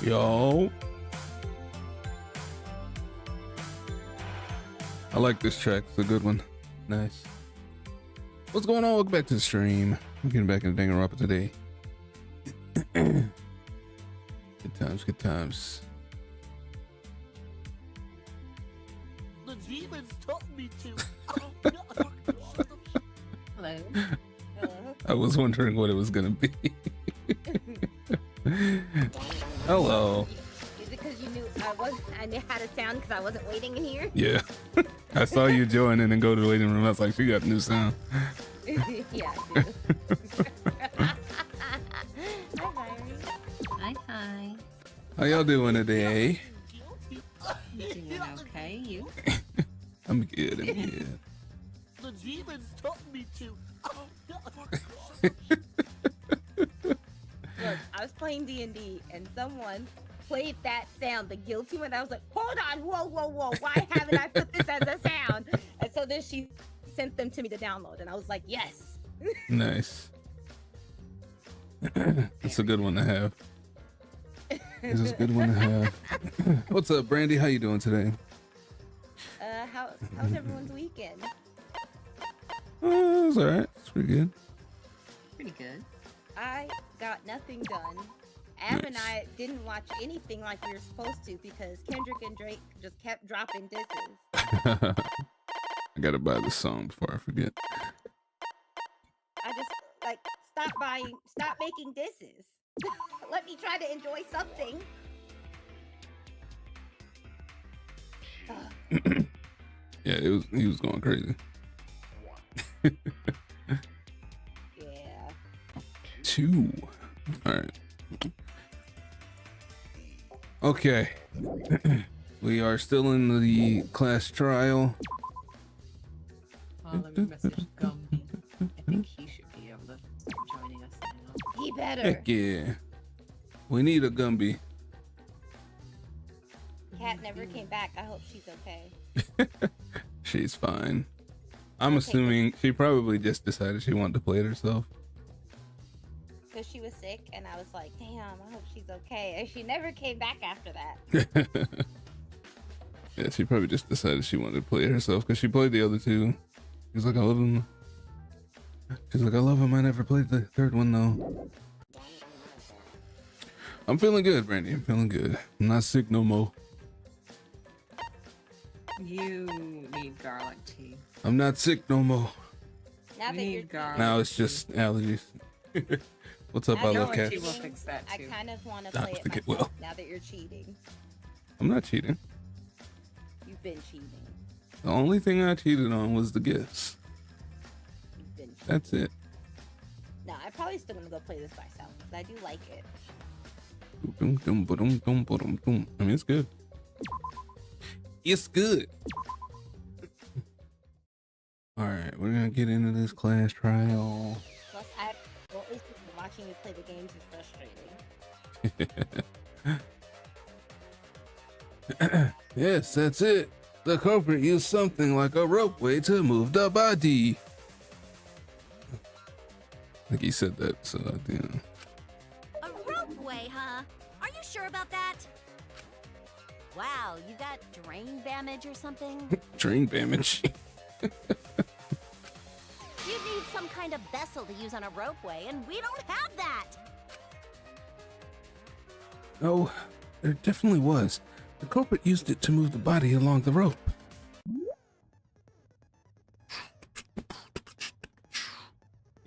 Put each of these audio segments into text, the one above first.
Yo, I like this track. It's a good one. Nice. What's going on? Welcome back to the stream. I'm getting back into Danganronpa today. Good times, good times. The demons told me to. Hello. I was wondering what it was gonna be. Hello. Is it because you knew I knew how to sound because I wasn't waiting in here? Yeah. I saw you join and then go to the waiting room. I was like, she got a new sound. Yeah, I do. Hi, Byron. Hi. How y'all doing today? Doing okay, you? I'm good. I'm good. The demons told me to. Look, I was playing D&D and someone played that sound, the guilty one. I was like, hold on, whoa. Why haven't I put this as a sound? And so then she sent them to me to download. And I was like, yes. Nice. It's a good one to have. This is a good one to have. What's up, Brandy? How you doing today? How's everyone's weekend? It's all right. It's pretty good. Pretty good. I got nothing done. Ab and I didn't watch anything like we were supposed to because Kendrick and Drake just kept dropping disses. I gotta buy this song before I forget. I just stop making disses. Let me try to enjoy something. Yeah, he was going crazy. Yeah. 2. All right. Okay. We are still in the class trial. Let me message Gumby. I think he should be able to start joining us now. He better. Heck yeah. We need a Gumby. Cat never came back. I hope she's okay. She's fine. I'm assuming she probably just decided she wanted to play it herself. Because she was sick, and I was like, damn, I hope she's okay. And she never came back after that. Yeah, she probably just decided she wanted to play it herself because she played the other two. She's like, I love him. She's like, I love him. I never played the third one, though. I'm feeling good, Brandy. I'm feeling good. I'm not sick no more. You need garlic tea. I'm not sick no more. Now that We you're need garlic. Now it's just allergies. What's up, I love Garlic cats. tea will fix that I too. kind of want to I play it think it myself will. now that you're cheating. I'm not cheating. You've been cheating. The only thing I cheated on was the gifts. You've been cheating. That's it. No, I'm probably still going to go play this myself because I do like it. I mean, it's good. It's good. All right, we're gonna get into this class trial. Plus, watching you play the games is frustrating. Yes, that's it. The culprit used something like a ropeway to move the body. I think he said that, so you know. A ropeway, huh? Are you sure about that? Wow, you got drain damage or something? Drain damage. You need some kind of vessel to use on a ropeway, and we don't have that! Oh, there definitely was. The culprit used it to move the body along the rope.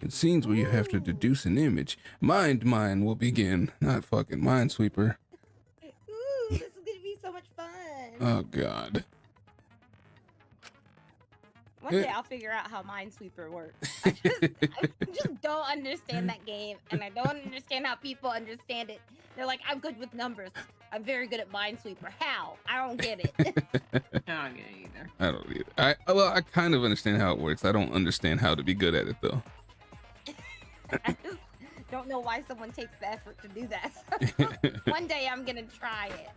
In scenes where you have to deduce an image, mind mine will begin, not fucking Minesweeper. Ooh, this is gonna be so much fun. Oh god. One day I'll figure out how Minesweeper works. I just don't understand that game, and I don't understand how people understand it. They're like, I'm good with numbers. I'm very good at Minesweeper. How? I don't get it. I don't get it either. I don't either. I kind of understand how it works. I don't understand how to be good at it though. I just don't know why someone takes the effort to do that. One day I'm gonna try it.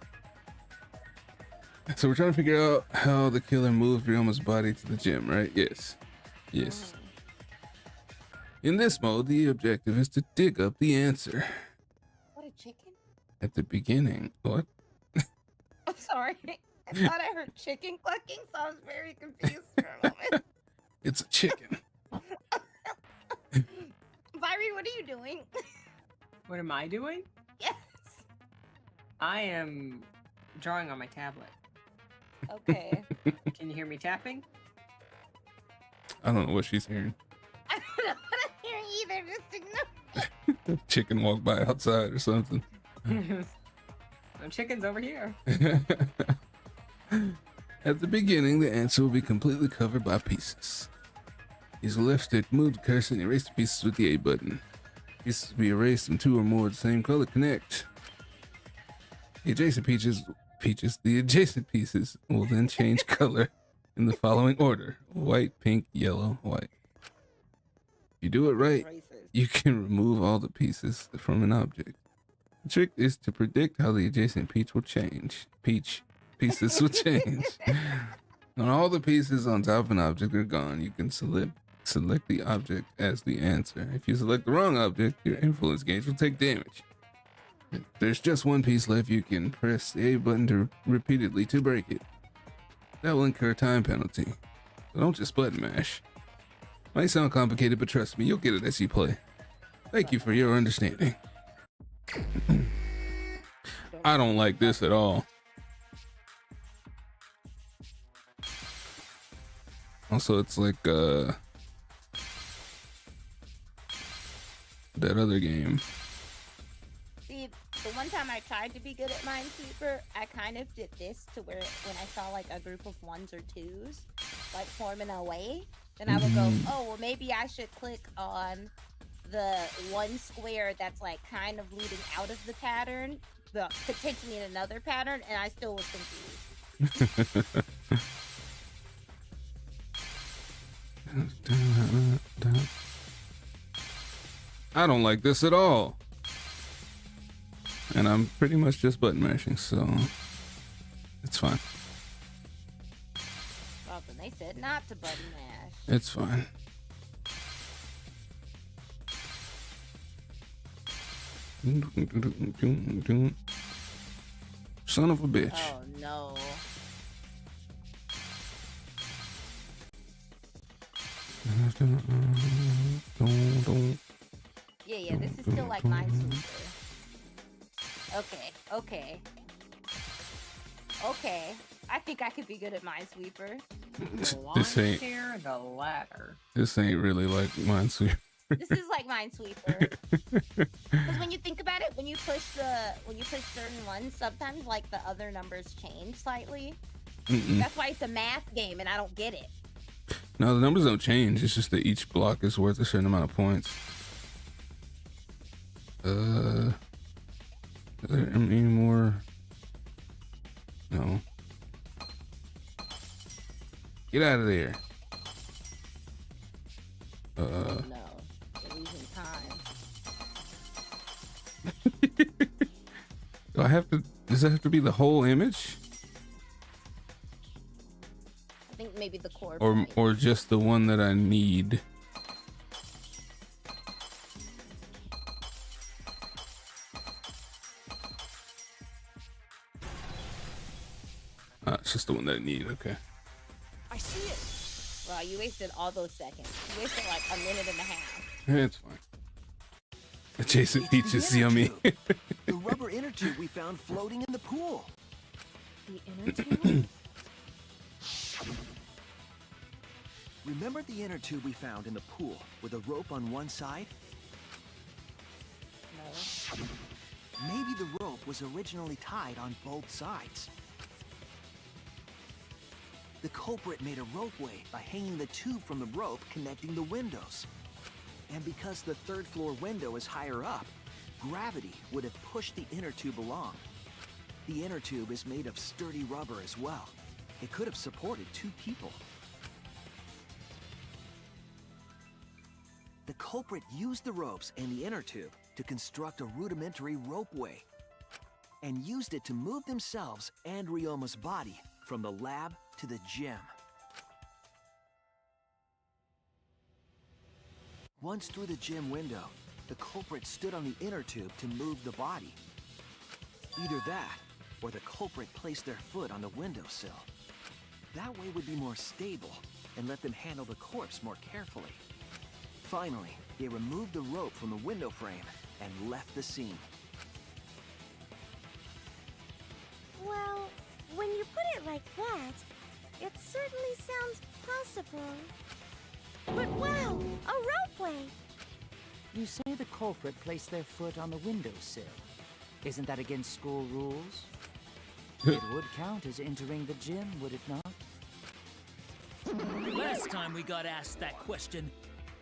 So we're trying to figure out how the killer moved Ryoma's body to the gym, right? Yes. Yes. In this mode, the objective is to dig up the answer. What, a chicken? At the beginning. What? I'm sorry. I thought I heard chicken clucking, so I was very confused for a moment. It's a chicken. Viri, what are you doing? What am I doing? Yes. I am drawing on my tablet. Okay. Can you hear me tapping? I don't know what she's hearing. I don't know what I'm hearing either. Just ignore. Chicken walk by outside or something. The chicken's over here. At the beginning, the answer will be completely covered by pieces. Use the left stick, move the cursor, and erase the pieces with the A button. Pieces will be erased when two or more of the same color connect. The adjacent pieces will then change color in the following order: white, pink, yellow, white. If you do it right, you can remove all the pieces from an object. The trick is to predict how the adjacent pieces will change. When all the pieces on top of an object are gone, you can select the object as the answer. If you select the wrong object, your influence gauge will take damage. If there's just one piece left, you can press the A button repeatedly to break it. That will incur a time penalty. So don't just button mash. Might sound complicated, but trust me, you'll get it as you play. Thank you for your understanding. I don't like this at all. Also, it's like that other game. See, the one time I tried to be good at Minesweeper, I kind of did this to where when I saw like a group of ones or twos, like forming a way, then I would go, oh, well, maybe I should click on the one square that's like kind of leading out of the pattern, but potentially in another pattern, and I still was confused. I don't like this at all. And I'm pretty much just button mashing, so it's fine. Well, then they said not to button mash. It's fine. Son of a bitch. Oh no. Yeah, this is still like Minesweeper. Okay. I think I could be good at Minesweeper. This ain't Here, the ladder. This ain't really like Minesweeper. This is like Minesweeper. Because when you think about it, when you push certain ones, sometimes like the other numbers change slightly. That's why it's a math game, and I don't get it. No, the numbers don't change. It's just that each block is worth a certain amount of points. Is there any more? No. Get out of there. Oh no, you're losing time. Do I have to? Does that have to be the whole image? maybe the core. Or just the one that I need. It's just the one that I need. Okay. I see it. Wow, you wasted all those seconds. You wasted like a minute and a half. It's fine. Adjacent It's the peaches, inner yummy. tube. The rubber inner tube we found floating in the pool. The inner tube? Remember the inner tube we found in the pool with a rope on one side? No. Maybe the rope was originally tied on both sides. The culprit made a ropeway by hanging the tube from the rope connecting the windows. And because the third floor window is higher up, gravity would have pushed the inner tube along. The inner tube is made of sturdy rubber as well. It could have supported 2 people. The culprit used the ropes and the inner tube to construct a rudimentary ropeway, and used it to move themselves and Ryoma's body from the lab to the gym. Once through the gym window, the culprit stood on the inner tube to move the body. Either that, or the culprit placed their foot on the windowsill. That way would be more stable and let them handle the corpse more carefully. Finally, they removed the rope from the window frame and left the scene. Well, when you put it like that, it certainly sounds possible. But wow, a ropeway! You say the culprit placed their foot on the windowsill. Isn't that against school rules? It would count as entering the gym, would it not? Last time we got asked that question,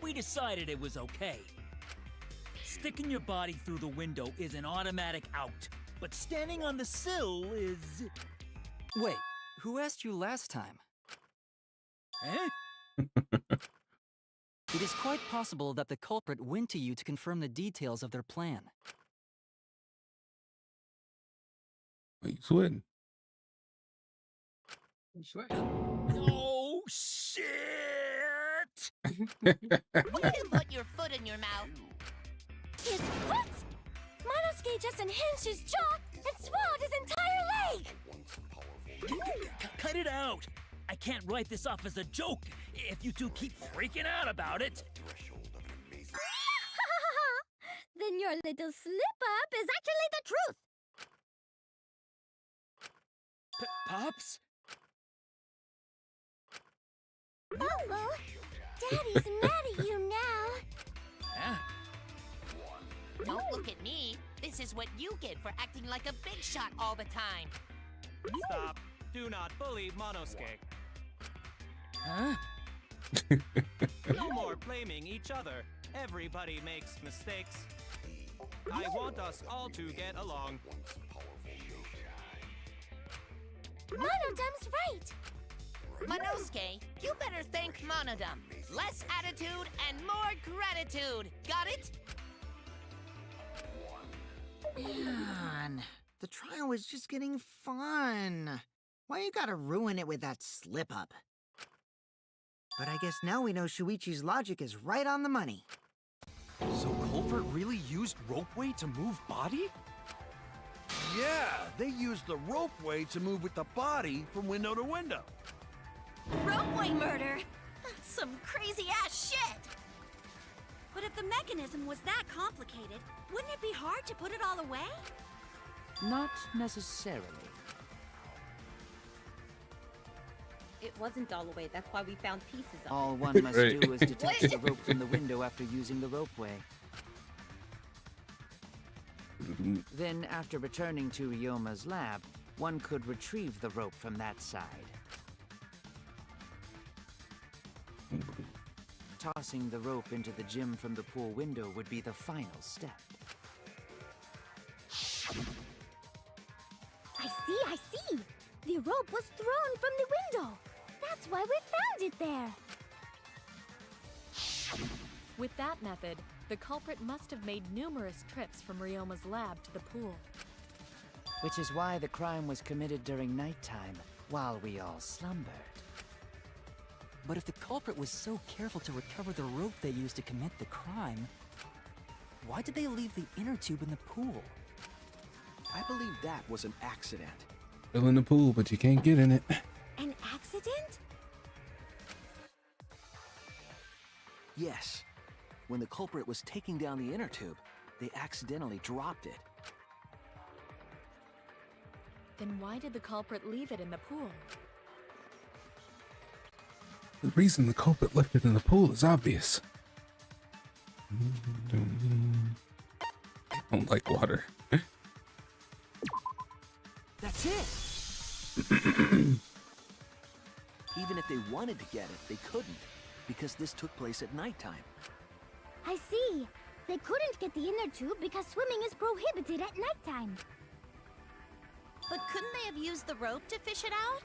we decided it was okay. Sticking your body through the window is an automatic out, but standing on the sill is... Wait, who asked you last time? Eh? It is quite possible that the culprit went to you to confirm the details of their plan. Are you sweating? Oh, shit! You can put your foot in your mouth. His foot? Monosuke just unhinged his jaw and swallowed his entire leg! Cut it out! I can't write this off as a joke if you two keep freaking out about it. Then your little slip-up is actually the truth! Pops? Uh-oh. Daddy's mad at you now. Huh? Don't look at me. This is what you get for acting like a big shot all the time. Stop. Do not bully Monosuke. Huh? No more blaming each other. Everybody makes mistakes. I want us all to get along. Monodum's right. Monosuke, you better thank Monodum. Less attitude and more gratitude. Got it? Man, the trial was just getting fun. Why you gotta ruin it with that slip-up? But I guess now we know Shuichi's logic is right on the money. So culprit really used ropeway to move body? Yeah, they used the ropeway to move with the body from window to window. Ropeway murder? Some crazy-ass shit! But if the mechanism was that complicated, wouldn't it be hard to put it all away? Not necessarily. It wasn't all the way. That's why we found pieces of All it. one must Right. do is detach the rope from the window after using the ropeway. Then, after returning to Ryoma's lab, one could retrieve the rope from that side. Tossing the rope into the gym from the pool window would be the final step. I see! The rope was thrown from the window! That's why we found it there! With that method, the culprit must have made numerous trips from Ryoma's lab to the pool. Which is why the crime was committed during nighttime, while we all slumbered. But if the culprit was so careful to recover the rope they used to commit the crime, why did they leave the inner tube in the pool? I believe that was an accident. Fill in the pool, but you can't get in it. An accident? Yes. When the culprit was taking down the inner tube, they accidentally dropped it. Then why did the culprit leave it in the pool? The reason the culprit left it in the pool is obvious. I don't like water. That's it! Even if they wanted to get it, they couldn't, because this took place at nighttime. I see. They couldn't get the inner tube because swimming is prohibited at nighttime. But couldn't they have used the rope to fish it out?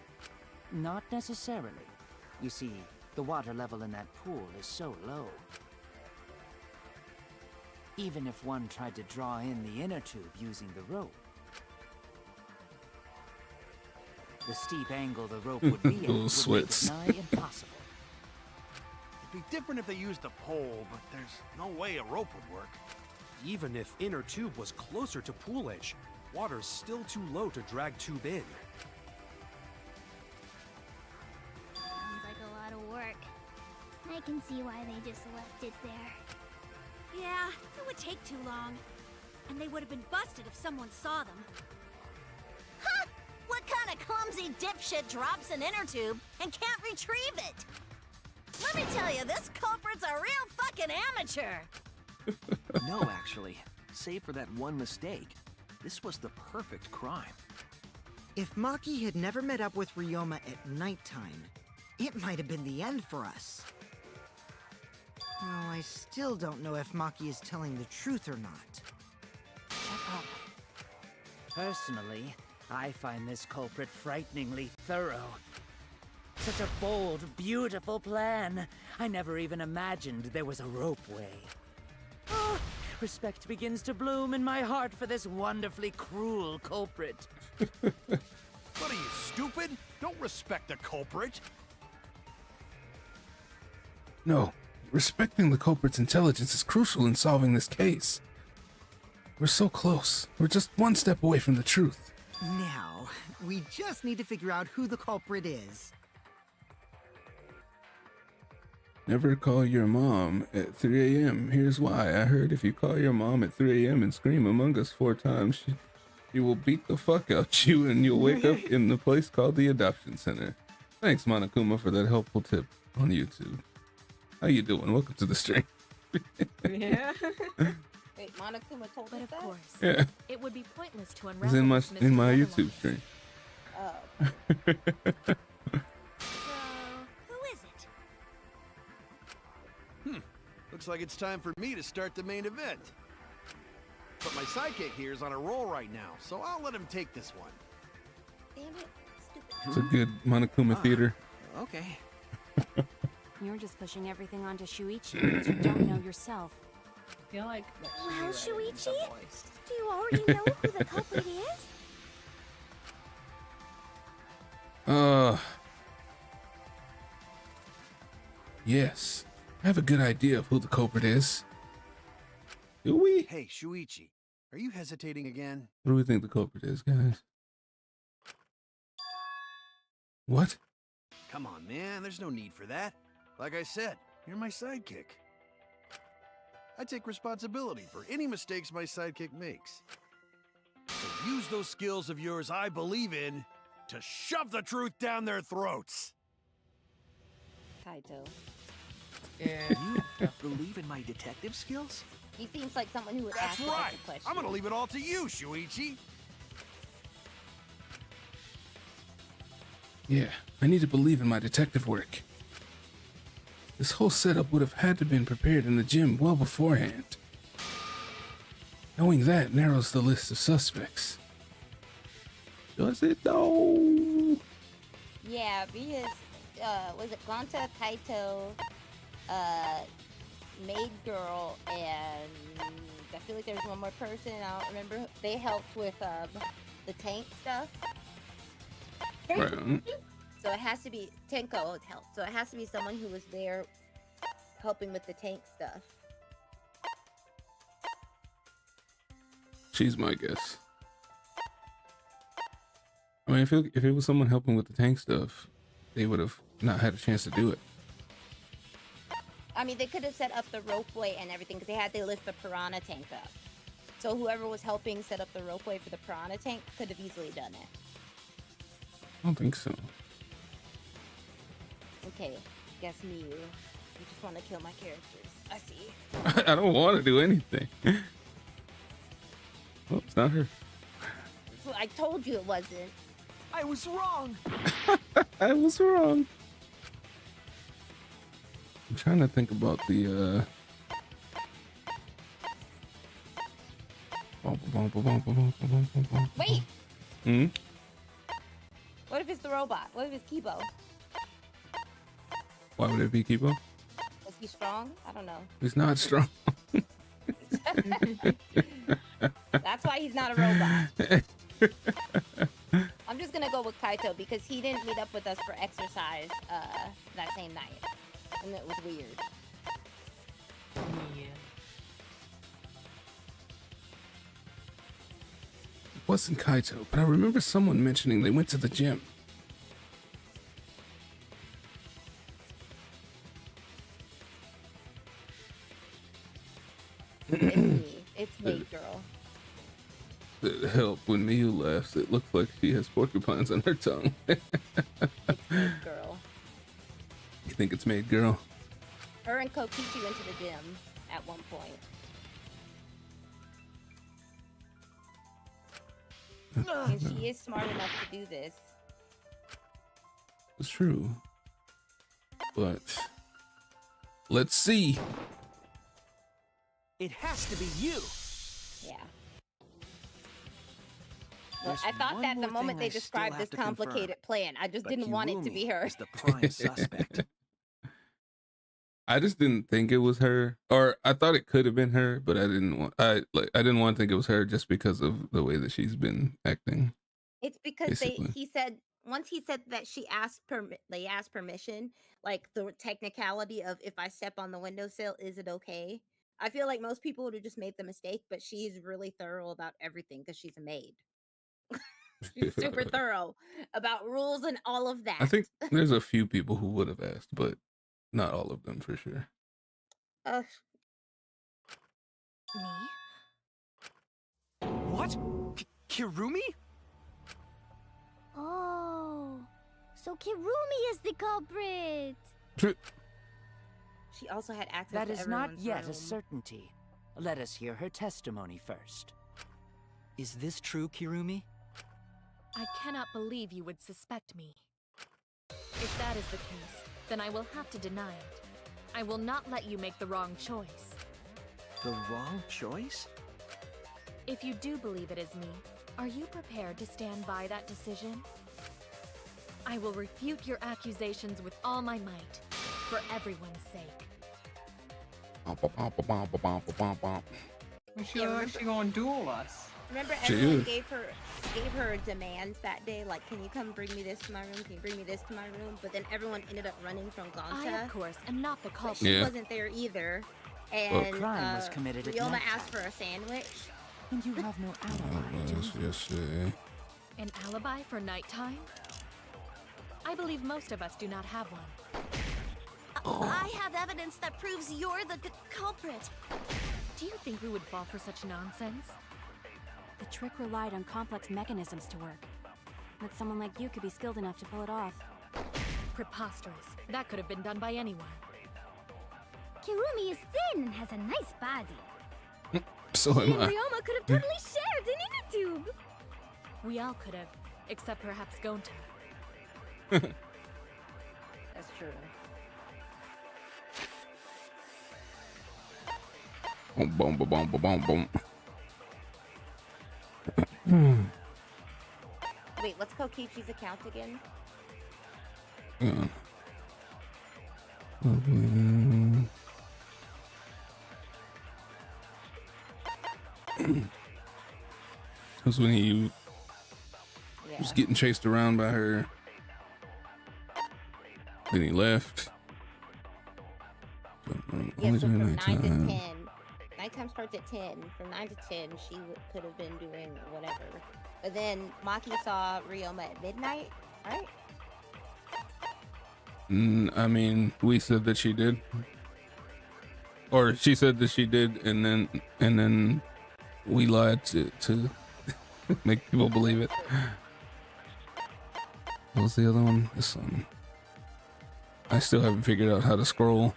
Not necessarily. You see, the water level in that pool is so low. Even if one tried to draw in the inner tube using the rope, the steep angle the rope would be at would make it nigh impossible. It'd be different if they used a pole, but there's no way a rope would work. Even if inner tube was closer to pool edge, water's still too low to drag tube in. Sounds like a lot of work. I can see why they just left it there. Yeah, it would take too long. And they would have been busted if someone saw them. Huh! What kind of clumsy dipshit drops an inner tube and can't retrieve it? Let me tell you, this culprit's a real fucking amateur! No, actually. Save for that one mistake, this was the perfect crime. If Maki had never met up with Ryoma at nighttime, it might have been the end for us. Well, I still don't know if Maki is telling the truth or not. Shut up. Personally, I find this culprit frighteningly thorough. Such a bold, beautiful plan. I never even imagined there was a ropeway. Oh, respect begins to bloom in my heart for this wonderfully cruel culprit. What are you, stupid? Don't respect the culprit. No, respecting the culprit's intelligence is crucial in solving this case. We're so close. We're just one step away from the truth. Now, we just need to figure out who the culprit is. Never call your mom at 3 a.m. Here's why. I heard if you call your mom at 3 a.m. and scream Among Us 4 times, she will beat the fuck out you and you'll wake up in the place called the Adoption Center. Thanks, Monokuma, for that helpful tip on YouTube. How you doing? Welcome to the stream. Yeah. Wait, Monokuma told But us of that? course, Yeah. it would be pointless to It's unravel in my this mystery YouTube otherwise. stream. Oh. So, who is it? Looks like it's time for me to start the main event. But my sidekick here is on a roll right now, so I'll let him take this one. Damn it, stupid. It's a good Monokuma theater. Okay. You're just pushing everything onto Shuichi that you don't know yourself. I feel like that Well, should be right in Shuichi? the voice. Do you already know who the culprit is? Yes. I have a good idea of who the culprit is. Do we? Hey, Shuichi, are you hesitating again? What do we think the culprit is, guys? What? Come on, man, there's no need for that. Like I said, you're my sidekick. I take responsibility for any mistakes my sidekick makes. So use those skills of yours I believe in to shove the truth down their throats. Kaito. You believe in my detective skills? He seems like someone who would That's ask right. a question. I'm gonna leave it all to you, Shuichi. Yeah, I need to believe in my detective work. This whole setup would have had to been prepared in the gym well beforehand. Knowing that narrows the list of suspects. Does it though? Yeah, because was it Gonta, Kaito, Maid Girl, and I feel like there was one more person. I don't remember. They helped with the tank stuff. Right. So it has to be Tenko help. So it has to be someone who was there helping with the tank stuff. She's my guess. I mean, if it was someone helping with the tank stuff, they would have not had a chance to do it. I mean, they could have set up the ropeway and everything because they had to lift the piranha tank up. So whoever was helping set up the ropeway for the piranha tank could have easily done it. I don't think so. Okay, guess me. You just want to kill my characters. I see. I don't want to do anything. Oh, it's not her. So I told you it wasn't. I was wrong. I was wrong. I'm trying to think about the Wait. Hmm? What if it's the robot? What if it's Kibo? Why would it be Kibo? Is he strong? I don't know. He's not strong. That's why he's not a robot. I'm just gonna go with Kaito because he didn't meet up with us for exercise that same night. And it was weird. Yeah. It wasn't Kaito, but I remember someone mentioning they went to the gym. It's me. It's me, girl. It helped when Miyu laughs. It looks like she has porcupines on her tongue. It's Maid Girl. You think it's Maid Girl? Her and Kokichi went to the gym at one point. And she is smart enough to do this. It's true. But let's see. It has to be you. Yeah. Well, I thought that the moment they described this complicated plan, I just didn't want it to be her. Is the prime suspect. I just didn't think it was her, or I thought it could have been her, but I didn't want. I didn't want to think it was her just because of the way that she's been acting. It's because Basically. he said once he said that they asked permission, like the technicality of if I step on the windowsill, is it okay? I feel like most people would have just made the mistake, but she's really thorough about everything because she's a maid. She's super thorough about rules and all of that. I think there's a few people who would have asked, but not all of them for sure. Me? What? Kirumi? Oh, so Kirumi is the culprit. She also had access That to is not everyone's yet a room. certainty. Let us hear her testimony first. Is this true, Kirumi? I cannot believe you would suspect me. If that is the case, then I will have to deny it. I will not let you make the wrong choice. The wrong choice? If you do believe it is me, are you prepared to stand by that decision? I will refute your accusations with all my might, for everyone's sake. She gonna duel us? Remember, She everyone is. gave her demands that day. Like, can you come bring me this to my room? Can you bring me this to my room? But then everyone ended up running from I, Gonta. of course, am not the But culprit. she Yeah. wasn't there either. And crime was committed at Ryoma nighttime. asked for a sandwich. And you have no alibi, do you? Yes. An alibi for nighttime? I believe most of us do not have one. I have evidence that proves you're the culprit. Do you think we would fall for such nonsense? The trick relied on complex mechanisms to work. But someone like you could be skilled enough to pull it off. Preposterous. That could have been done by anyone. Kirumi is thin and has a nice body. So She am and I. Ryoma could have totally shared an inner tube. We all could have, except perhaps Gonta. That's true. Boom, boom, boom, boom, boom, boom. Wait, what's Kokichi's account again? Yeah. That's when he was getting chased around by her Then he left. Yeah, so from 9 to nighttime. 10. Nighttime starts at 10. From 9 to 10, she could have been doing whatever. But then Maki saw Ryoma at midnight, right? I mean, we said that she did. Or she said that she did, and then we lied to make people believe it. What was the other one? This one. I still haven't figured out how to scroll.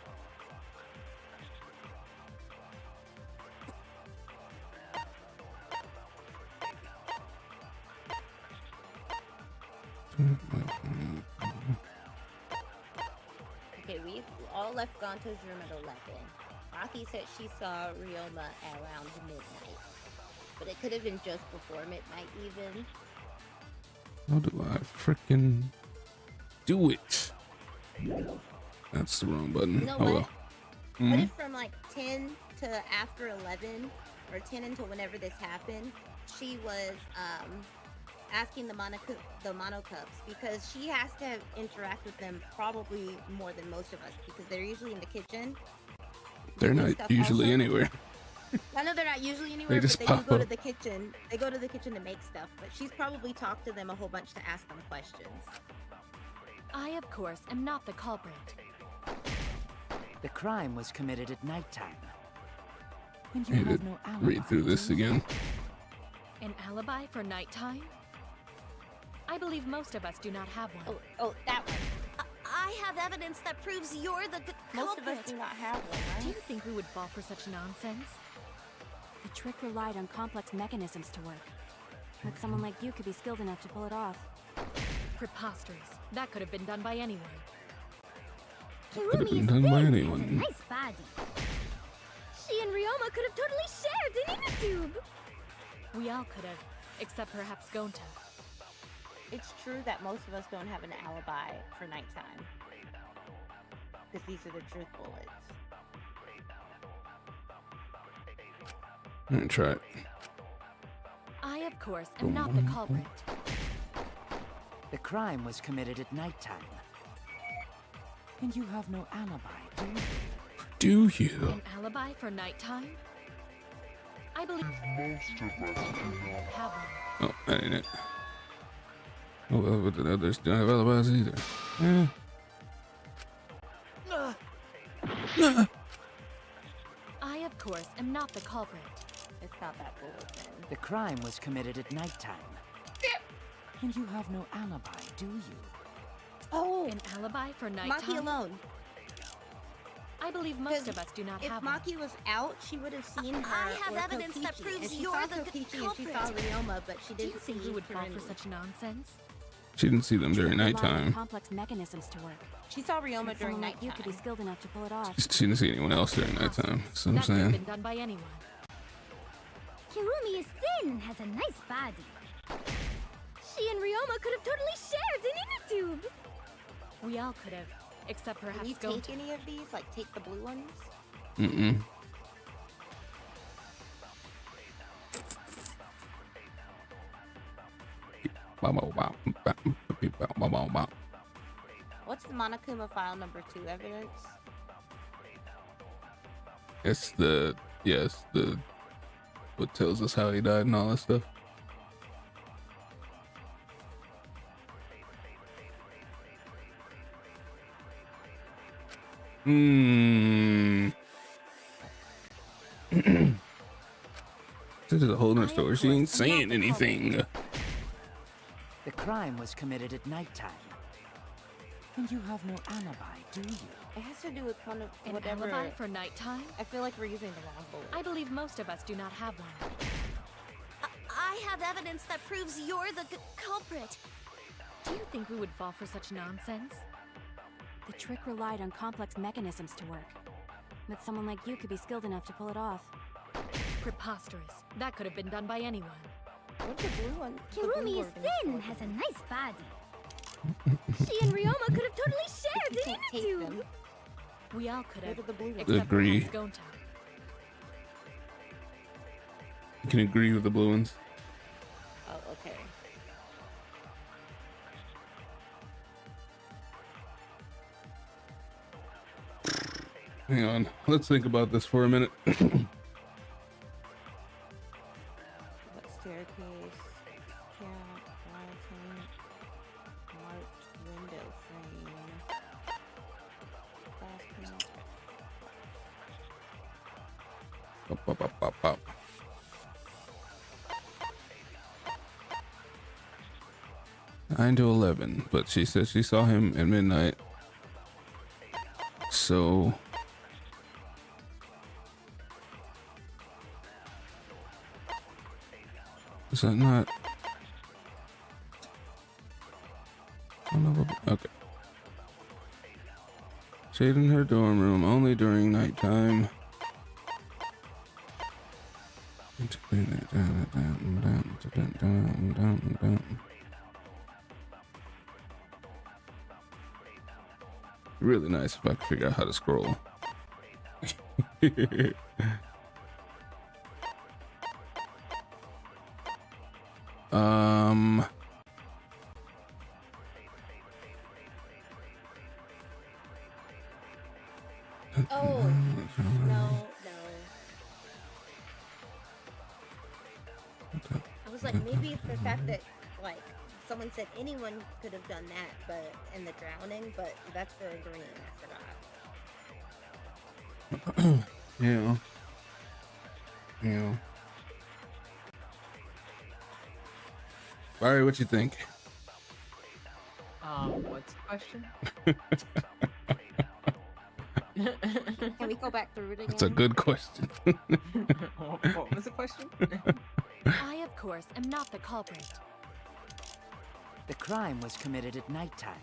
Okay, we all left Gonto's room at 11. Maki said she saw Ryoma around midnight. But it could have been just before midnight even. How do I freaking do it? That's the wrong button. You know Oh what? well. What if from like 10 to after 11, or 10 until whenever this happened, she was asking the mono cups, because she has to interact with them probably more than most of us, because they're usually in the kitchen. They're not usually also. anywhere. I know they're not usually anywhere, just but they do pop go to up. the kitchen. They go to the kitchen to make stuff, but she's probably talked to them a whole bunch to ask them questions. I, of course, am not the culprit. The crime was committed at nighttime. And I you need have to no alibi. read through this again. An alibi for nighttime? I believe most of us do not have one. Oh, that one. I have evidence that proves you're the Most of us culprit. do not have one, Do you right? think we would fall for such nonsense? The trick relied on complex mechanisms to work. But someone like you could be skilled enough to pull it off. Preposterous. That could have been done by anyone. Could have been done by anyone. Nice body. She and Ryoma could have totally shared an inner tube. We all could have, except perhaps Gonta. It's true that most of us don't have an alibi for nighttime. Because these are the truth bullets. I'm gonna try it. I, of course, am not the culprit. The crime was committed at nighttime. And you have no alibi, do you? Do you? An alibi for nighttime? I believe most of us do not have one. Oh, that ain't it. Oh well, but the others don't have alibis either. Yeah. I, of course, am not the culprit. It's not that bulletin. The crime was committed at nighttime. And you have no alibi, do you? Oh! An alibi for nighttime? Maki alone. I believe most of us do not If have one. Maki was out, she would have seen her. I have or evidence that Kokichi, proves and she you're saw the Kokichi and she culprit. saw Ryoma, but she Do you didn't think see we would fall for Kirin. such nonsense? She didn't see them during Trick relied on nighttime. complex mechanisms to work. She saw Ryoma But during someone like you nighttime. could be skilled enough to pull it off. She didn't see anyone else during nighttime. That's what I'm That could have saying. been done by anyone. Kirumi is thin and has a nice body. She and Ryoma could have totally shared an inner tube. We all could have, except Can perhaps you Gonta. take any of these? Like, take the blue ones? Mm-mm. What's the Monokuma file number 2 evidence? It's the what tells us how he died and all that stuff. This is a whole nother story. She ain't saying anything. The crime was committed at nighttime. And you have no alibi, do you? It has to do with one of An whatever. alibi for nighttime? I feel like we're using the wrong bullet. I believe most of us do not have one. I have evidence that proves you're the culprit. Do you think we would fall for such nonsense? The trick relied on complex mechanisms to work. But someone like you could be skilled enough to pull it off. Preposterous. That could have been done by anyone. What's the blue one? Kirumi is thin and has a nice body. She and Ryoma could have totally shared an inner tube. We all could have, What are the blue ones? except Agree. perhaps Gonta. You can agree with the blue ones. Oh, okay. Hang on. Let's think about this for a minute. What staircase? Count, mountain, marked window frame. Glass panel. Pop, pop, pop, pop, pop. Nine to 11, but she said she saw him at midnight. So is that not? Oh, no, okay. Stayed in her dorm room only during nighttime. Really nice if I could figure out how to scroll. Oh, no. I was like, maybe it's the fact that, like, someone said anyone could have done that, but in the drowning, but that's the green, I forgot. Yeah. Yeah. Barry, what you think? What's the question? Can we go back through it again? That's a good question. What was the question? I, of course, am not the culprit. The crime was committed at nighttime.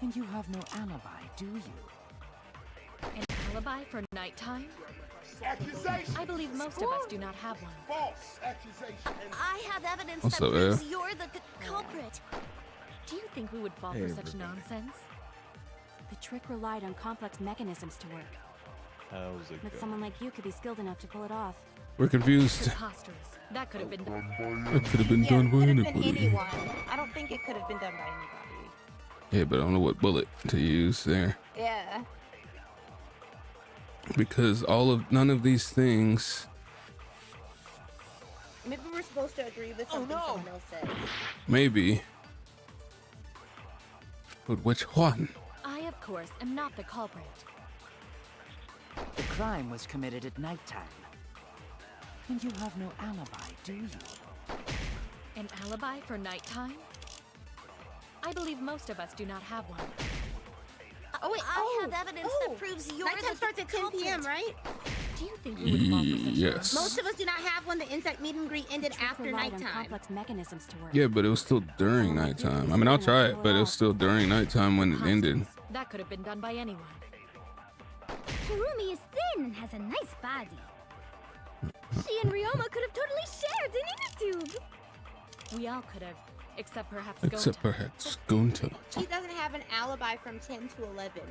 And you have no alibi, do you? An alibi for nighttime? I believe most of us do not have one. False accusation. I have evidence What's that up, proves Air? you're the culprit. Do you think we would fall Hey, for such everybody. nonsense? The trick relied on complex mechanisms to work. How's it But going? someone like you could be skilled enough to pull it off. We're confused. Preposterous. That could have been done. It could have been Yeah, done it by could have been anybody. anyone. I don't think it could have been done by anybody. Yeah, but I don't know what bullet to use there. Yeah. Because none of these things. Maybe we're supposed to agree with something someone else says. Maybe. But which one? I, of course, am not the culprit. The crime was committed at nighttime. And you have no alibi, do you? An alibi for nighttime? I believe most of us do not have one. Oh wait, I have evidence that proves you're nighttime the starts at 10 p.m., right? Do you think we would fall for such Yes. Most of us do not have one. The insect meet and greet ended Trick after relied on nighttime. complex mechanisms to work. Yeah, but it was still during nighttime. I mean, I'll try it, but it was still during nighttime when it ended. That could have been done by anyone. Kurumi is thin and has a nice body. She and Ryoma could have totally shared an inner tube. We all could have, except perhaps Except Gonta. perhaps Gunta. She doesn't have an alibi from 10 to 11.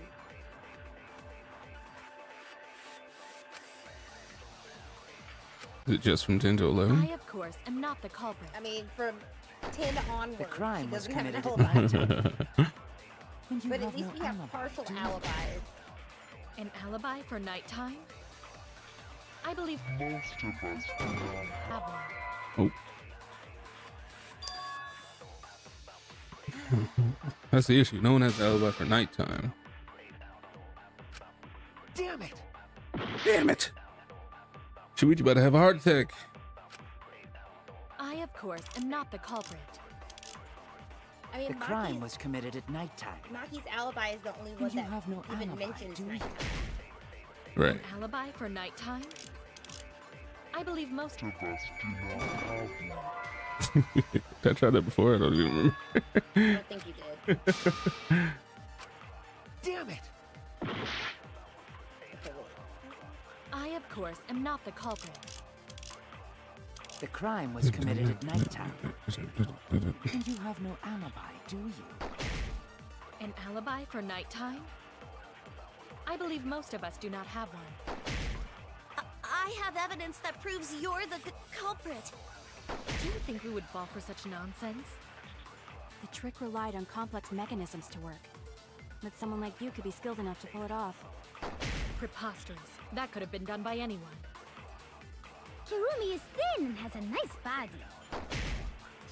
Is it just from 10 to 11? I, of course, am not the culprit. I mean, from 10 onward. The crime she was doesn't have an committed alibi. And you But at have least no we have alibi, partial do you? alibis. An alibi for nighttime? I believe Most of us do not have one. Oh. That's the issue. No one has an alibi for nighttime. Damn it! Damn it! Shuichi about to have a heart attack. I, of course, am not the culprit. I mean, The crime was committed at nighttime. Maki's alibi is the only And one you that have no even alibi, mentions do you? nighttime. Right. An alibi for nighttime? I believe most of us do not have one. Did I try that before? I don't even remember. I don't think you did. Damn it! I, of course, am not the culprit. The crime was committed at nighttime. And you have no alibi, do you? An alibi for nighttime? I believe most of us do not have one. I have evidence that proves you're the culprit. Do you think we would fall for such nonsense? The trick relied on complex mechanisms to work. But someone like you could be skilled enough to pull it off. Preposterous. That could have been done by anyone. Kirumi is thin and has a nice body.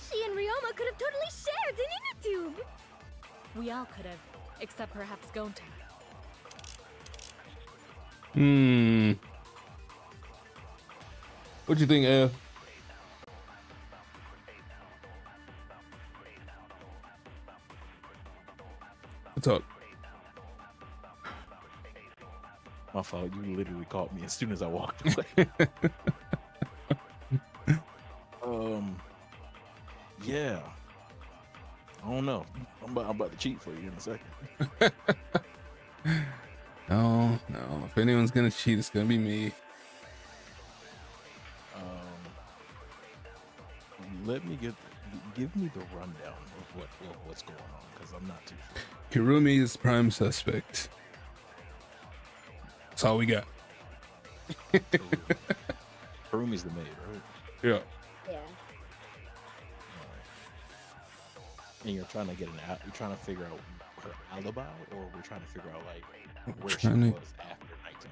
She and Ryoma could have totally shared an inner tube. We all could have, except perhaps Gonta. What you think, Ev? What's up? My fault. You literally caught me as soon as I walked away. Yeah. I don't know. I'm about to cheat for you in a second. No. If anyone's gonna cheat, it's gonna be me. Let me give me the rundown of what's going on, because I'm not too sure. Kirumi is prime suspect. That's all we got. Kirumi's the maid, right? Yeah. Yeah. And you're trying to get you're trying to figure out her alibi, or we're trying to figure out like where she trying to- was after nighttime.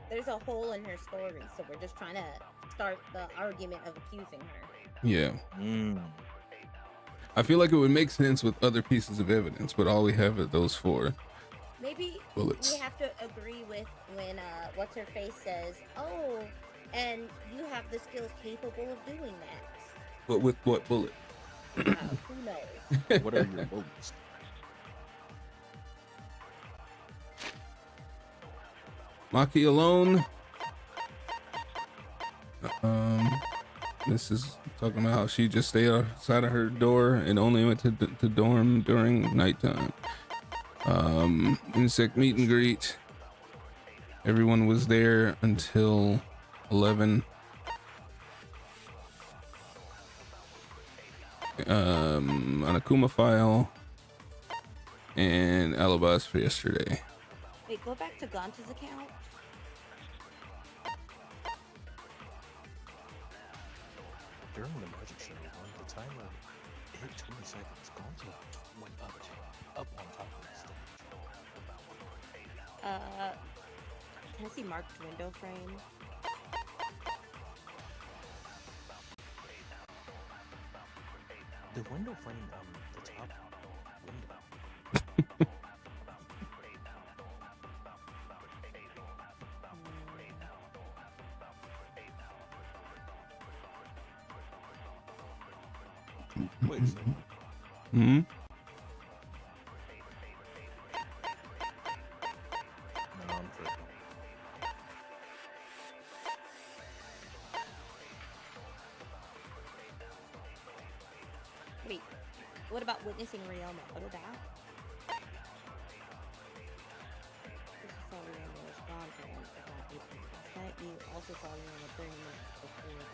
There's a hole in her story, so we're just trying to start the argument of accusing her. Yeah. I feel like it would make sense with other pieces of evidence, but all we have are those 4. Maybe Bullets. we have to agree with when what's her face says, "Oh, and you have the skills capable of doing that." But with what bullet? Who knows? What are your bullets? Maki alone. This is talking about how she just stayed outside of her door and only went to dorm during nighttime. Insect meet and greet. Everyone was there until 11. An Akuma file and alibis for yesterday. Wait, go back to Gonta's account. During the magic show, when the timer hit 20 seconds, Gonzo went up on top of the stage. Can I see marked window frame? The window frame on the top window. Wait a second. Hmm? No, I'm tripping. Wait, what about witnessing Ryoma? What about that? This is how Ryoma was gone for him about 8 minutes last night. You also saw Ryoma 30 minutes before that.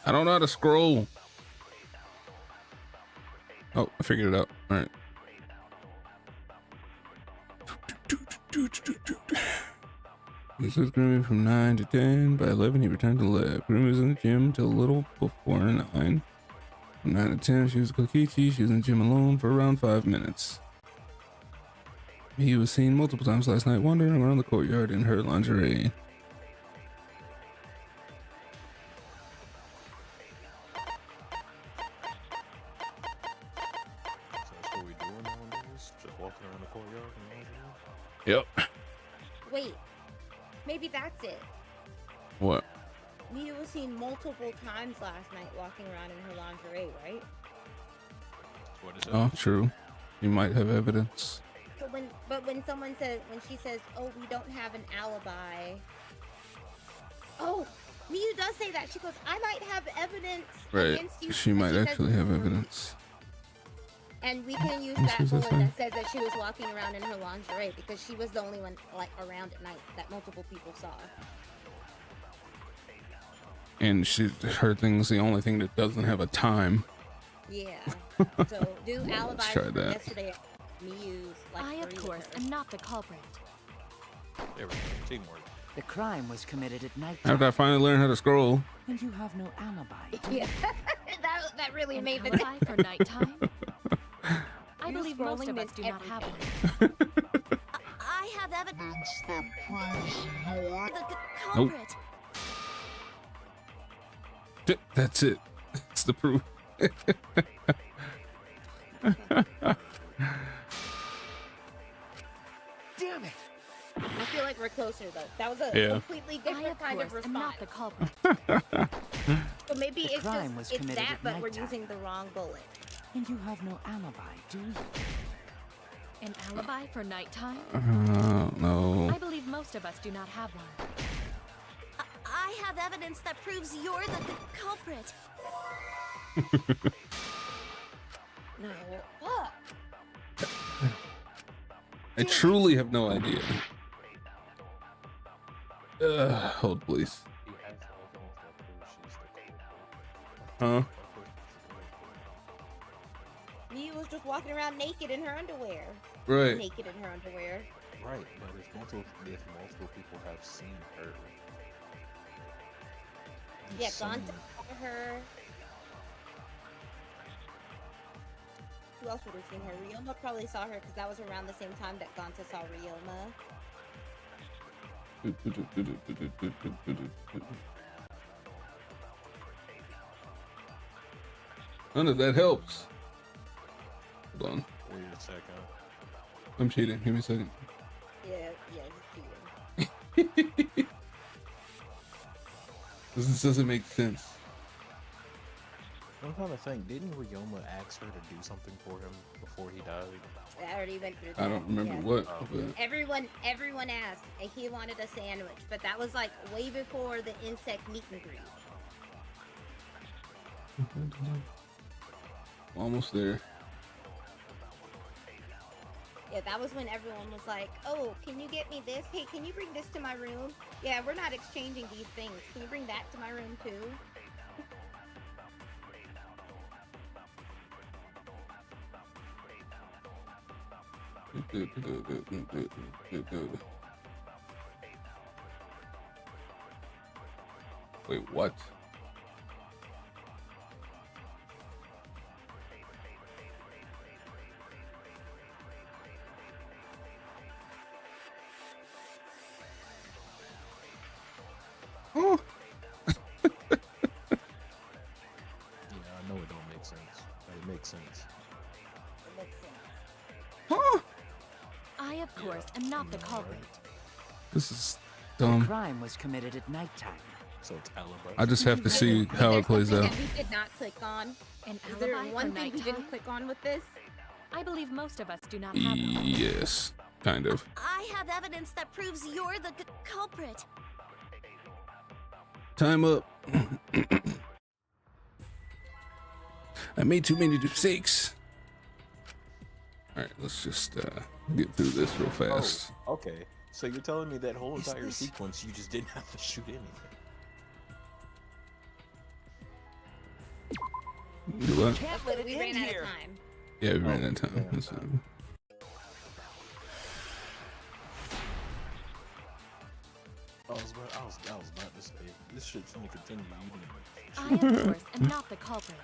I don't know how to scroll. Oh, I figured it out. All right. This was Grimmy from 9 to 10. By 11, he returned to the lab. Grimmy was in the gym till a little before 9. From 9 to 10, she was with Kokichi. She was in the gym alone for around 5 minutes. He was seen multiple times last night wandering around the courtyard in her lingerie. So that's what we doing nowadays? Just walking around the courtyard and all that? Yep. Wait, maybe that's it. What? Mia was seen multiple times last night walking around in her lingerie, right? That's what it says. Oh, true. You might have evidence. But when someone says, when she says, "Oh, we don't have an alibi," oh, Miyu does say that. She goes, "I might have evidence Right. against you." She but might says- actually have evidence. And we can use What that does that bullet say? that says that she was walking around in her lingerie because she was the only one like around at night that multiple people saw. And her thing's the only thing that doesn't have a time. Yeah. So do alibis try from that. yesterday. Miyu's like I, of 3 course, her. am not the culprit. There we go. Teamwork. The crime was committed at night. After I finally learned how to scroll. And you have no alibi. Yeah. that really An made the alibi for nighttime? I You believe most scrolling of us meant do not have everything. one. I have evidence that proves you're the Nope. culprit. That's it. That's the proof. Damn it! I feel like we're closer though. That was a Yeah. completely I, different of kind of course, am response. not the culprit. So maybe The it's crime was just it's committed that, at but we're nighttime. using the wrong bullet. And you have no alibi, do you? An alibi for nighttime? No. I believe most of us do not have one. I have evidence that proves you're the culprit. No. Fuck. I truly have no idea. Hold, please. He has evidence that proves she's the culprit. Huh? Mia was just walking around naked in her underwear. Right. Naked in her underwear. Right, but if multiple people have seen her, Yeah, some- gone to her. Who else would have seen her? Ryoma probably saw her because that was around the same time that Ganta saw Ryoma. None of that helps. Hold on. Wait a second. I'm cheating. Give me a second. Yeah, he's cheating. This doesn't make sense. I'm trying to think. Didn't Ryoma ask her to do something for him before he died? I already went through that. I don't remember Yeah. what. Oh. But Everyone asked, and he wanted a sandwich, but that was like way before the insect meet and greet. almost there. Yeah, that was when everyone was like, "Oh, can you get me this? Hey, can you bring this to my room? Yeah, we're not exchanging these things. Can you bring that to my room too?" Wait, what? Oh. Yeah, I know it don't make sense, but it makes sense. It makes sense. Huh? I, of course, am not the culprit. This is The dumb. crime was committed at nighttime. So it's alibi. I just have to see how There's it plays something out. that we did not click on. An Is there alibi one for thing we nighttime? didn't click on with this? I believe most of us do not have one. Yes, kind of. I have evidence that proves you're the culprit. Time up. I made too many mistakes. All right, let's just get through this real fast. Oh, okay. So you're telling me that whole Is entire this- sequence you just didn't have to shoot anything? Do what? That's what we ran out of time. Yeah, we ran out of time. yeah. That's it. I was about to say this shit's gonna continue. I, of course, am not the culprit.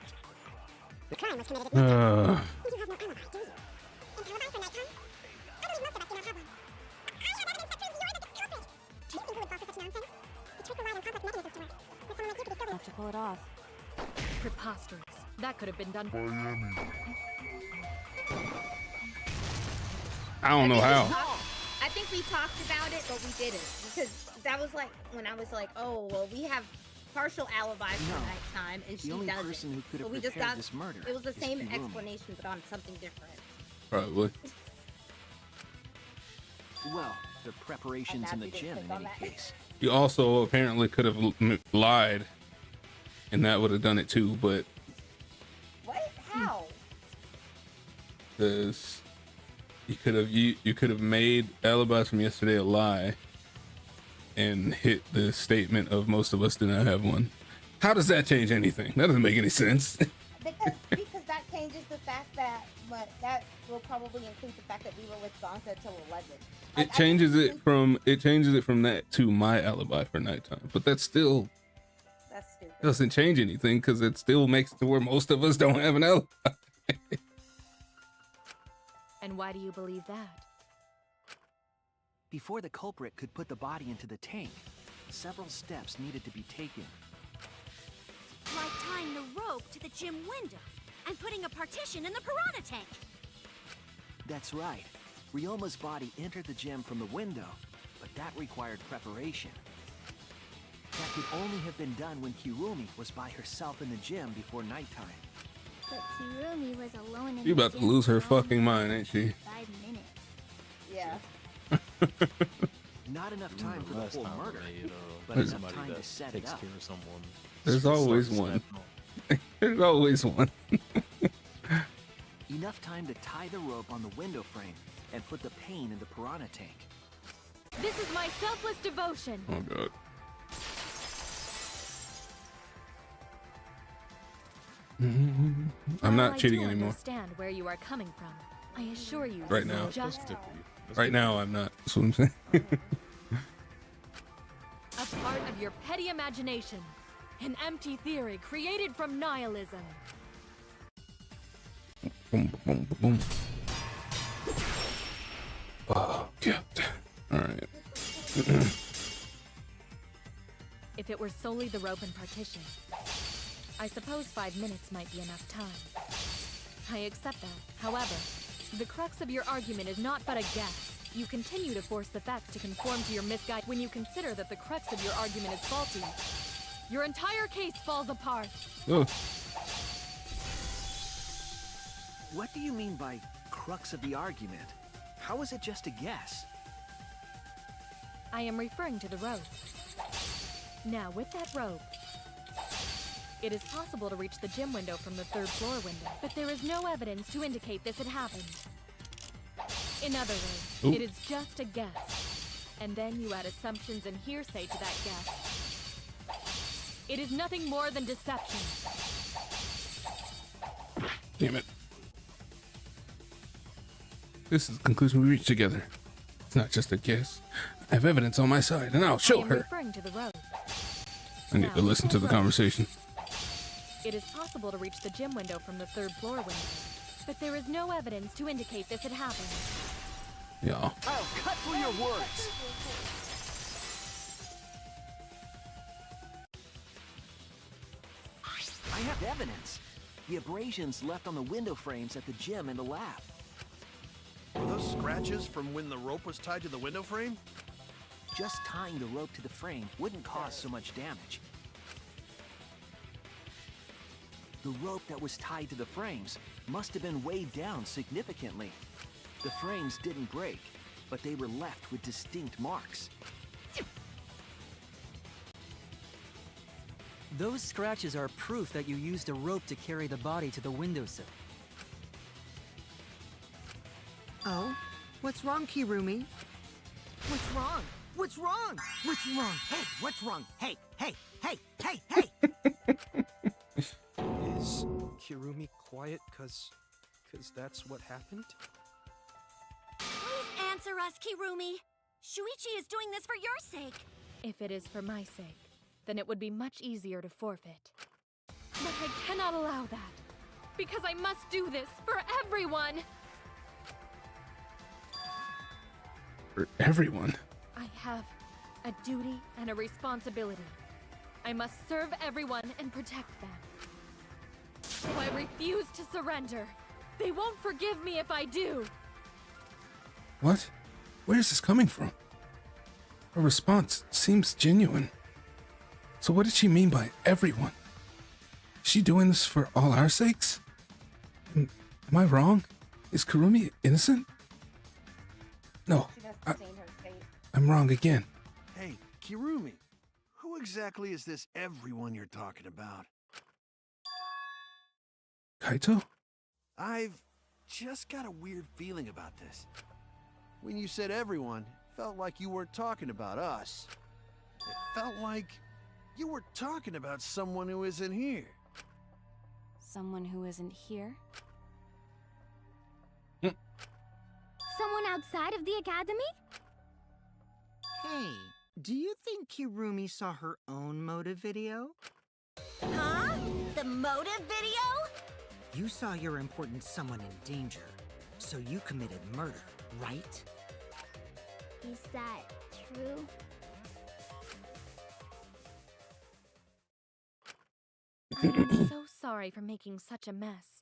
The crime was committed at night. Uh, You have no alibi, do you? An alibi for nighttime? I believe most of us do not have one. I have evidence that proves you're the culprit. Do you think you would fall for such nonsense? The trick relied on complex mechanisms to work. With someone like you to be skilled in Have to pull it off. Preposterous. That could have been done. I don't know how. I think we talked about it, but we didn't because that was like when I was like, "Oh, well, we have partial alibis for No. nighttime, and she The only doesn't." person who could have But we just prepared got this murder it was the is same Kirumi. explanation, but on something different. Probably. Well, the preparations in the happy to gym click in on any that. case. You also apparently could have lied, and that would have done it too. But What? How? because you could have made alibis from yesterday a lie, and hit the statement of most of us do not have one. How does that change anything? That doesn't make any sense. Because that changes the fact that that will probably include the fact that we were with Gonka till 11. It changes it from that to my alibi for nighttime, but that still That's stupid. doesn't change anything because it still makes it to where most of us don't have an alibi. And why do you believe that? Before the culprit could put the body into the tank, several steps needed to be taken. Like tying the rope to the gym window and putting a partition in the piranha tank. That's right. Ryoma's body entered the gym from the window, but that required preparation. That could only have been done when Kirumi was by herself in the gym before nighttime. But Kirumi was alone in You the about to gym lose her for fucking mind, ain't she? 5 minutes. Yeah. Not enough time for the Last whole time murder, they, but enough somebody time that to set it takes up. care of someone. There's always starts one. snapping There's always one. Enough time to tie the rope on the window frame and put the pain in the piranha tank. This is my selfless devotion. Oh god. I'm not cheating I do anymore. understand where you are coming from. I assure you, Right this now. is just Right now, I'm not. That's what I'm saying. a part of your petty imagination, an empty theory created from nihilism. Boom, boom, boom. Oh god. All right. If it were solely the rope and partition, I suppose 5 minutes might be enough time. I accept that. However, the crux of your argument is not but a guess. You continue to force the facts to conform to your misguided. When you consider that the crux of your argument is faulty, your entire case falls apart. Oh. What do you mean by crux of the argument? How is it just a guess? I am referring to the rope. Now, with that rope, it is possible to reach the gym window from the 3rd floor window, but there is no evidence to indicate this had happened. In other words, Ooh. it is just a guess. And then you add assumptions and hearsay to that guess. It is nothing more than deception. Damn it. This is the conclusion we reached together. It's not just a guess. I have evidence on my side, and I'll show I am her. referring to the rope. I need to listen to the conversation. It is possible to reach the gym window from the 3rd floor window, but there is no evidence to indicate this had happened. Yeah. I'll cut through your words. I have evidence. The abrasions left on the window frames at the gym and the lab. Were those scratches from when the rope was tied to the window frame? Just tying the rope to the frame wouldn't cause so much damage. The rope that was tied to the frames must have been weighed down significantly. The frames didn't break, but they were left with distinct marks. Those scratches are proof that you used a rope to carry the body to the windowsill. Oh? What's wrong, Kirumi? What's wrong? What's wrong? What's wrong? Hey, what's wrong? Hey, hey, hey, hey, hey! Is Kirumi quiet cause that's what happened? Please answer us, Kirumi. Shuichi is doing this for your sake. If it is for my sake, then it would be much easier to forfeit. But I cannot allow that, because I must do this for everyone! For everyone. I have a duty and a responsibility. I must serve everyone and protect them. So I refuse to surrender. They won't forgive me if I do. What? Where is this coming from? Her response seems genuine. So what did she mean by everyone? Is she doing this for all our sakes? Am I wrong? Is Kirumi innocent? No, I'm wrong again. Hey, Kirumi, who exactly is this everyone you're talking about? Kaito? I've just got a weird feeling about this. When you said everyone, it felt like you weren't talking about us. It felt like you were talking about someone who isn't here. Someone who isn't here? Someone outside of the academy? Hey, do you think Kirumi saw her own motive video? Huh? The motive video? You saw your important someone in danger. So you committed murder, right? Is that true? I am so sorry for making such a mess.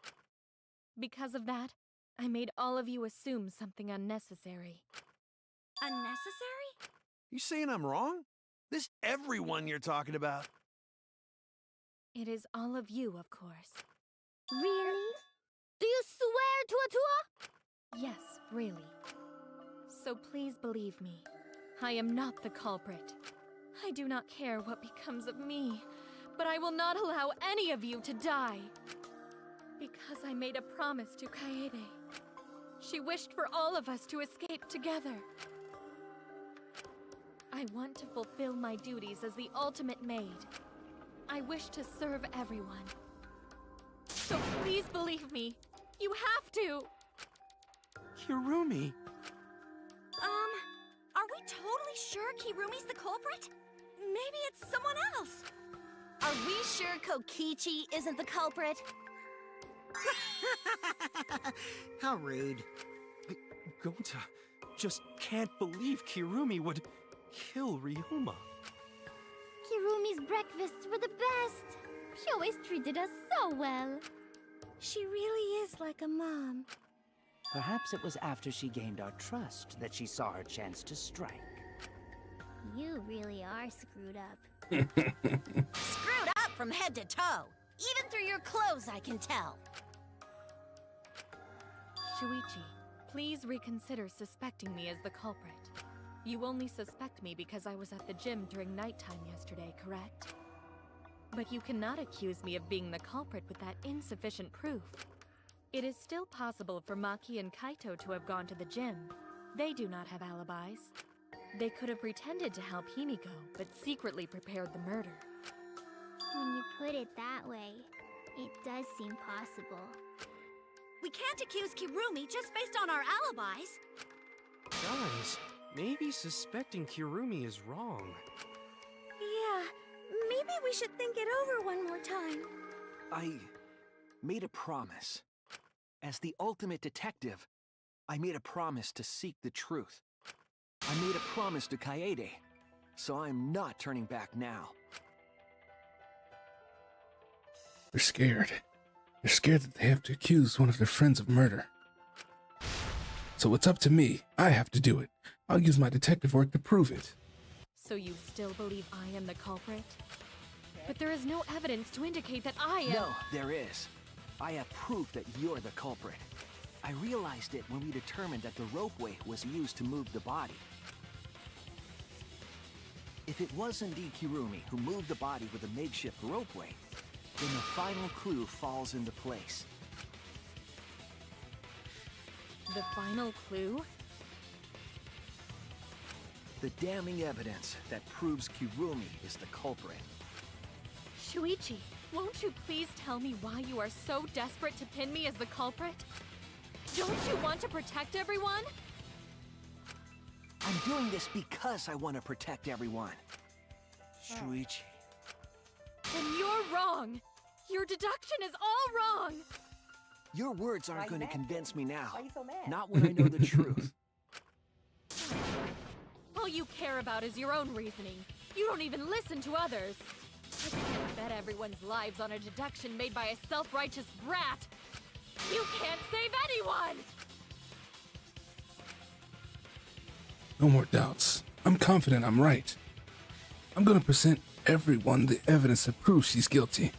Because of that, I made all of you assume something unnecessary. Unnecessary? You saying I'm wrong? This everyone you're talking about? It is all of you, of course. Really? Do you swear to a tour? Yes, really. So please believe me. I am not the culprit. I do not care what becomes of me, but I will not allow any of you to die. Because I made a promise to Kaede. She wished for all of us to escape together. I want to fulfill my duties as the ultimate maid. I wish to serve everyone. So please believe me. You have to! Kirumi! Are we totally sure Kirumi's the culprit? Maybe it's someone else. Are we sure Kokichi isn't the culprit? How rude. Gonta just can't believe Kirumi would kill Ryoma. Kirumi's breakfasts were the best. She always treated us so well. She really is like a mom. Perhaps it was after she gained our trust that she saw her chance to strike. You really are screwed up. Screwed up from head to toe. Even through your clothes, I can tell. Shuichi, please reconsider suspecting me as the culprit. You only suspect me because I was at the gym during nighttime yesterday, correct? But you cannot accuse me of being the culprit with that insufficient proof. It is still possible for Maki and Kaito to have gone to the gym. They do not have alibis. They could have pretended to help Himiko, but secretly prepared the murder. When you put it that way, it does seem possible. We can't accuse Kirumi just based on our alibis. Guys, maybe suspecting Kirumi is wrong. Yeah, maybe we should think it over one more time. I made a promise. As the ultimate detective, I made a promise to seek the truth. I made a promise to Kaede, so I'm not turning back now. They're scared. They're scared that they have to accuse one of their friends of murder. So it's up to me. I have to do it. I'll use my detective work to prove it. So you still believe I am the culprit? But there is no evidence to indicate that I am— No, there is. I have proof that you're the culprit. I realized it when we determined that the ropeway was used to move the body. If it was indeed Kirumi who moved the body with a makeshift ropeway, then the final clue falls into place. The final clue? The damning evidence that proves Kirumi is the culprit. Shuichi, won't you please tell me why you are so desperate to pin me as the culprit? Don't you want to protect everyone? I'm doing this because I want to protect everyone. Shuichi. Then you're wrong! Your deduction is all wrong! Your words aren't going to convince me now. Why are you so mad? Not when I know the truth. All you care about is your own reasoning. You don't even listen to others. I can't bet everyone's lives on a deduction made by a self-righteous brat. You can't save anyone! No more doubts. I'm confident I'm right. I'm gonna present everyone the evidence that proves she's guilty.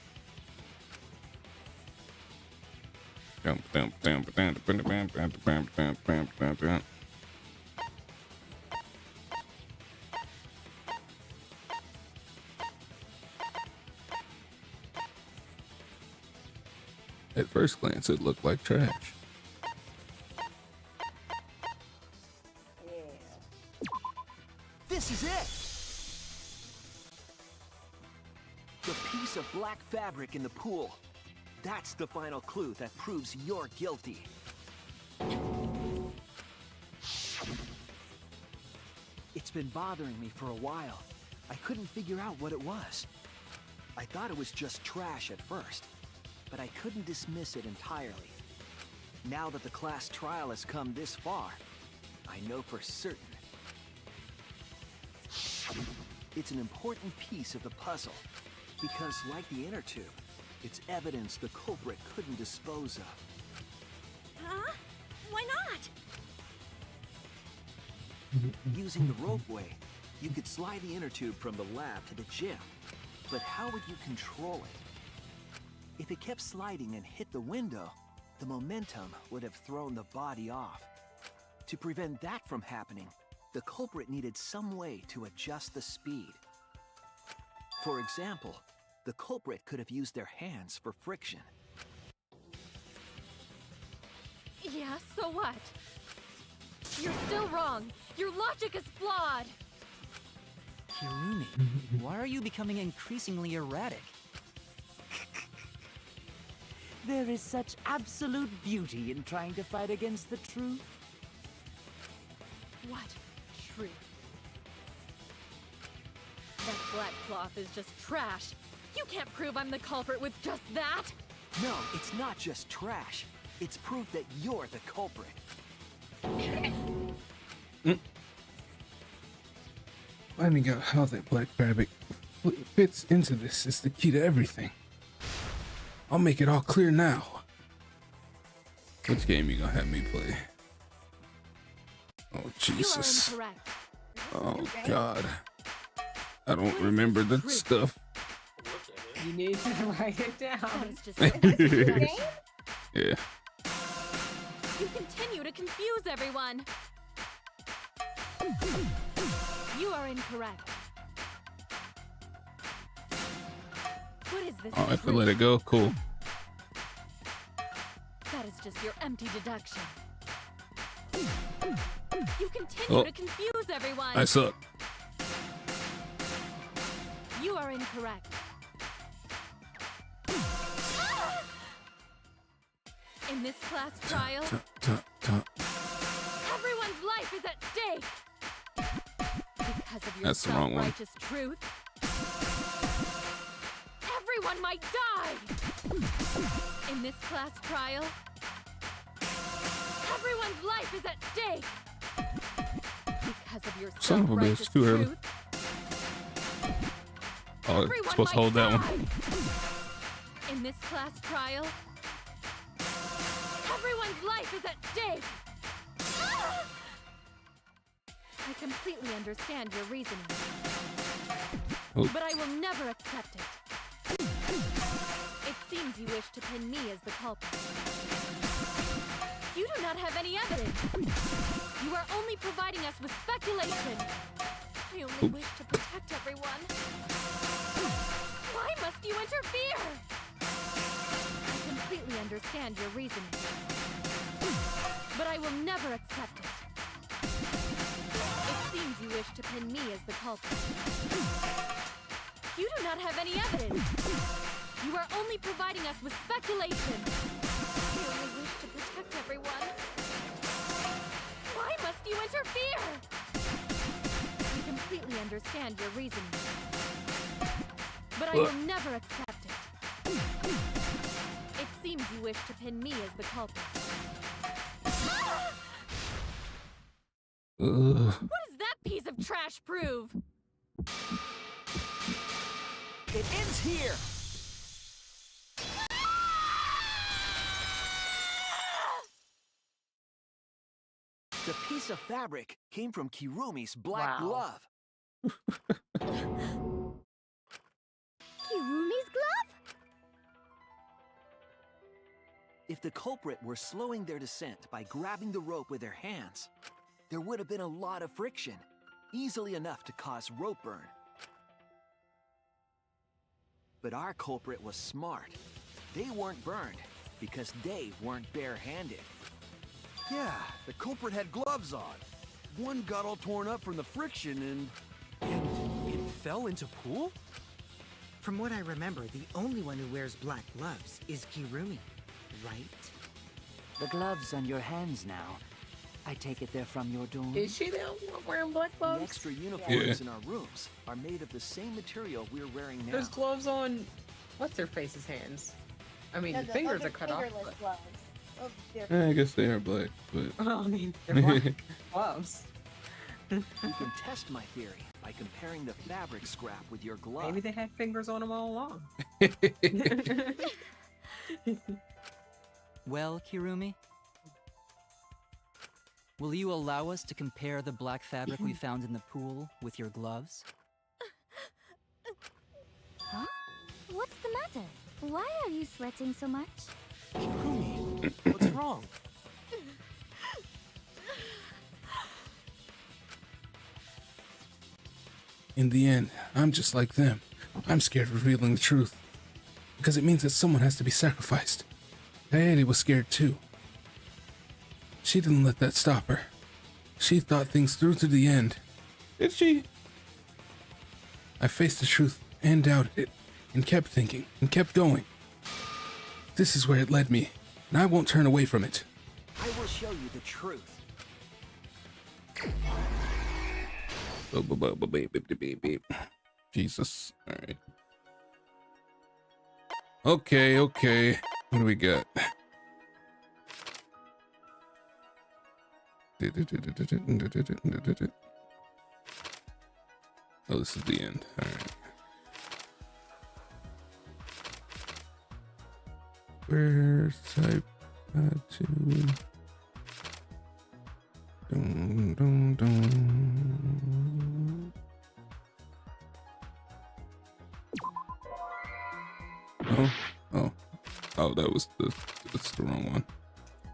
At first glance, it looked like trash. This is it! The piece of black fabric in the pool. That's the final clue that proves you're guilty. It's been bothering me for a while. I couldn't figure out what it was. I thought it was just trash at first, but I couldn't dismiss it entirely. Now that the class trial has come this far, I know for certain it's an important piece of the puzzle, because like the inner tube, it's evidence the culprit couldn't dispose of. Huh? Why not? Using the ropeway, you could slide the inner tube from the lab to the gym, but how would you control it? If it kept sliding and hit the window, the momentum would have thrown the body off. To prevent that from happening, the culprit needed some way to adjust the speed. For example, the culprit could have used their hands for friction. Yeah, so what? You're still wrong. Your logic is flawed. Kirumi, why are you becoming increasingly erratic? There is such absolute beauty in trying to fight against the truth. What truth? That black cloth is just trash. You can't prove I'm the culprit with just that. No, it's not just trash. It's proof that you're the culprit. Finding out how that black fabric fits into this is the key to everything. I'll make it all clear now. Which game you gonna have me play? Oh Jesus! You are incorrect. Oh God! I don't remember the stuff. You need to write it down. Yeah. You continue to confuse everyone. You are incorrect. What is this? Oh, I have to let it go. Cool. That is just your empty deduction. You continue to confuse everyone. I suck. You are incorrect. In this class trial, everyone's life is at stake. Because of your That's the wrong one. self-righteous truth, everyone might die. In this class trial, everyone's life is at stake. Because of your Son of a bitch, self-righteous too early. truth, Oh, everyone it's supposed to hold might that one. die. In this class trial, everyone's life is at stake. I completely understand your reasoning, but I will never accept it. It seems you wish to pin me as the culprit. You do not have any evidence. You are only providing us with speculation. I only wish to protect everyone. Why must you interfere? I completely understand your reasoning, but I will never accept it. It seems you wish to pin me as the culprit. You do not have any evidence. You are only providing us with speculation. I only wish to protect everyone. Why must you interfere? I completely understand your reasoning, but I will never accept it. It seems you wish to pin me as the culprit. What does that piece of trash prove? It ends here! The piece of fabric came from Kirumi's black glove. Kirumi's glove? If the culprit were slowing their descent by grabbing the rope with their hands, there would have been a lot of friction, easily enough to cause rope burn. But our culprit was smart. They weren't burned because they weren't barehanded. Yeah, the culprit had gloves on. One got all torn up from the friction And it fell into pool? From what I remember, the only one who wears black gloves is Kirumi, right? The gloves on your hands now. I take it they're from your dorm? Is she the only one wearing black The gloves? extra uniforms in our rooms are made of the same material we're wearing now. There's gloves on what's her face's hands. I mean, No, the fingers those are cut off. fingerless But... gloves. Well, they're I guess they are black, but Well, I mean, they're black gloves. You can test my theory by comparing the fabric scrap with your glove. Maybe they had fingers on them all along. Well, Kirumi? Will you allow us to compare the black fabric we found in the pool with your gloves? Huh? What's the matter? Why are you sweating so much? Kirumi, what's wrong? in the end, I'm just like them. I'm scared of revealing the truth. Because it means that someone has to be sacrificed. Kaede was scared too. She didn't let that stop her. She thought things through to the end. Did she? I faced the truth and doubted it, and kept thinking, and kept going. This is where it led me, and I won't turn away from it. I will show you the truth. Jesus. Alright. Okay. What do we got? Oh, this is the end. Alright. Where's type to Oh, that's the wrong one.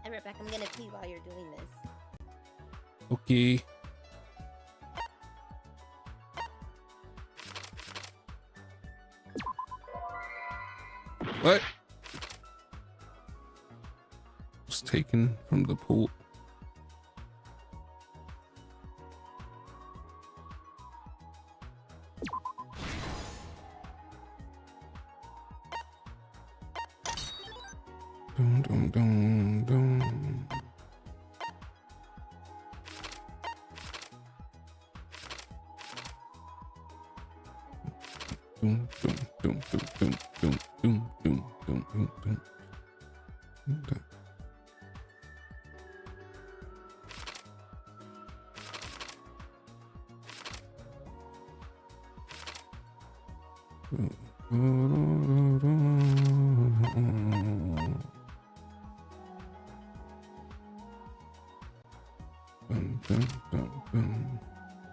Hey, Rebecca, I'm gonna pee while you're doing this. Okay. What? Was taken from the pool. Dum.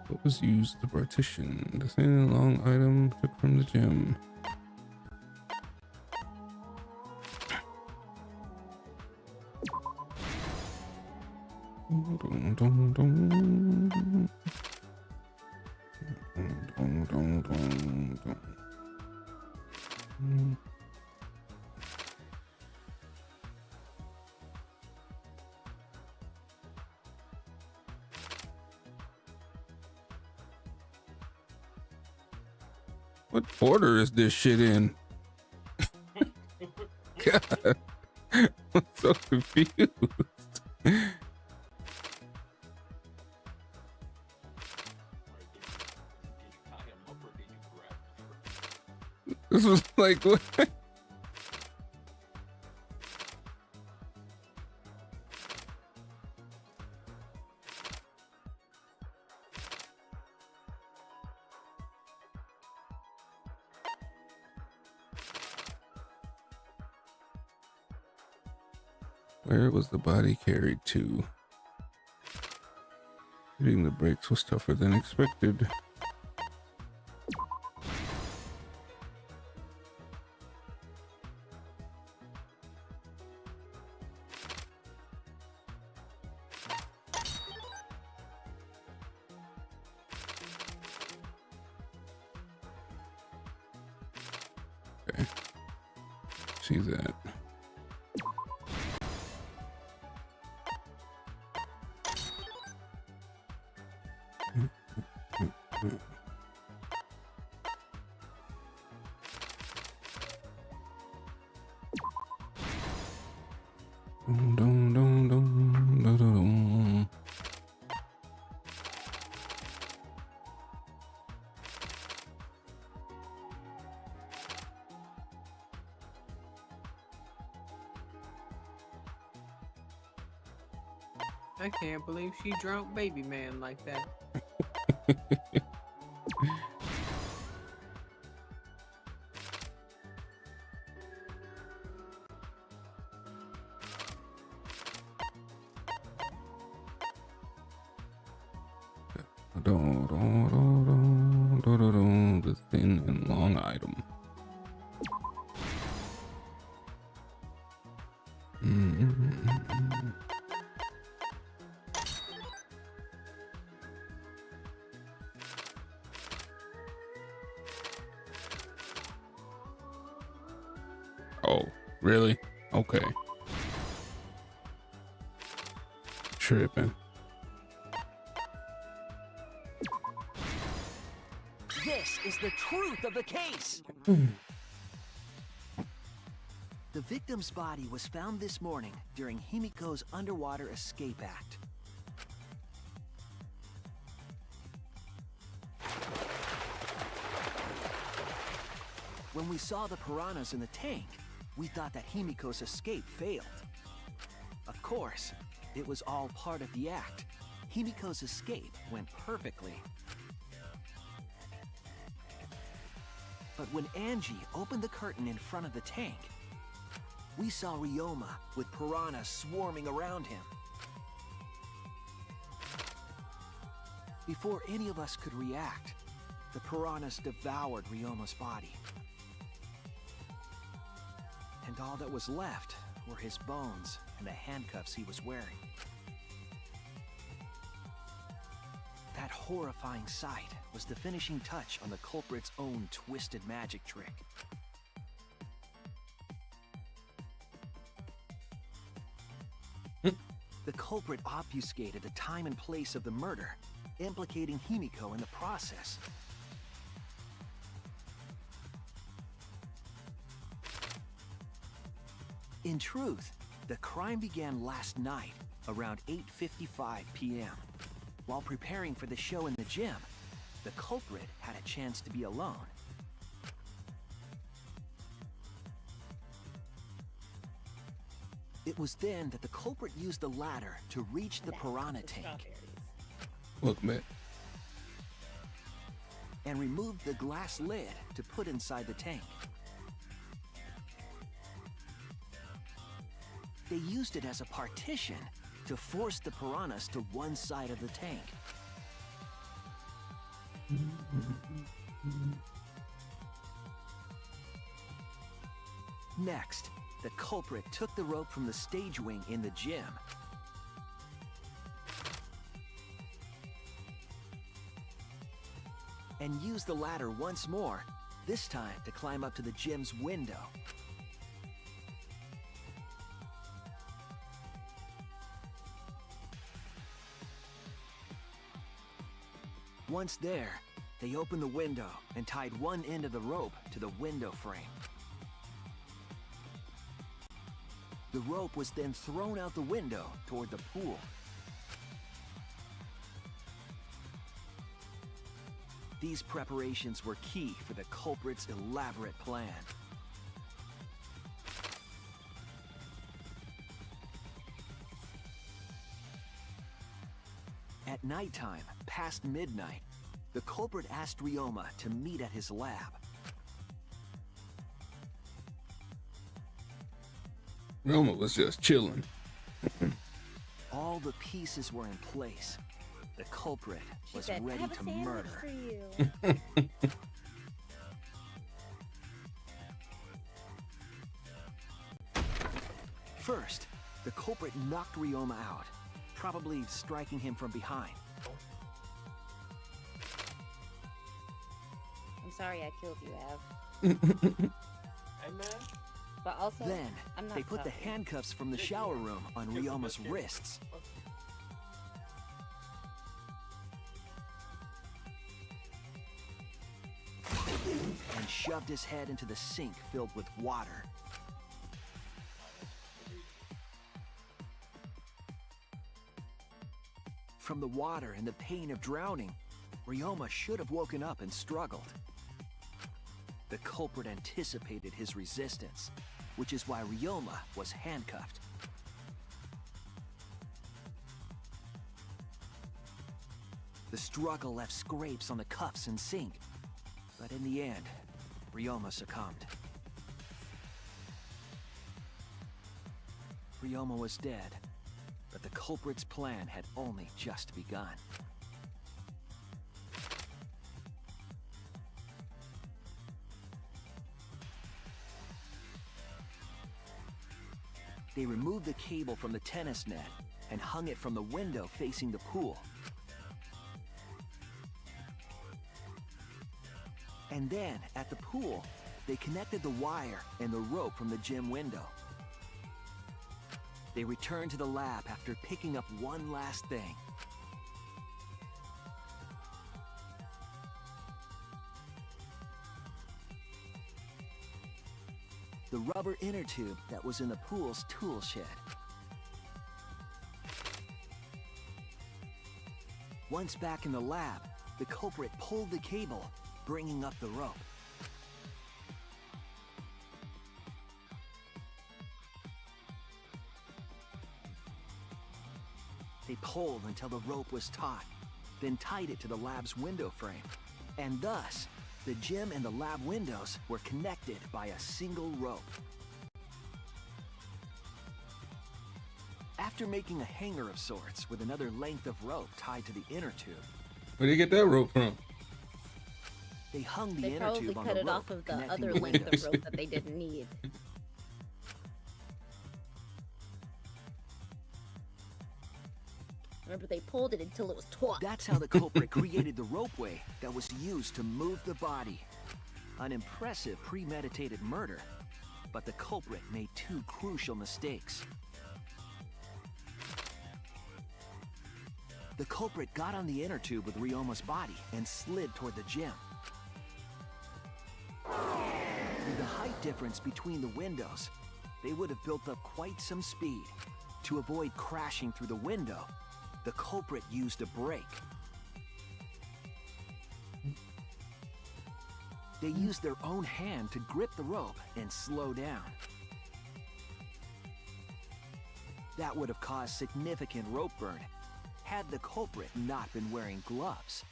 What was used to partition? The thin long item took from the gym. What order is this shit in? God, I'm so confused. This was like what? Where was the body carried to? Hitting the brakes was tougher than expected. Okay. See that. I can't believe she drunk baby man like that. The thin and long item. Oh, really? Okay. Tripping. This is the truth of the case. The victim's body was found this morning during Himiko's underwater escape act. When we saw the piranhas in the tank, we thought that Himiko's escape failed. Of course, it was all part of the act. Himiko's escape went perfectly. But when Angie opened the curtain in front of the tank, we saw Ryoma with piranhas swarming around him. Before any of us could react, the piranhas devoured Ryoma's body. And all that was left were his bones and the handcuffs he was wearing. That horrifying sight was the finishing touch on the culprit's own twisted magic trick. The culprit obfuscated the time and place of the murder, implicating Himiko in the process. In truth, the crime began last night, around 8:55 p.m. While preparing for the show in the gym, the culprit had a chance to be alone. It was then that the culprit used the ladder to reach the piranha tank. Look, man. And removed the glass lid to put inside the tank. They used it as a partition to force the piranhas to one side of the tank. Next, the culprit took the rope from the stage wing in the gym. And used the ladder once more, this time to climb up to the gym's window. Once there, they opened the window and tied one end of the rope to the window frame. The rope was then thrown out the window toward the pool. These preparations were key for the culprit's elaborate plan. At nighttime, past midnight, the culprit asked Ryoma to meet at his lab. Ryoma was just chilling. All the pieces were in place. The culprit was said, ready "I have a to sandwich murder. for you." First, the culprit knocked Ryoma out, probably striking him from behind. I'm sorry I killed you, Av. Hey, man. But also, Then, I'm not they put the sorry. handcuffs from the shower room on Ryoma's wrists. And shoved his head into the sink filled with water. From the water and the pain of drowning, Ryoma should have woken up and struggled. The culprit anticipated his resistance, which is why Ryoma was handcuffed. The struggle left scrapes on the cuffs and sink. But in the end, Ryoma succumbed. Ryoma was dead, but the culprit's plan had only just begun. They removed the cable from the tennis net and hung it from the window facing the pool. And then, at the pool, they connected the wire and the rope from the gym window. They returned to the lab after picking up one last thing. The rubber inner tube that was in the pool's tool shed. Once back in the lab, the culprit pulled the cable, bringing up the rope. They pulled until the rope was taut, then tied it to the lab's window frame. And thus, the gym and the lab windows were connected by a single rope. After making a hanger of sorts with another length of rope tied to the inner tube. Where did you get that rope from? They hung the They inner probably tube on cut the it rope off of the connecting other the length windows. of rope that they didn't need. Remember, they pulled it until it was taut. That's how the culprit created the ropeway that was used to move the body. An impressive premeditated murder, but the culprit made two crucial mistakes. The culprit got on the inner tube with Ryoma's body and slid toward the gym. With the height difference between the windows, they would have built up quite some speed. To avoid crashing through the window, the culprit used a brake. They used their own hand to grip the rope and slow down. That would have caused significant rope burn had the culprit not been wearing gloves.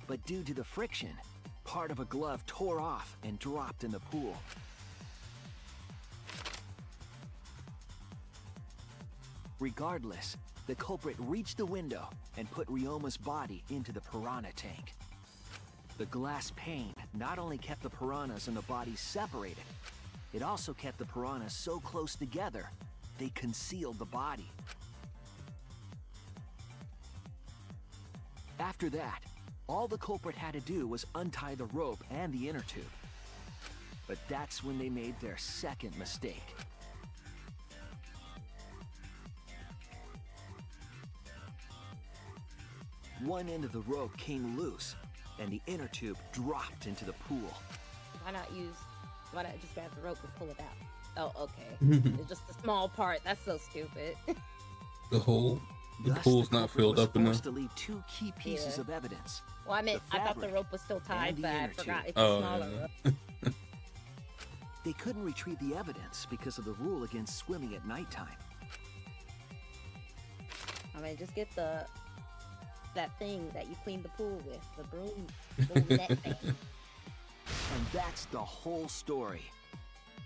But due to the friction, part of a glove tore off and dropped in the pool. Regardless, the culprit reached the window and put Ryoma's body into the piranha tank. The glass pane not only kept the piranhas and the body separated, it also kept the piranhas so close together, they concealed the body. After that, all the culprit had to do was untie the rope and the inner tube. But that's when they made their second mistake. One end of the rope came loose, and the inner tube dropped into the pool. Why not just grab the rope and pull it out? Oh, okay. It's just a small part. That's so stupid. The hole. The Thus, pool's the not culprit filled was up enough. forced to leave two key pieces Yeah. of evidence. Well, I meant, The I thought the fabric rope was still tied, and the but I inner forgot tube. it's a smaller rope. They couldn't retrieve the evidence because of the rule against swimming at nighttime. I mean, just get that thing that you clean the pool with, the broom, little net thing. And that's the whole story.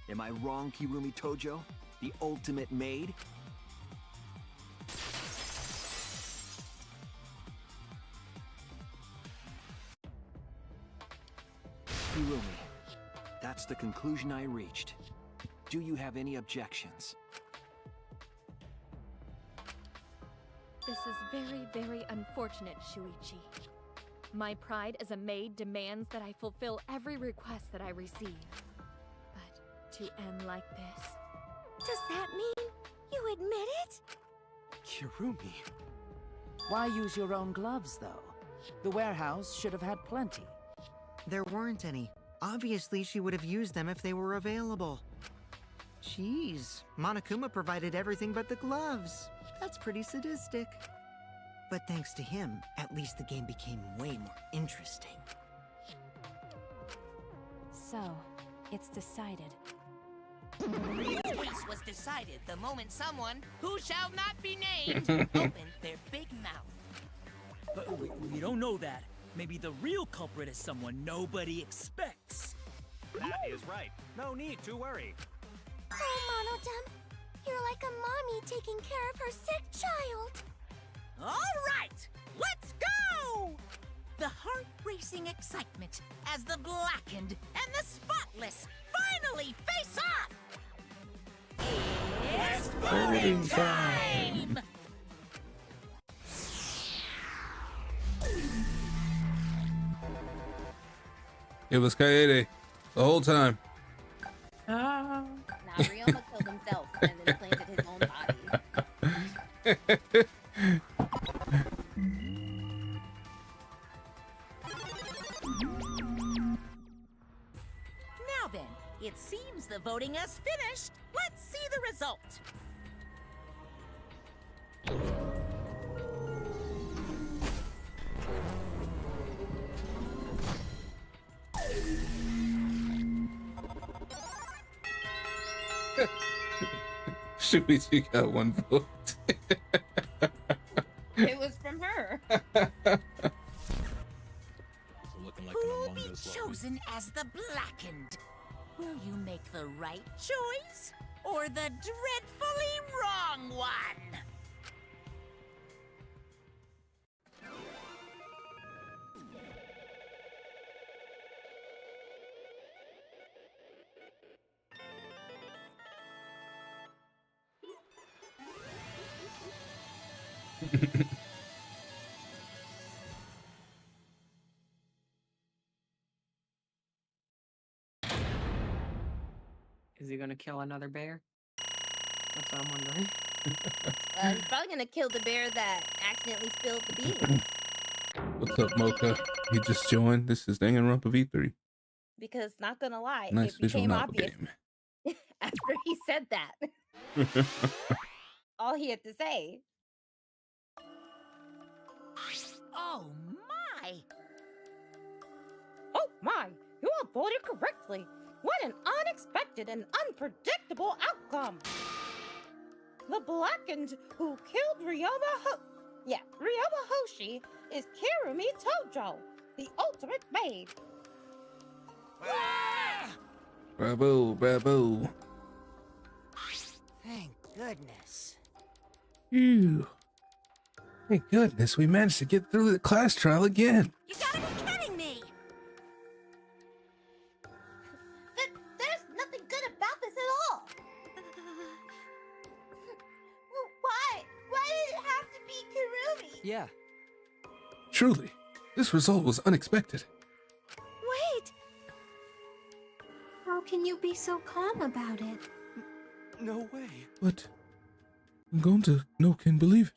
Am I wrong, Kirumi Tojo? The ultimate maid? Kirumi, that's the conclusion I reached. Do you have any objections? This is very, very unfortunate, Shuichi. My pride as a maid demands that I fulfill every request that I receive. But to end like this... Does that mean you admit it? Kirumi. Why use your own gloves, though? The warehouse should have had plenty. There weren't any. Obviously, she would have used them if they were available. Jeez, Monokuma provided everything but the gloves. That's pretty sadistic. But thanks to him, at least the game became way more interesting. So, it's decided. This case was decided the moment someone, who shall not be named, opened their big mouth. But we don't know that. Maybe the real culprit is someone nobody expects. That is right. No need to worry. Oh, Monodum, you're like a mommy taking care of her sick child. All right, let's go! The heart-racing excitement as the blackened and the spotless finally face off! It's voting time! It was Kaede the whole time. Nah, Ryoma killed himself and then planted his own body. Now then, it seems the voting has finished. Let's see the result. Shuichi got one vote. It was from her. Looking like Who an will Among be Us chosen as the blackened? Will you make the right choice or the dreadfully wrong one? Is he gonna kill another bear? That's what I'm wondering. He's probably gonna kill the bear that accidentally spilled the beans. What's up, Mocha? You just joined. This is Danganronpa V3. Because not gonna lie, Nice it visual became novel obvious game. after he said that. All he had to say. Oh my! Oh my, you all voted correctly. What an unexpected and unpredictable outcome. The blackened who killed Ryoma Hoshi is Kirumi Tojo, the ultimate maid. Bravo, bravo. Thank goodness. Phew. Thank goodness we managed to get through the class trial again. You gotta be kidding me! There's nothing good about this at all. Why did it have to be Kirumi? Yeah. Truly, this result was unexpected. Wait! How can you be so calm about it? No way. But Gonta no can believe it.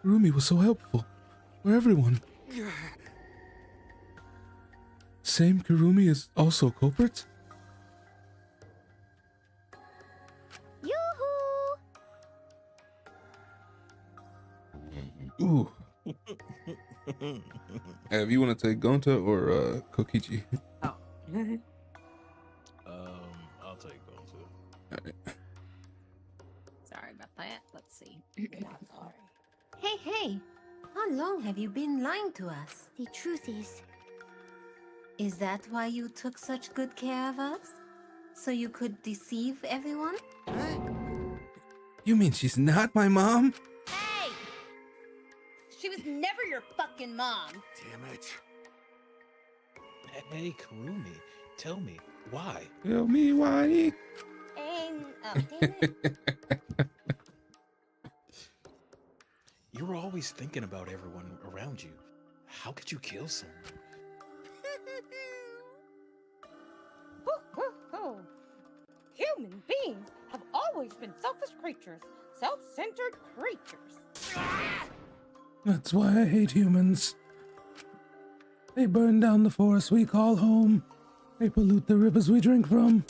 Rumi was so helpful for everyone. Same Kurumi is also culprit? Yoo-hoo! Ooh. If you want to take Gonta or Kokichi? Oh. I'll take Gonta. Alright. Sorry about that. Let's see. Not sorry. Hey, how long have you been lying to us? The truth Is that why you took such good care of us? So you could deceive everyone? You mean she's not my mom? Hey! She was never your fucking mom. Damn it. Hey, Karumi, tell me, why? Tell me why. And, damn it. You were always thinking about everyone around you. How could you kill someone? Human beings have always been selfish creatures, self-centered creatures. That's why I hate humans. They burn down the forest we call home. They pollute the rivers we drink from.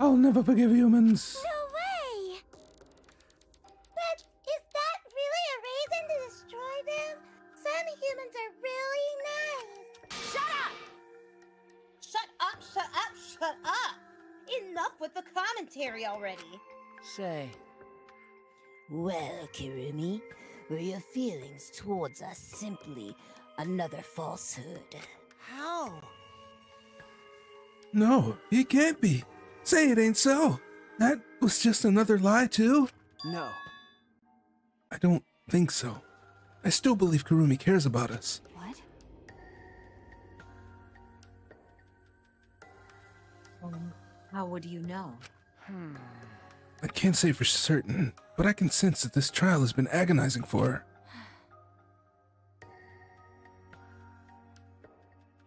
I'll never forgive humans. No way! But is that really a reason to destroy them? Some humans are really nice. Shut up! Shut up, shut up, shut up! Enough with the commentary already. Say. Well, Kirumi, were your feelings towards us simply another falsehood? How? No, it can't be. Say it ain't so. That was just another lie, too? No. I don't think so. I still believe Kurumi cares about us. What? How would you know? I can't say for certain, but I can sense that this trial has been agonizing for her.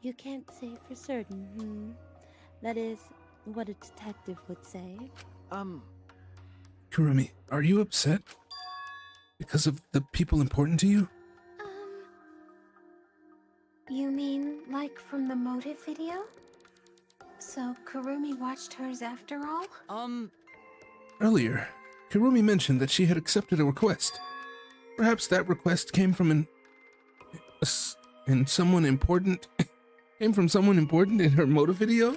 You can't say for certain, That is what a detective would say. Kurumi, are you upset? Because of the people important to you? You mean like from the motive video? So Kurumi watched hers after all? Earlier, Kurumi mentioned that she had accepted a request. Perhaps that request came from someone important. Came from someone important in her motive video?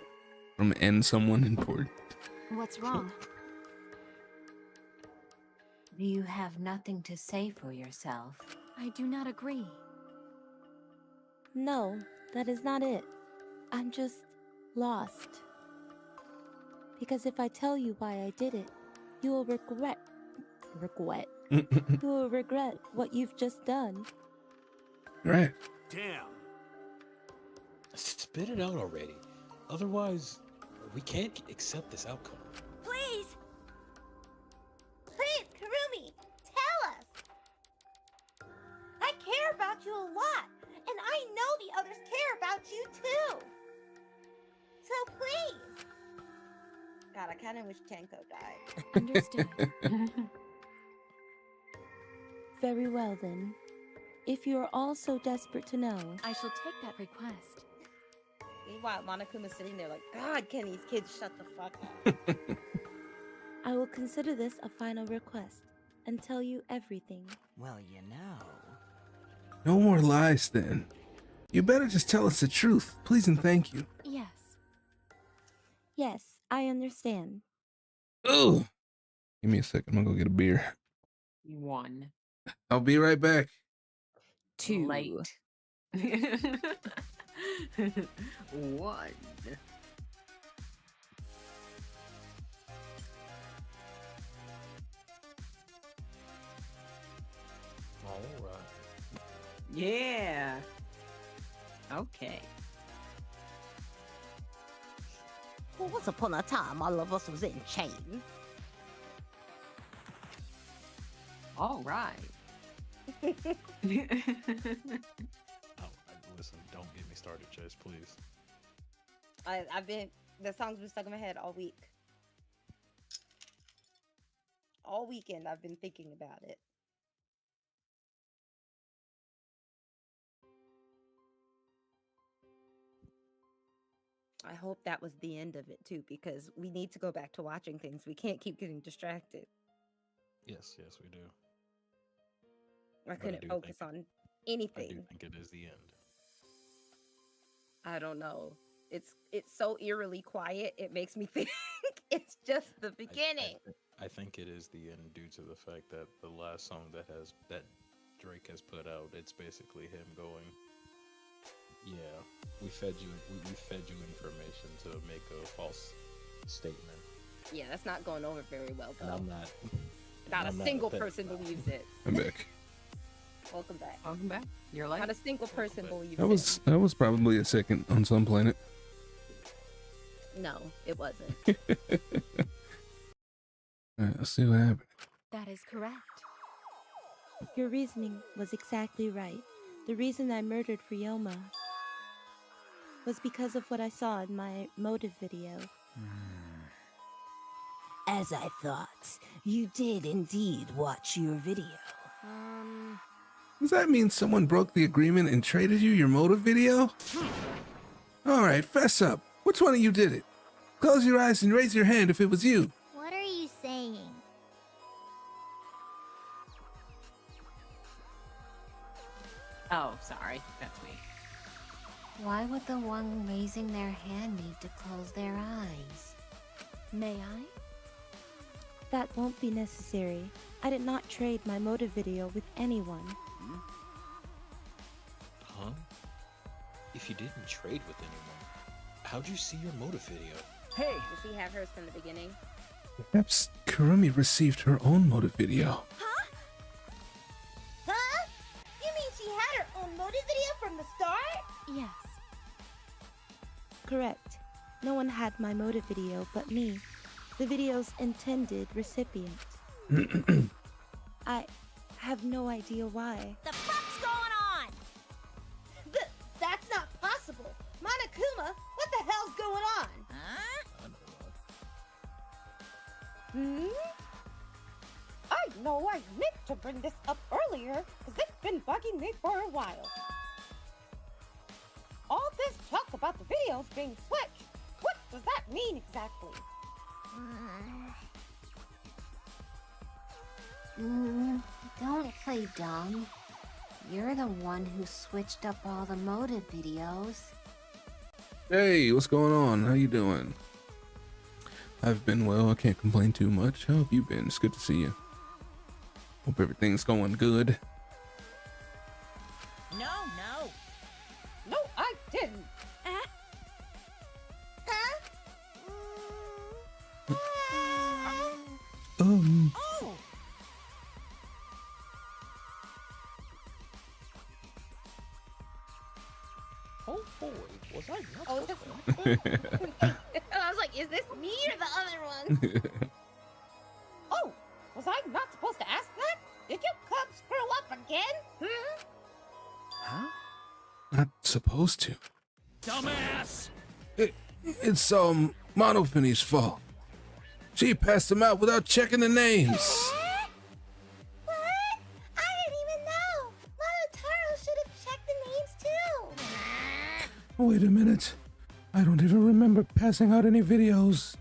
From someone important. What's wrong? You have nothing to say for yourself. I do not agree. No, that is not it. I'm just lost. Because if I tell you why I did it, you will regret. You will regret what you've just done. Right. Damn. Spit it out already. Otherwise, we can't accept this outcome. Please! Please, Kurumi, tell us! I care about you a lot, and I know the others care about you too. So please. God, I kind of wish Tenko died. Understood. Very well then. If you are all so desperate to know, I shall take that request. Meanwhile, Monokuma's sitting there like, God, can these kids shut the fuck up? I will consider this a final request and tell you everything. Well, you know. No more lies then. You better just tell us the truth, please and thank you. Yes. Yes, I understand. Ugh. Give me a second, I'm gonna go get a beer. 1. I'll be right back. 2. Late. 1. All right. Yeah. Okay. Once upon a time, all of us was in chains. All right. Listen, don't get me started, Chase, please. The song's been stuck in my head all week. All weekend I've been thinking about it. I hope that was the end of it too, because we need to go back to watching things. We can't keep getting distracted. Yes, we do. I couldn't focus on anything. I do think it is the end. I don't know. It's so eerily quiet. It makes me think it's just the beginning. I think it is the end due to the fact that the last song that Drake has put out, it's basically him going, yeah, we fed you information to make a false statement. Yeah, that's not going over very well, though. And not a single person believes it. I'm back. Welcome back. Welcome back. You're like Not a single person believes it. That was probably a second on some planet. No, it wasn't. Alright, let's see what happened. That is correct. Your reasoning was exactly right. The reason I murdered Ryoma was because of what I saw in my motive video. As I thought, you did indeed watch your video. Does that mean someone broke the agreement and traded you your motive video? Alright, fess up. Which one of you did it? Close your eyes and raise your hand if it was you. What are you saying? Oh, sorry. That's me. Why would the one raising their hand need to close their eyes? May I? That won't be necessary. I did not trade my motive video with anyone. Huh? If you didn't trade with anyone, how'd you see your motive video? Hey! Does she have hers from the beginning? Perhaps Kurumi received her own motive video. Huh? You mean she had her own motive video from the start? Yes. Correct. No one had my motive video but me, the video's intended recipient. I have no idea why. The fuck's going on? That's not possible! Monokuma, what the hell's going on? Huh? I know I meant to bring this up earlier, because it's been bugging me for a while. All this talk about the videos being switched, what does that mean exactly? Don't play dumb. You're the one who switched up all the motive videos. Hey, what's going on? How you doing? I've been well. I can't complain too much. How have you been? It's good to see you. Hope everything's going good. No. No, I didn't. Oh! Oh boy, was I not Oh, supposed to- I was like, is this me or the other one? Oh, was I not supposed to ask that? Did you cub screw up again? Huh? Not supposed to. Dumbass! It's Monofini's fault. She passed them out without checking the names. What? I didn't even know. Monotaro should have checked the names too. Wait a minute. I don't even remember passing out any videos.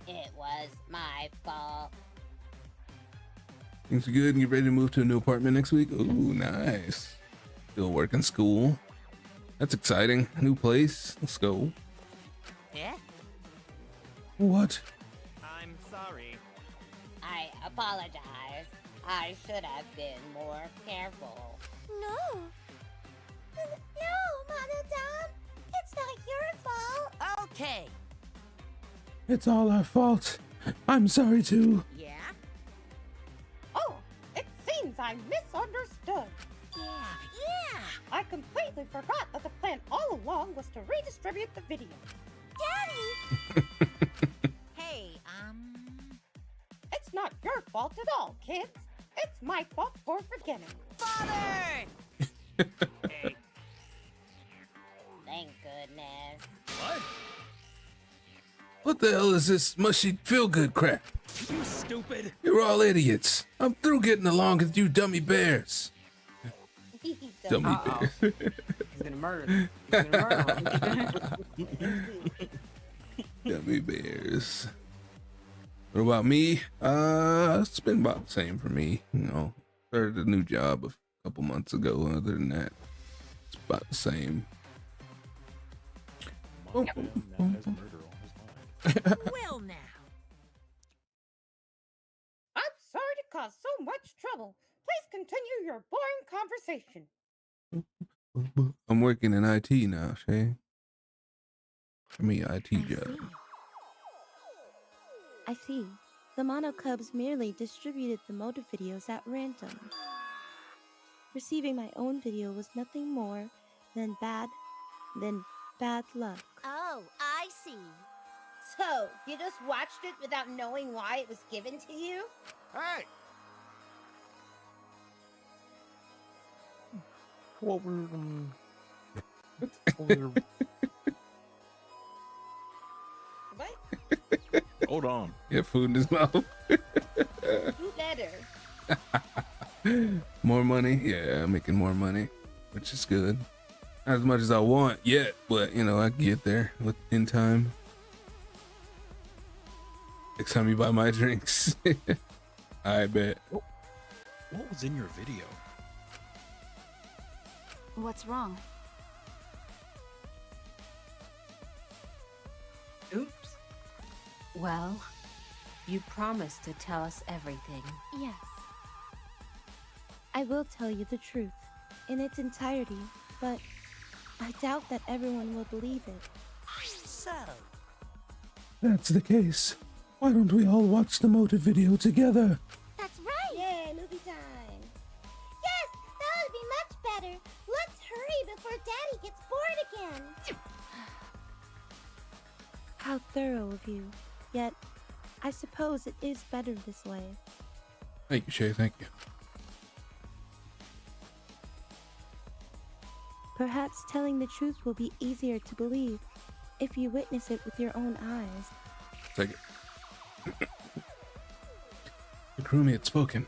It was my fault. Things are good and you ready to move to a new apartment next week? Ooh, nice. Still working school. That's exciting. New place. Let's go. Yeah? What? I'm sorry. I apologize. I should have been more careful. No. No, Monodam. It's not your fault. Okay. It's all our fault. I'm sorry too. Yeah? Oh, it seems I misunderstood. Yeah. I completely forgot that the plan all along was to redistribute the video. Daddy! Hey, It's not your fault at all, kids. It's my fault for forgetting. Father! Hey, Thank goodness. What? What the hell is this mushy feel-good crap? You stupid! You're all idiots. I'm through getting along with you dummy bears. Dummy bears. He's gonna murder them. Dummy bears. What about me? It's been about the same for me. You know, started a new job a couple months ago. Other than that, it's about the same. Mom has murder on his mind. Well now. I'm sorry to cause so much trouble. Please continue your boring conversation. I'm working in IT now, Shay. For me, IT job. I see. The Mono Cubs merely distributed the motive videos at random. Receiving my own video was nothing more than bad luck. Oh, I see. So, you just watched it without knowing why it was given to you? Hey! What were What? Hold on. Yeah, food in his mouth. Better. More money? Yeah, I'm making more money, which is good. Not as much as I want yet, but you know, I can get there in time. Next time you buy my drinks. I bet. What was in your video? What's wrong? Oops. Well, you promised to tell us everything. Yes. I will tell you the truth in its entirety, but I doubt that everyone will believe it. So, That's the case. Why don't we all watch the motive video together? That's right! Yay, movie time! Yes, that would be much better. Let's hurry before Daddy gets bored again. How thorough of you. Yet, I suppose it is better this way. Thank you, Shay. Thank you. Perhaps telling the truth will be easier to believe if you witness it with your own eyes. Take it. The crewmate had spoken.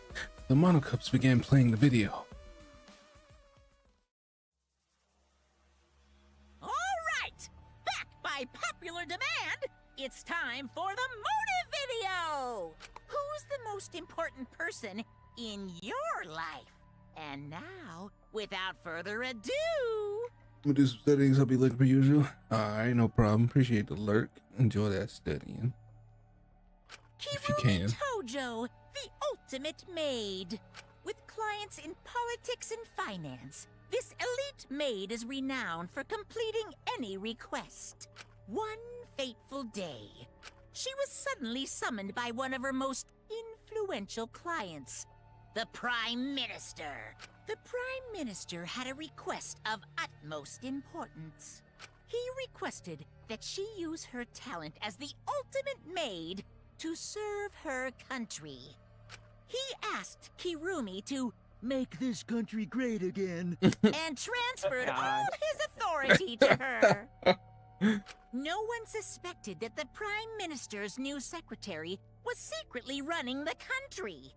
The Monocups began playing the video. All right! Back by popular demand, it's time for the motive video! Who's the most important person in your life? And now, without further ado... I'm gonna do some studying, so I'll be looking for usual. Alright, no problem. Appreciate the lurk. Enjoy that studying. If you can. Tojo, the ultimate maid. With clients in politics and finance, this elite maid is renowned for completing any request. One fateful day, she was suddenly summoned by one of her most influential clients, the Prime Minister. The Prime Minister had a request of utmost importance. He requested that she use her talent as the ultimate maid to serve her country. He asked Kirumi to make this country great again and transferred all his authority to her. No one suspected that the Prime Minister's new secretary was secretly running the country.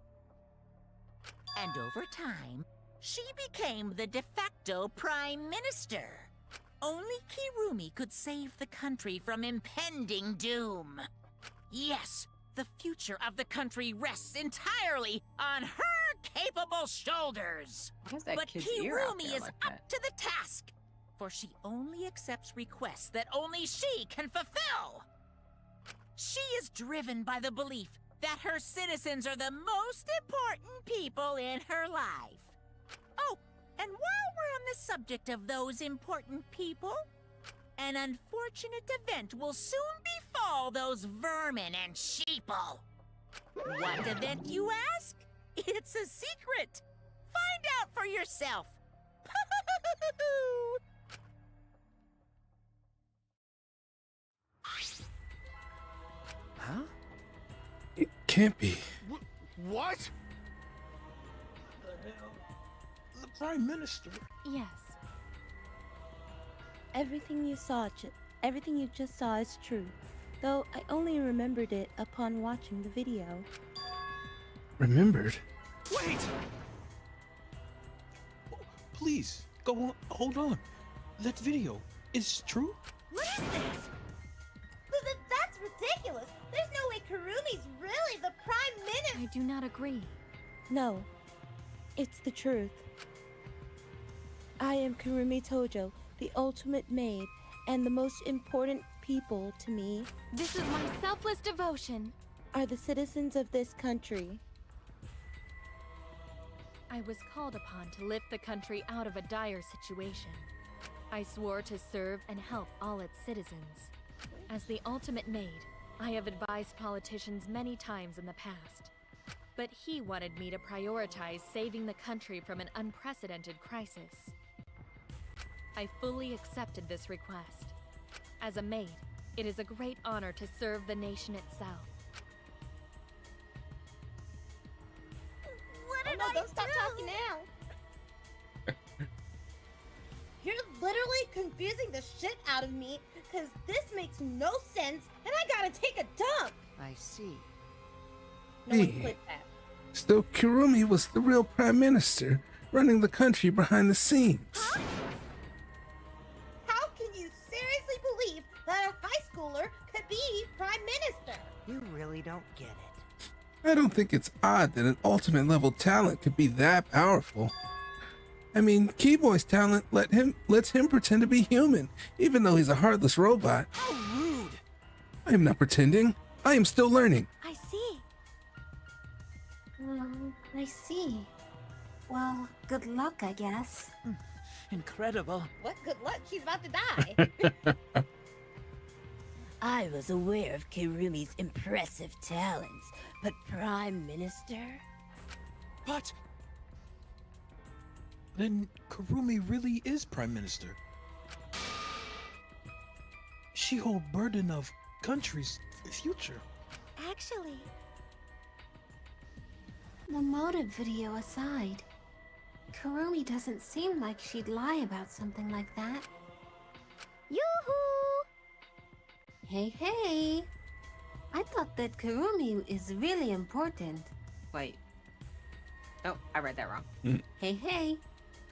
And over time, she became the de facto Prime Minister. Only Kirumi could save the country from impending doom. Yes, the future of the country rests entirely on her capable shoulders. Why is that But kid's ear out Kirumi there is like up that? to the task, for she only accepts requests that only she can fulfill. She is driven by the belief that her citizens are the most important people in her life. Oh, and while we're on the subject of those important people, an unfortunate event will soon befall those vermin and sheeple. What event, you ask? It's a secret. Find out for yourself. Huh? It can't be. What? The hell? The Prime Minister? Yes. Everything you just saw is true, though I only remembered it upon watching the video. Remembered? Wait! Please, go on. Hold on. That video is true? What is this? That's ridiculous. There's no way Kurumi's really the Prime Minister. I do not agree. No, it's the truth. I am Kurumi Tojo, the ultimate maid, and the most important people to me This is my selfless devotion. are the citizens of this country. I was called upon to lift the country out of a dire situation. I swore to serve and help all its citizens. As the ultimate maid, I have advised politicians many times in the past. But he wanted me to prioritize saving the country from an unprecedented crisis. I fully accepted this request. As a maid, it is a great honor to serve the nation itself. What did no, I don't stop do? talking now. You're literally confusing the shit out of me, because this makes no sense, and I gotta take a dump. I see. No one Hey. clicked that. Still, Kirumi was the real Prime Minister, running the country behind the scenes. How can you seriously believe that a high schooler could be Prime Minister? You really don't get it. I don't think it's odd that an ultimate level talent could be that powerful. I mean, Keyboy's talent lets him pretend to be human, even though he's a heartless robot. How rude! I am not pretending. I am still learning. I see. I see. Well, good luck, I guess. Incredible. What good luck? She's about to die. I was aware of Kirumi's impressive talents, but Prime Minister? What? Then Kurumi really is Prime Minister. She hold burden of country's future. Actually, the motive video aside, Kurumi doesn't seem like she'd lie about something like that. Yoo-hoo! Hey. I thought that Kurumi is really important. Wait. Oh, I read that wrong. Hey.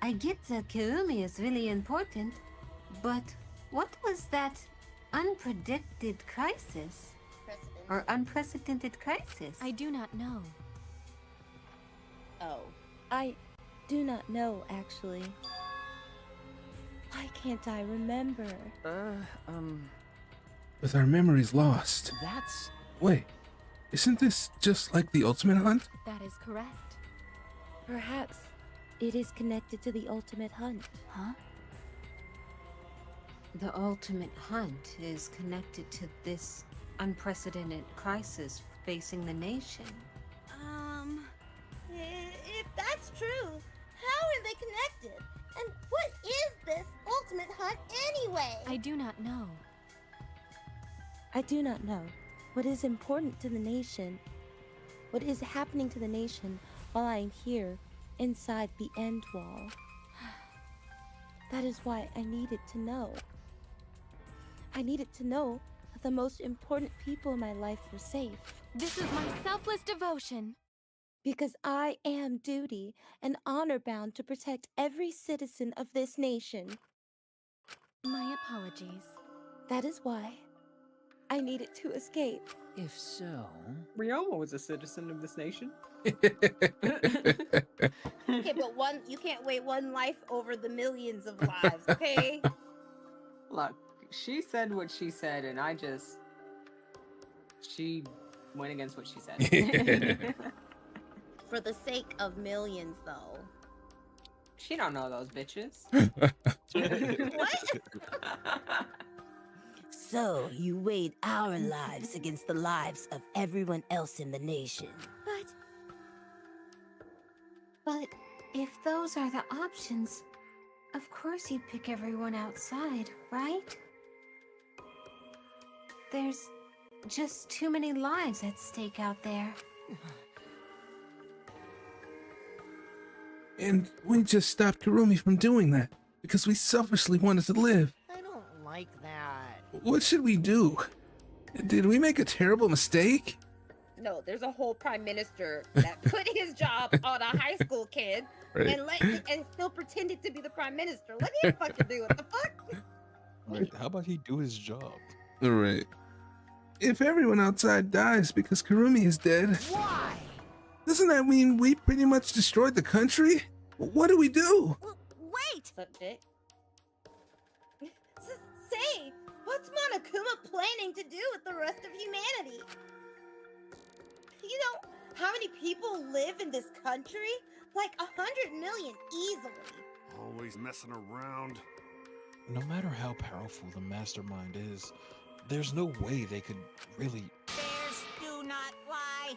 I get that Kurumi is really important, but what was that unpredicted crisis? Or unprecedented crisis? I do not know. Oh. I do not know, actually. Why can't I remember? With our memories lost. That's... Wait, isn't this just like the Ultimate Hunt? That is correct. Perhaps it is connected to the Ultimate Hunt. Huh? The Ultimate Hunt is connected to this unprecedented crisis facing the nation. If that's true, how are they connected? And what is this ultimate hunt anyway? I do not know. I do not know what is important to the nation, what is happening to the nation while I am here inside the end wall. That is why I needed to know. I needed to know that the most important people in my life were safe. This is my selfless devotion. Because I am duty and honor bound to protect every citizen of this nation. My apologies. That is why I needed to escape. If so... Ryoma was a citizen of this nation. Okay, but you can't weigh one life over the millions of lives, okay? Look, she said what she said, and she went against what she said. For the sake of millions, though. She don't know those bitches. What? So, you weighed our lives against the lives of everyone else in the nation. But if those are the options, of course you'd pick everyone outside, right? There's just too many lives at stake out there. And we just stopped Kurumi from doing that because we selfishly wanted to live. I don't like that. What should we do? Did we make a terrible mistake? No, there's a whole prime minister that put his job on a high school kid and still pretended to be the prime minister. Let him fucking do it. The fuck? Right, how about he do his job? All right. If everyone outside dies because Kurumi is dead, Why? doesn't that mean we pretty much destroyed the country? What do we do? Wait! Subject. Say, what's Monokuma planning to do with the rest of humanity? You know how many people live in this country? Like 100 million easily. Always messing around. No matter how powerful the mastermind is, there's no way they could really... Bears do not lie.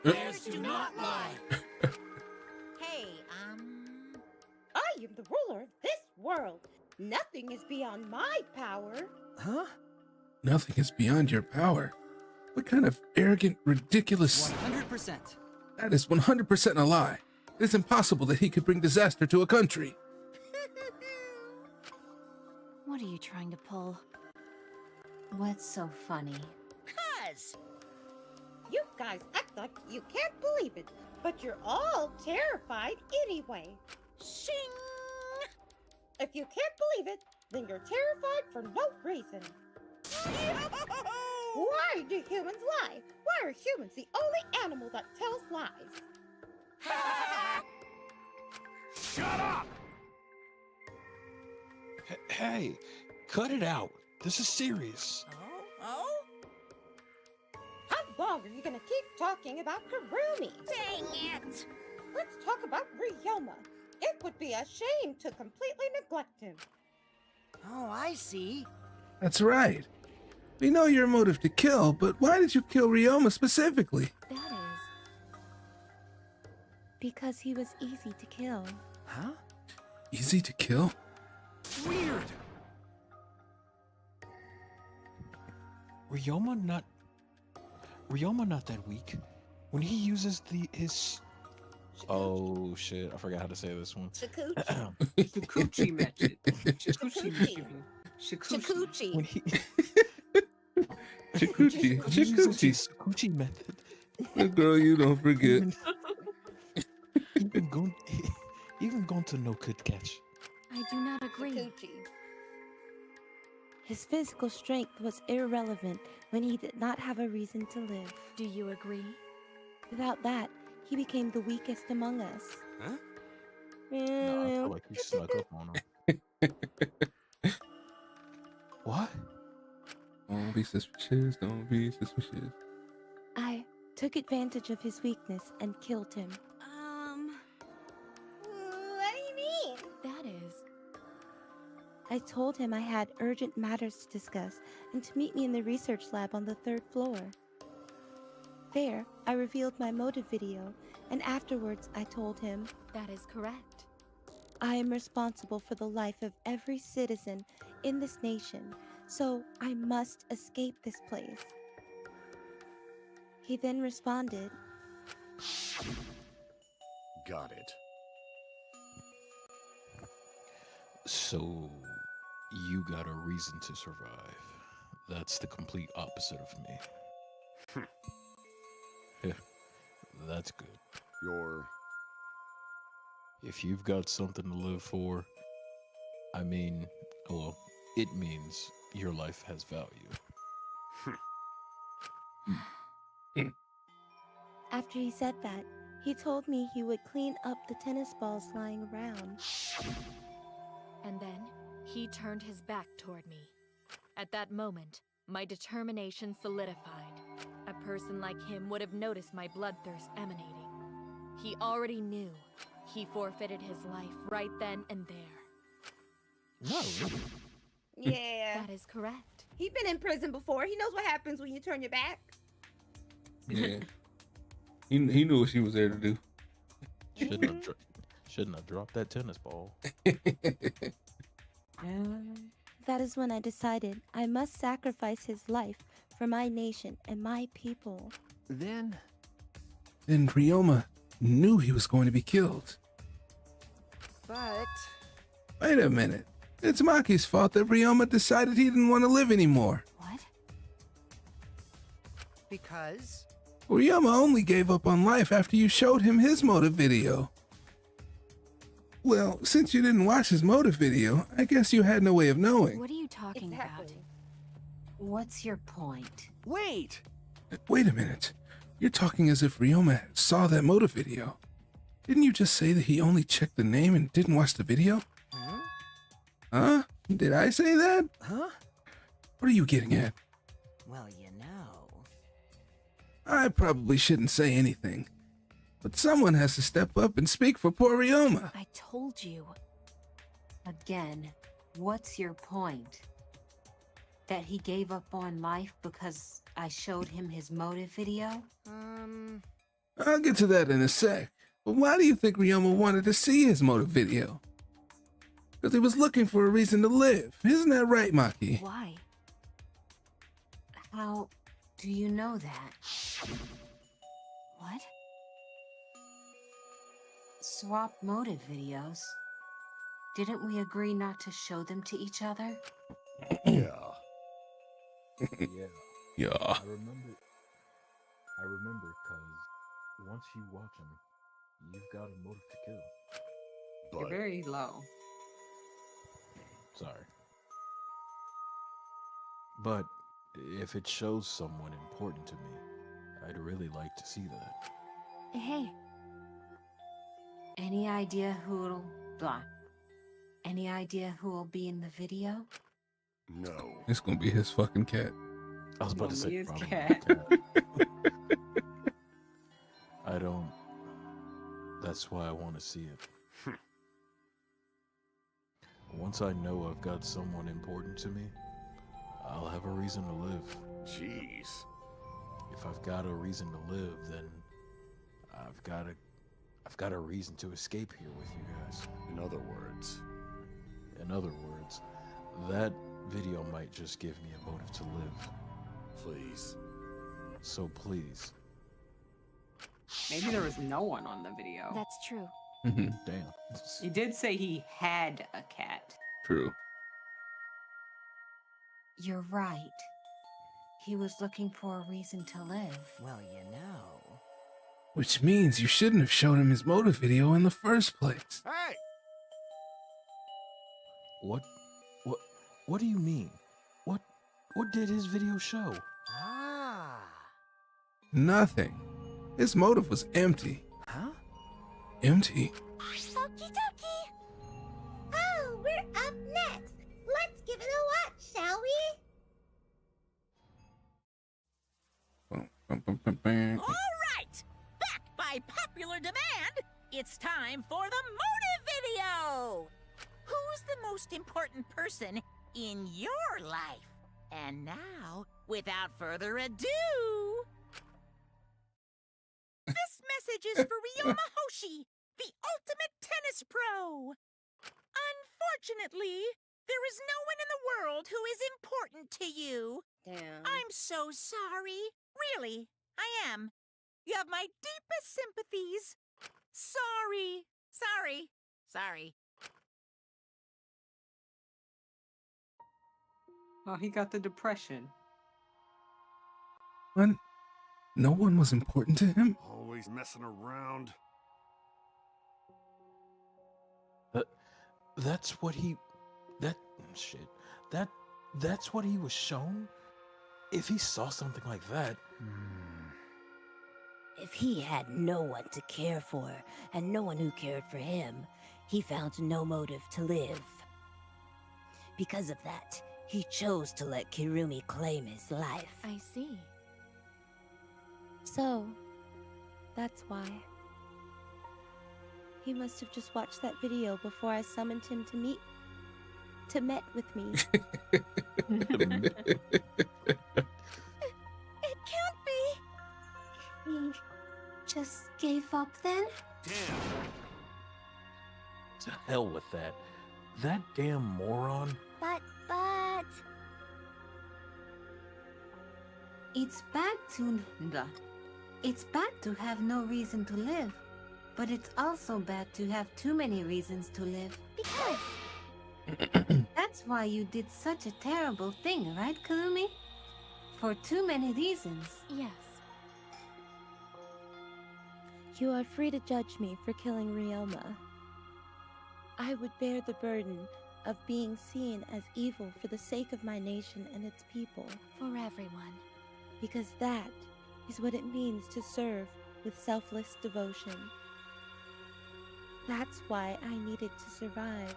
Bears do not lie. Hey, I am the ruler of this world. Nothing is beyond my power. Huh? Nothing is beyond your power. What kind of arrogant, ridiculous... 100%. That is 100% a lie. It is impossible that he could bring disaster to a country. What are you trying to pull? What's so funny? cuz. You guys act like you can't believe it, but you're all terrified anyway. Shing! If you can't believe it, then you're terrified for no reason. Why do humans lie? Why are humans the only animal that tells lies? Shut up! Hey, cut it out. This is serious. Oh? long are you gonna keep talking about Karumi? Dang it! Let's talk about Ryoma. It would be a shame to completely neglect him. Oh, I see. That's right. We know your motive to kill, but why did you kill Ryoma specifically? That is because he was easy to kill. Huh? Easy to kill? Weird. Ryoma not that weak. When he uses his Oh shit! I forgot how to say this one. Shikuchi method. Shikuchi method. Shikuchi. When he Chikuchi. Chikuchi. Shikuchi method. Good girl, you don't forget. Even Gonto could catch. I do not agree. Shikuchi. His physical strength was irrelevant when he did not have a reason to live. Do you agree? Without that, he became the weakest among us. Huh? No, I feel like he snuck up on him. What? Don't be suspicious. Don't be suspicious. I took advantage of his weakness and killed him. What do you mean? That is. I told him I had urgent matters to discuss and to meet me in the research lab on the 3rd floor. There, I revealed my motive video, and afterwards I told him, That is correct. I am responsible for the life of every citizen in this nation, so I must escape this place. He then responded, Got it. So, you got a reason to survive. That's the complete opposite of me. That's good. If you've got something to live for, I mean, well, it means your life has value. After he said that, he told me he would clean up the tennis balls lying around. And then he turned his back toward me. At that moment, my determination solidified. A person like him would have noticed my bloodthirst emanating. He already knew. He forfeited his life right then and there. No. Yeah. That is correct. He's been in prison before. He knows what happens when you turn your back. Yeah. He knew what she was there to do. Shouldn't have dropped that tennis ball. That is when I decided I must sacrifice his life for my nation and my people. Then Ryoma knew he was going to be killed. But Wait a minute. It's Maki's fault that Ryoma decided he didn't want to live anymore. What? because Ryoma only gave up on life after you showed him his motive video. Well, since you didn't watch his motive video, I guess you had no way of knowing. What are you talking about? What's your point? Wait! Wait a minute. You're talking as if Ryoma saw that motive video. Didn't you just say that he only checked the name and didn't watch the video? Huh? Did I say that? Huh? What are you getting at? Well, you know. I probably shouldn't say anything. But someone has to step up and speak for poor Ryoma. I told you. Again, what's your point? That he gave up on life because I showed him his motive video? I'll get to that in a sec. But why do you think Ryoma wanted to see his motive video? Because he was looking for a reason to live. Isn't that right, Maki? Why? How do you know that? What? Swap motive videos. Didn't we agree not to show them to each other? Yeah. Yeah. Yeah. I remember because once you watch him, you've got a motive to kill. You're very low. Sorry. But if it shows someone important to me, I'd really like to see that. Hey, Any idea Any idea who will be in the video? No. It's gonna be his fucking cat. I was about to say His probably cat. my cat. I don't. That's why I want to see it. Once I know I've got someone important to me, I'll have a reason to live. Jeez. If I've got a reason to live, then I've got a reason to escape here with you guys. In other words, that video might just give me a motive to live. please. So please. Maybe there was no one on the video. That's true. Damn. He did say he had a cat. True. You're right. He was looking for a reason to live. Well, you know. Which means you shouldn't have showed him his motive video in the first place. Hey! What do you mean? What did his video show? Ah. Nothing. His motive was empty. Huh? Empty? Okie dokie. Oh, we're up next. Let's give it a watch, shall we? All right! Back by popular demand, it's time for the motive video! Who's the most important person in your life? And now, without further ado... This message is for Ryoma Hoshi, the ultimate tennis pro! Unfortunately, there is no one in the world who is important to you. Damn. I'm so sorry. Really, I am. You have my deepest sympathies. Sorry. Oh, he got the depression. What? No one was important to him? Always messing around. That's what he was shown? If he saw something like that... If he had no one to care for, and no one who cared for him, he found no motive to live. Because of that, he chose to let Kirumi claim his life. I see. So, that's why. He must have just watched that video before I summoned him to met with me. It can't be. He just gave up then? Damn. To hell with that. That damn moron. But... It's bad to have no reason to live. But it's also bad to have too many reasons to live. Because... That's why you did such a terrible thing, right, Kurumi? For too many reasons. Yes. You are free to judge me for killing Ryoma. I would bear the burden of being seen as evil for the sake of my nation and its people. For everyone. Because that is what it means to serve with selfless devotion. That's why I needed to survive.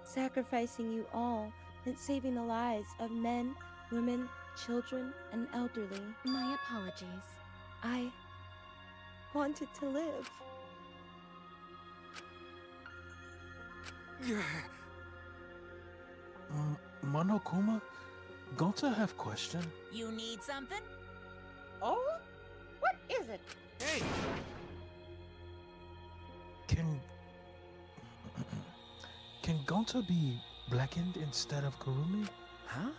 Sacrificing you all meant saving the lives of men, women, children, and elderly. My apologies. I wanted to live. Monokuma, Gonta have question? You need something? Oh? What is it? Hey! Can Gonta be blackened instead of Kurumi? Huh?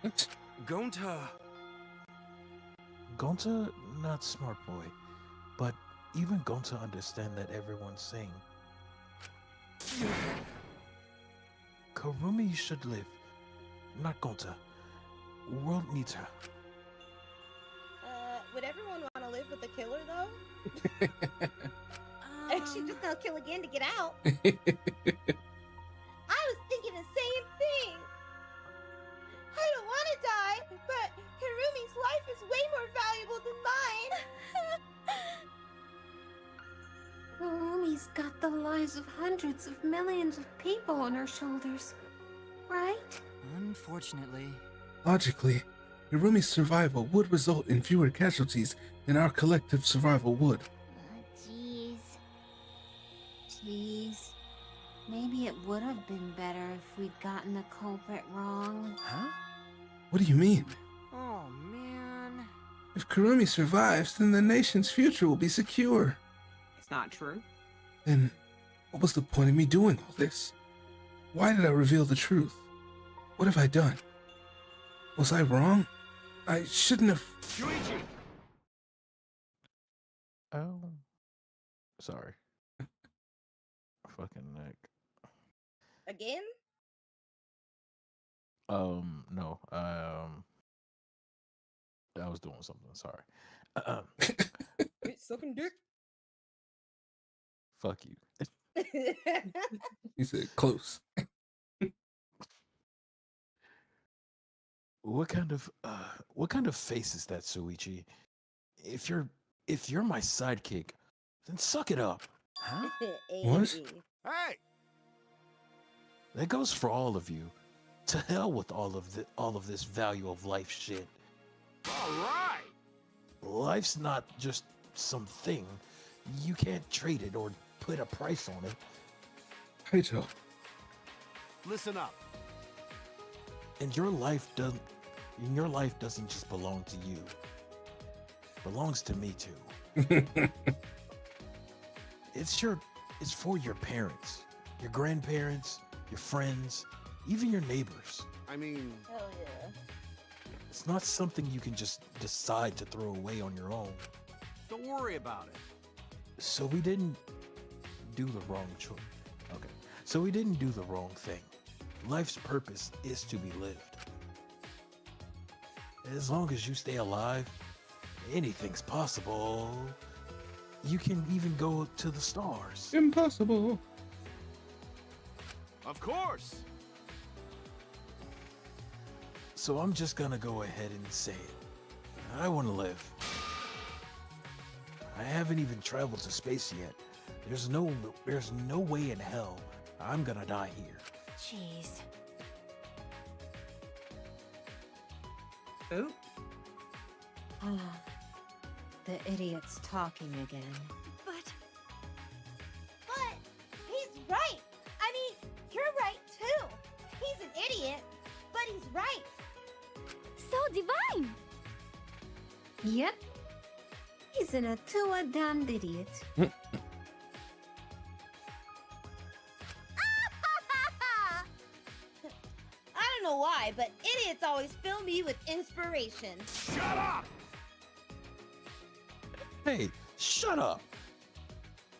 What? Gonta, not smart boy, but even Gonta understand that everyone's saying. Kurumi should live, not Gonta. World needs her. Would everyone want to live with the killer, though? And she just gonna kill again to get out. I was thinking the same thing. I don't want to die, but Hirumi's life is way more valuable than mine. Kurumi's got the lives of hundreds of millions of people on her shoulders. Right? Unfortunately. Logically, Hirumi's survival would result in fewer casualties than our collective survival would. Jeez. Jeez. Maybe it would have been better if we'd gotten the culprit wrong. Huh? What do you mean? Oh, man. If Kurumi survives, then the nation's future will be secure. It's not true. Then, what was the point of me doing all this? Why did I reveal the truth? What have I done? Was I wrong? I shouldn't have... Shuichi! Oh. Sorry. Fucking neck. Again? No. I was doing something. Sorry. Sucking dick. Fuck you. He said close. What kind of face is that, Suichi? If you're my sidekick, then suck it up. Huh? What? Hey! That goes for all of you. To hell with all of this value of life shit. All right! Life's not just something. You can't trade it or put a price on it. Kaito. Listen up. And your life doesn't just belong to you. It belongs to me too. It's for your parents, your grandparents, your friends, even your neighbors. I mean... Hell yeah. It's not something you can just decide to throw away on your own. Don't worry about it. So we didn't do the wrong choice. Okay. So we didn't do the wrong thing. Life's purpose is to be lived. As long as you stay alive, anything's possible. You can even go to the stars. Impossible. Of course! So I'm just gonna go ahead and say it. I want to live. I haven't even traveled to space yet. There's no way in hell I'm gonna die here. Jeez. Oh. The idiot's talking again. But he's right. I mean, you're right too. He's an idiot, but he's right. So divine! Yep. Isn't a two-a damned idiot. I don't know why, but idiots always fill me with inspiration. Shut up! Hey, shut up!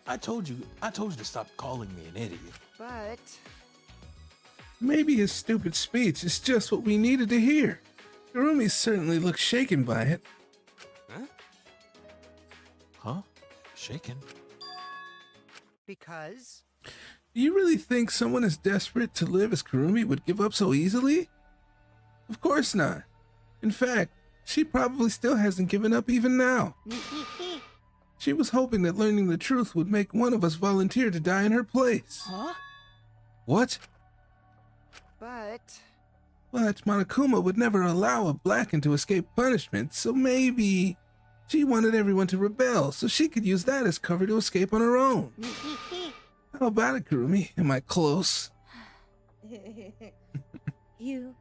I told you to stop calling me an idiot. But... Maybe his stupid speech is just what we needed to hear. Hirumi certainly looks shaken by it. Huh? Shaken? Because? Do you really think someone as desperate to live as Kurumi would give up so easily? Of course not. In fact, she probably still hasn't given up even now. She was hoping that learning the truth would make one of us volunteer to die in her place. Huh? What? But Monokuma would never allow a Blackened to escape punishment, so maybe she wanted everyone to rebel so she could use that as cover to escape on her own. How about it, Kurumi? Am I close? You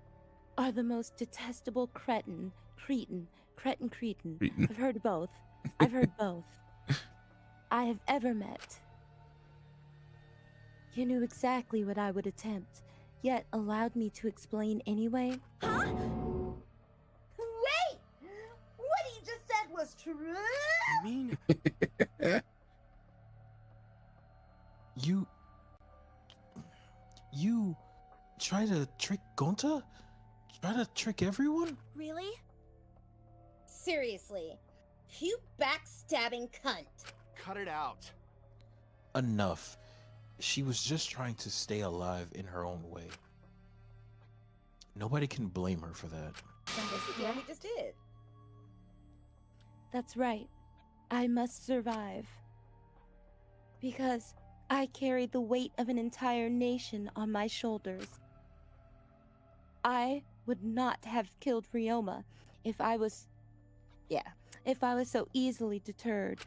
are the most detestable cretin. I've heard both. I've heard both. I have ever met. You knew exactly what I would attempt, yet allowed me to explain anyway. Huh? Wait! What he just said was true? I mean... You try to trick Gonta? Try to trick everyone? Really? Seriously, you backstabbing cunt. Cut it out. Enough. She was just trying to stay alive in her own way. Nobody can blame her for that. Yeah, he just did. That's right. I must survive. Because I carried the weight of an entire nation on my shoulders. I would not have killed Ryoma if I was so easily deterred.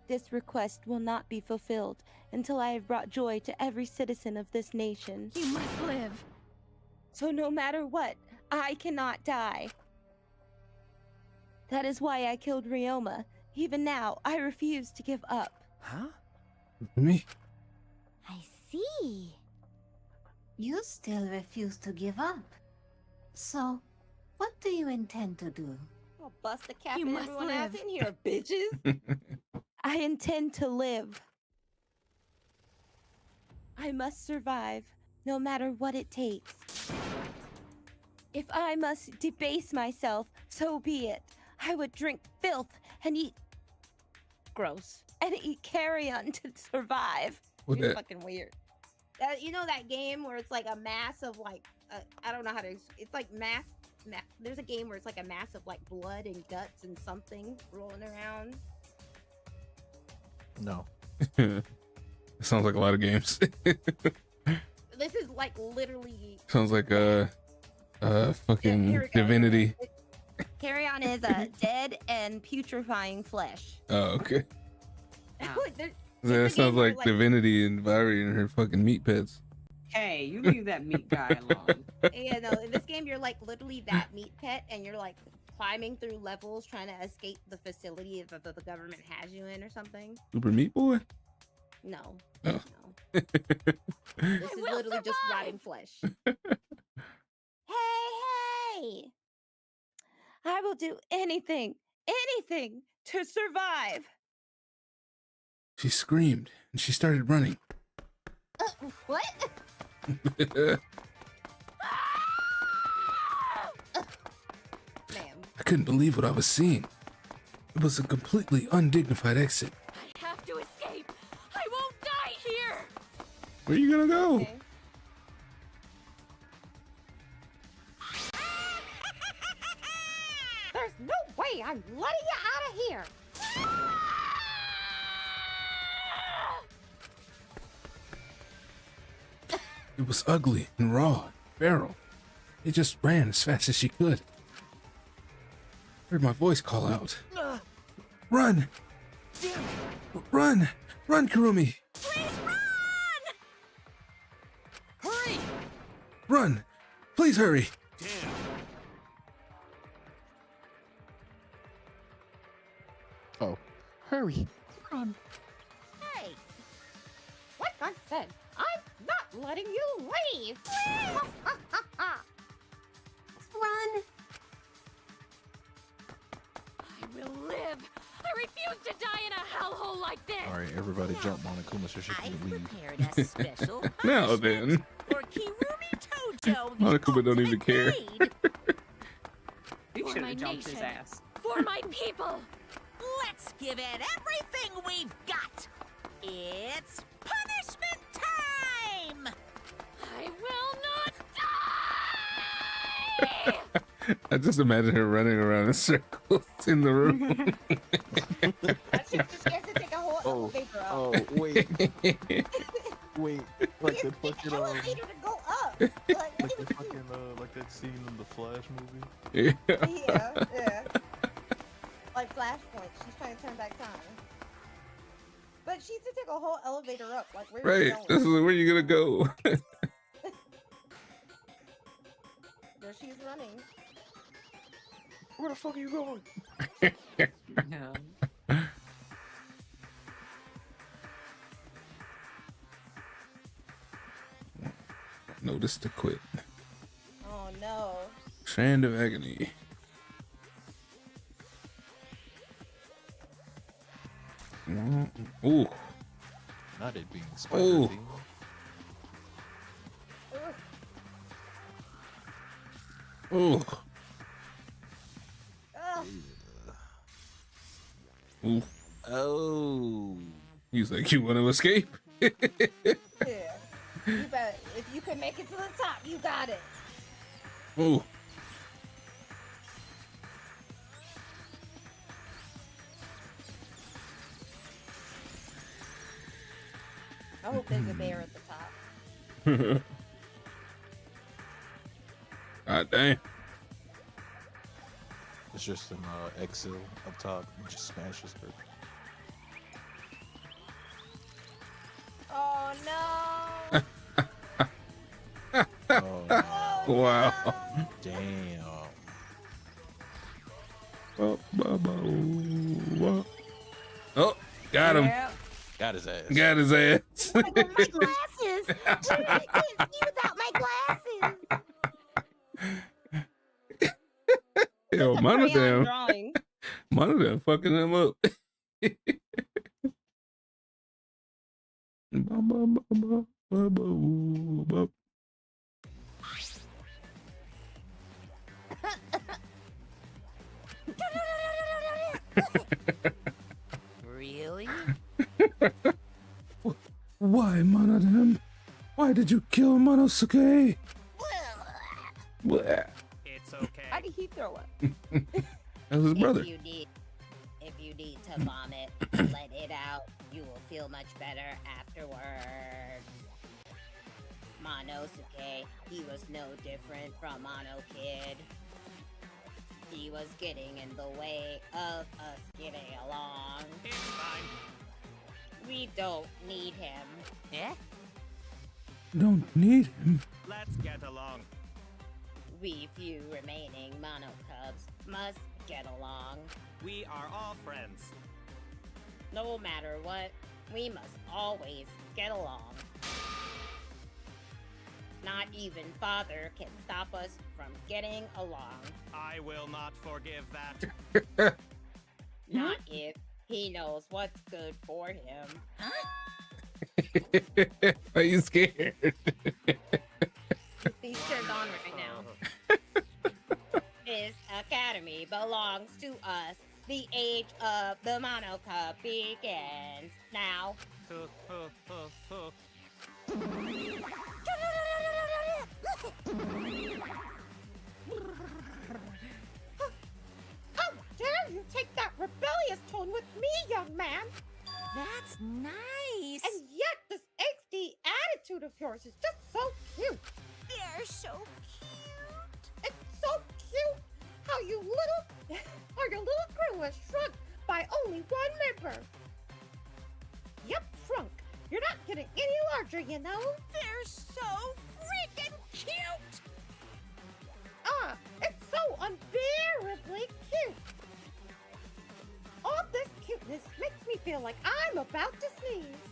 This request will not be fulfilled until I have brought joy to every citizen of this nation. You must live. So no matter what, I cannot die. That is why I killed Ryoma. Even now, I refuse to give up. Huh? Me? I see. You still refuse to give up. So, what do you intend to do? I'll bust the cap You in must everyone else live. in here, bitches. I intend to live. I must survive, no matter what it takes. If I must debase myself, so be it. I would drink filth and eat... Gross. And eat carrion to survive. What You're that? fucking weird. You know that game where it's like a mass of like, I don't know how to, it's like there's a game where it's like a mass of like blood and guts and something rolling around. No. Sounds like a lot of games. This is like literally. Sounds like fucking here we go. Divinity. Carrion is dead and putrefying flesh. Oh, okay. There- That sounds like Divinity and Viri and her fucking meat pets. Hey, you leave that meat guy alone. Yeah, no, in this game, you're like literally that meat pet, and you're like climbing through levels trying to escape the facility that the government has you in or something. Super Meat Boy? No. Oh. No. This is literally just rotting flesh. Hey! I will do anything to survive. She screamed and she started running. What? Ma'am. I couldn't believe what I was seeing. It was a completely undignified exit. I have to escape. I won't die here. Where are you gonna go? Okay. There's no way I'm letting you out of here. It was ugly and raw, feral. It just ran as fast as she could. Heard my voice call out. Run! Run! Run, Kurumi! Please run! Hurry! Run! Please hurry! Oh, hurry! Run! Hey! Like I said, I'm not letting you leave! Run! I will live. I refuse to die in a hellhole like this. All right, everybody jump Monokuma so she can leave. Prepared a special Now then. for Kirumi Tojo. Monokuma don't even care. You For should my have jumped his nation. ass. For my people. Let's give it everything we've got. It's punishment time! I will not die. I just imagine her running around in circles in the room. That shit just gets to take a whole elevator up. Oh, wait. Wait, like the fucking Elevator to go up. like the fucking like that scene in the Flash movie. Yeah. Yeah. Like Flashpoint, she's trying to turn back time. But she's to take a whole elevator up. Like, where are you Right. going? This is where you gonna go. There she's running. Where the fuck are you going? Yeah. Notice to quit. Oh no. Strand of agony. Ooh. Not it being Ooh. Spider-Man. Ooh. Ugh. Ooh. Oh. He's like, you want to escape? Yeah. You bet. If you can make it to the top, you got it. Ooh. I hope there's a bear at the top. God damn. It's just an exile up top. It just smashes her. Oh no! Oh, no. Wow. Damn. Oh, got him. Yeah. Got his ass. Got his ass. My glasses! I can't see without my glasses! Yo, Crayon Monodam. drawing. Monodam fucking him up. Really? Why, Monodam? Why did you kill Monosuke? Bleh. It's okay. How did he throw up? That was his brother. If you need to vomit, let it out. You will feel much better afterwards. Monosuke, he was no different from Mono Kid. He was getting in the way of us getting along. It's fine. We don't need him. Eh? Don't need him. Let's get along. We few remaining Mono Cubs must get along. We are all friends. No matter what, we must always get along. Not even Father can stop us from getting along. I will not forgive that. Not if he knows what's good for him. Are you scared? He's turned on right now. This academy belongs to us. The age of the Mono Cub begins now. How dare you take that rebellious tone with me, young man? That's nice. And yet this angsty attitude of yours is just so cute. They're so cute. It's so cute how your little crew is shrunk by only one member. Yep, shrunk. You're not getting any larger, you know? They're so freaking cute. It's so unbearably cute. All this cuteness makes me feel like I'm about to sneeze.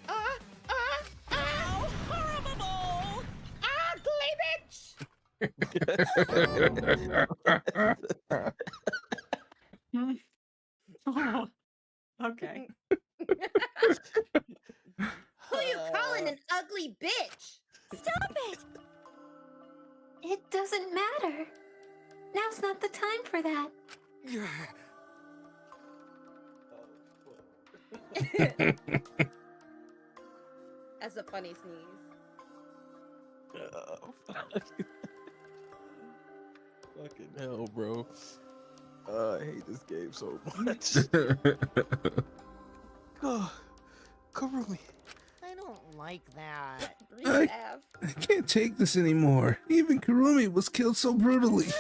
Oh, horrible! Ugly bitch! Okay. Who you calling an ugly bitch? Stop it! It doesn't matter. Now's not the time for that. That's a funny sneeze. Oh, fuck. Fucking hell, bro. I hate this game so much. Oh, Karumi. I don't like that. I can't take this anymore. Even Karumi was killed so brutally.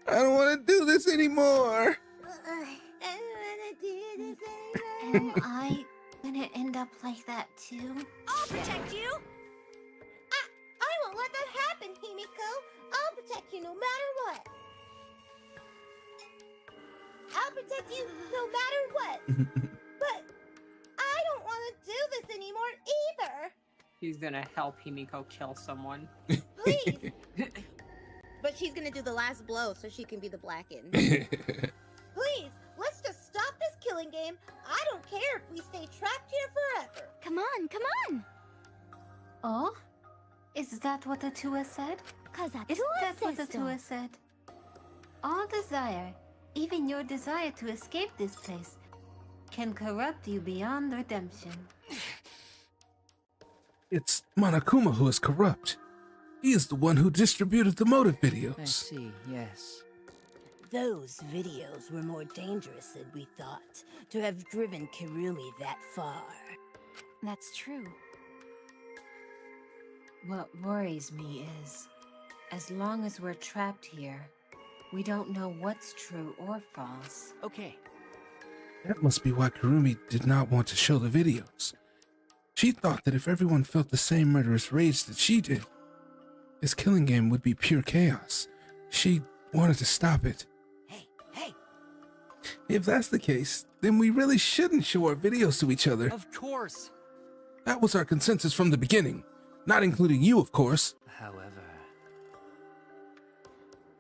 I don't want to do this anymore. Am I gonna end up like that too? I'll protect you! I won't let that happen, Himiko. I'll protect you no matter what. I'll protect you no matter what. But I don't want to do this anymore either. He's gonna help Himiko kill someone. Please. But she's gonna do the last blow so she can be the blackened. Please, let's just stop this killing game. I don't care if we stay trapped here forever. Come on, come on! Oh? Is that what the Tua said? Cause I Isn't that what the says so. Tua said? All desire, even your desire to escape this place, can corrupt you beyond redemption. It's Monokuma who is corrupt. He is the one who distributed the motive videos. I see, yes. Those videos were more dangerous than we thought, to have driven Kirumi that far. That's true. What worries me is As long as we're trapped here, we don't know what's true or false. Okay. That must be why Kurumi did not want to show the videos. She thought that if everyone felt the same murderous rage that she did, this killing game would be pure chaos. She wanted to stop it. Hey! If that's the case, then we really shouldn't show our videos to each other. Of course. That was our consensus from the beginning. Not including you, of course. However...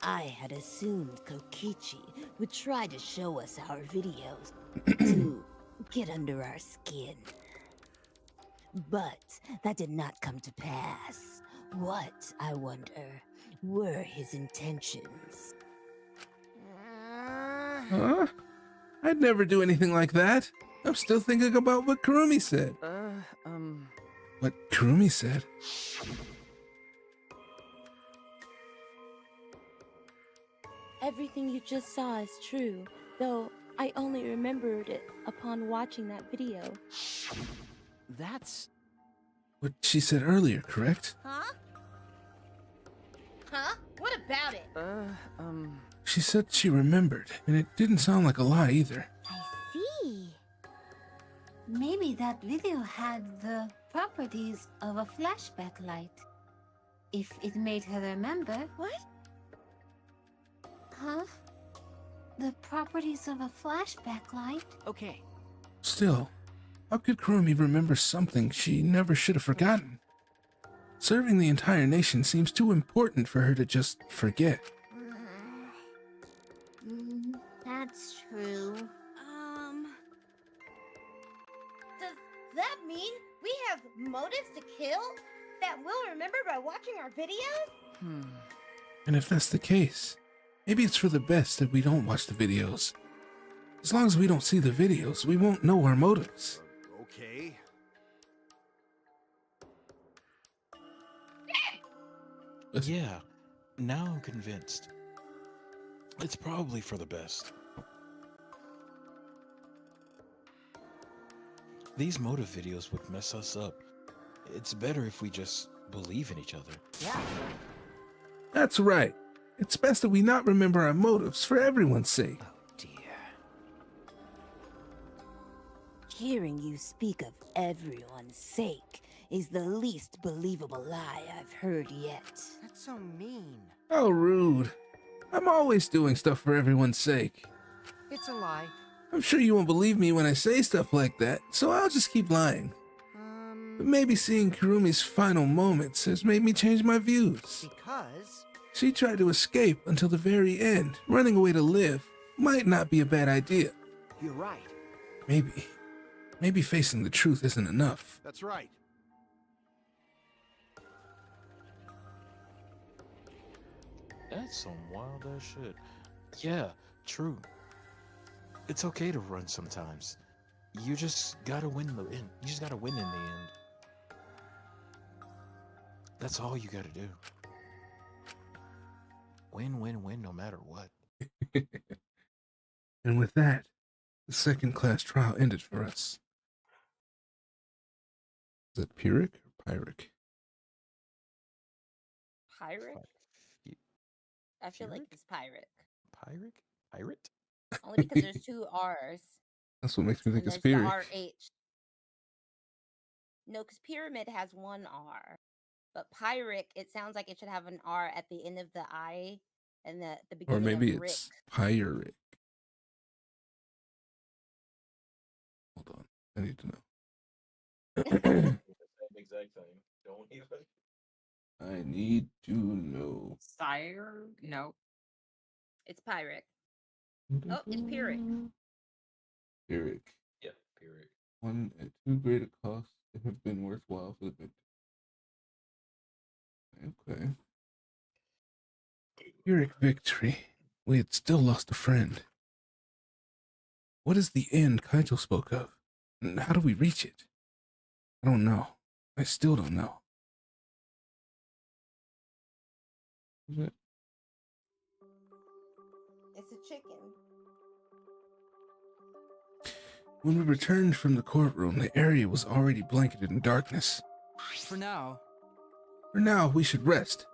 I had assumed Kokichi would try to show us our videos to get under our skin. But that did not come to pass. What, I wonder, were his intentions? Huh? I'd never do anything like that. I'm still thinking about what Kurumi said. What Kurumi said? Everything you just saw is true, though I only remembered it upon watching that video. That's... What she said earlier, correct? Huh? Huh? What about it? She said she remembered, and it didn't sound like a lie either. I see. Maybe that video had the properties of a flashback light. If it made her remember... What? Huh? The properties of a flashback light? Okay. Still, how could Kurumi remember something she never should have forgotten? Serving the entire nation seems too important for her to just forget. That's true. Does that mean we have motives to kill that we'll remember by watching our videos? And if that's the case, maybe it's for the best that we don't watch the videos. As long as we don't see the videos, we won't know our motives. Okay. Yeah, now I'm convinced. It's probably for the best. These motive videos would mess us up. It's better if we just believe in each other. Yeah. That's right. It's best that we not remember our motives for everyone's sake. Hearing you speak of everyone's sake is the least believable lie I've heard yet. That's so mean. How rude. I'm always doing stuff for everyone's sake. It's a lie. I'm sure you won't believe me when I say stuff like that, so I'll just keep lying. But maybe seeing Kurumi's final moments has made me change my views. Because? She tried to escape until the very end. Running away to live might not be a bad idea. You're right. Maybe facing the truth isn't enough. That's right. That's some wild ass shit. Yeah, true. It's okay to run sometimes. You just gotta win the end. You just gotta win in the end. That's all you gotta do. Win, win, win, no matter what. And with that, the second-class trial ended for us. Is it Pyrrhic or Pyrrhic? Pirate? I feel like it's pirate. Pyrrhic? Pirate? Only because there's two R's. That's what makes me think And it's there's the Pyrrhic. RH. No, because pyramid has one R. But Pyric, it sounds like it should have an R at the end of the I and the Or beginning maybe of Rick. it's Pyrrhic. Hold on. I need to know. Same exact thing. Don't even. I need to know. Sire? No. It's Pyric. Oh, it's Pyrrhic. Pyrrhic. Yeah, Pyrrhic. One at too great a cost to have been worthwhile for the victim. Okay. Pyrrhic victory. We had still lost a friend. What is the end Kaito spoke of? And how do we reach it? I don't know. I still don't know. Is it? It's a chicken. When we returned from the courtroom, the area was already blanketed in darkness. For now. For now, we should rest.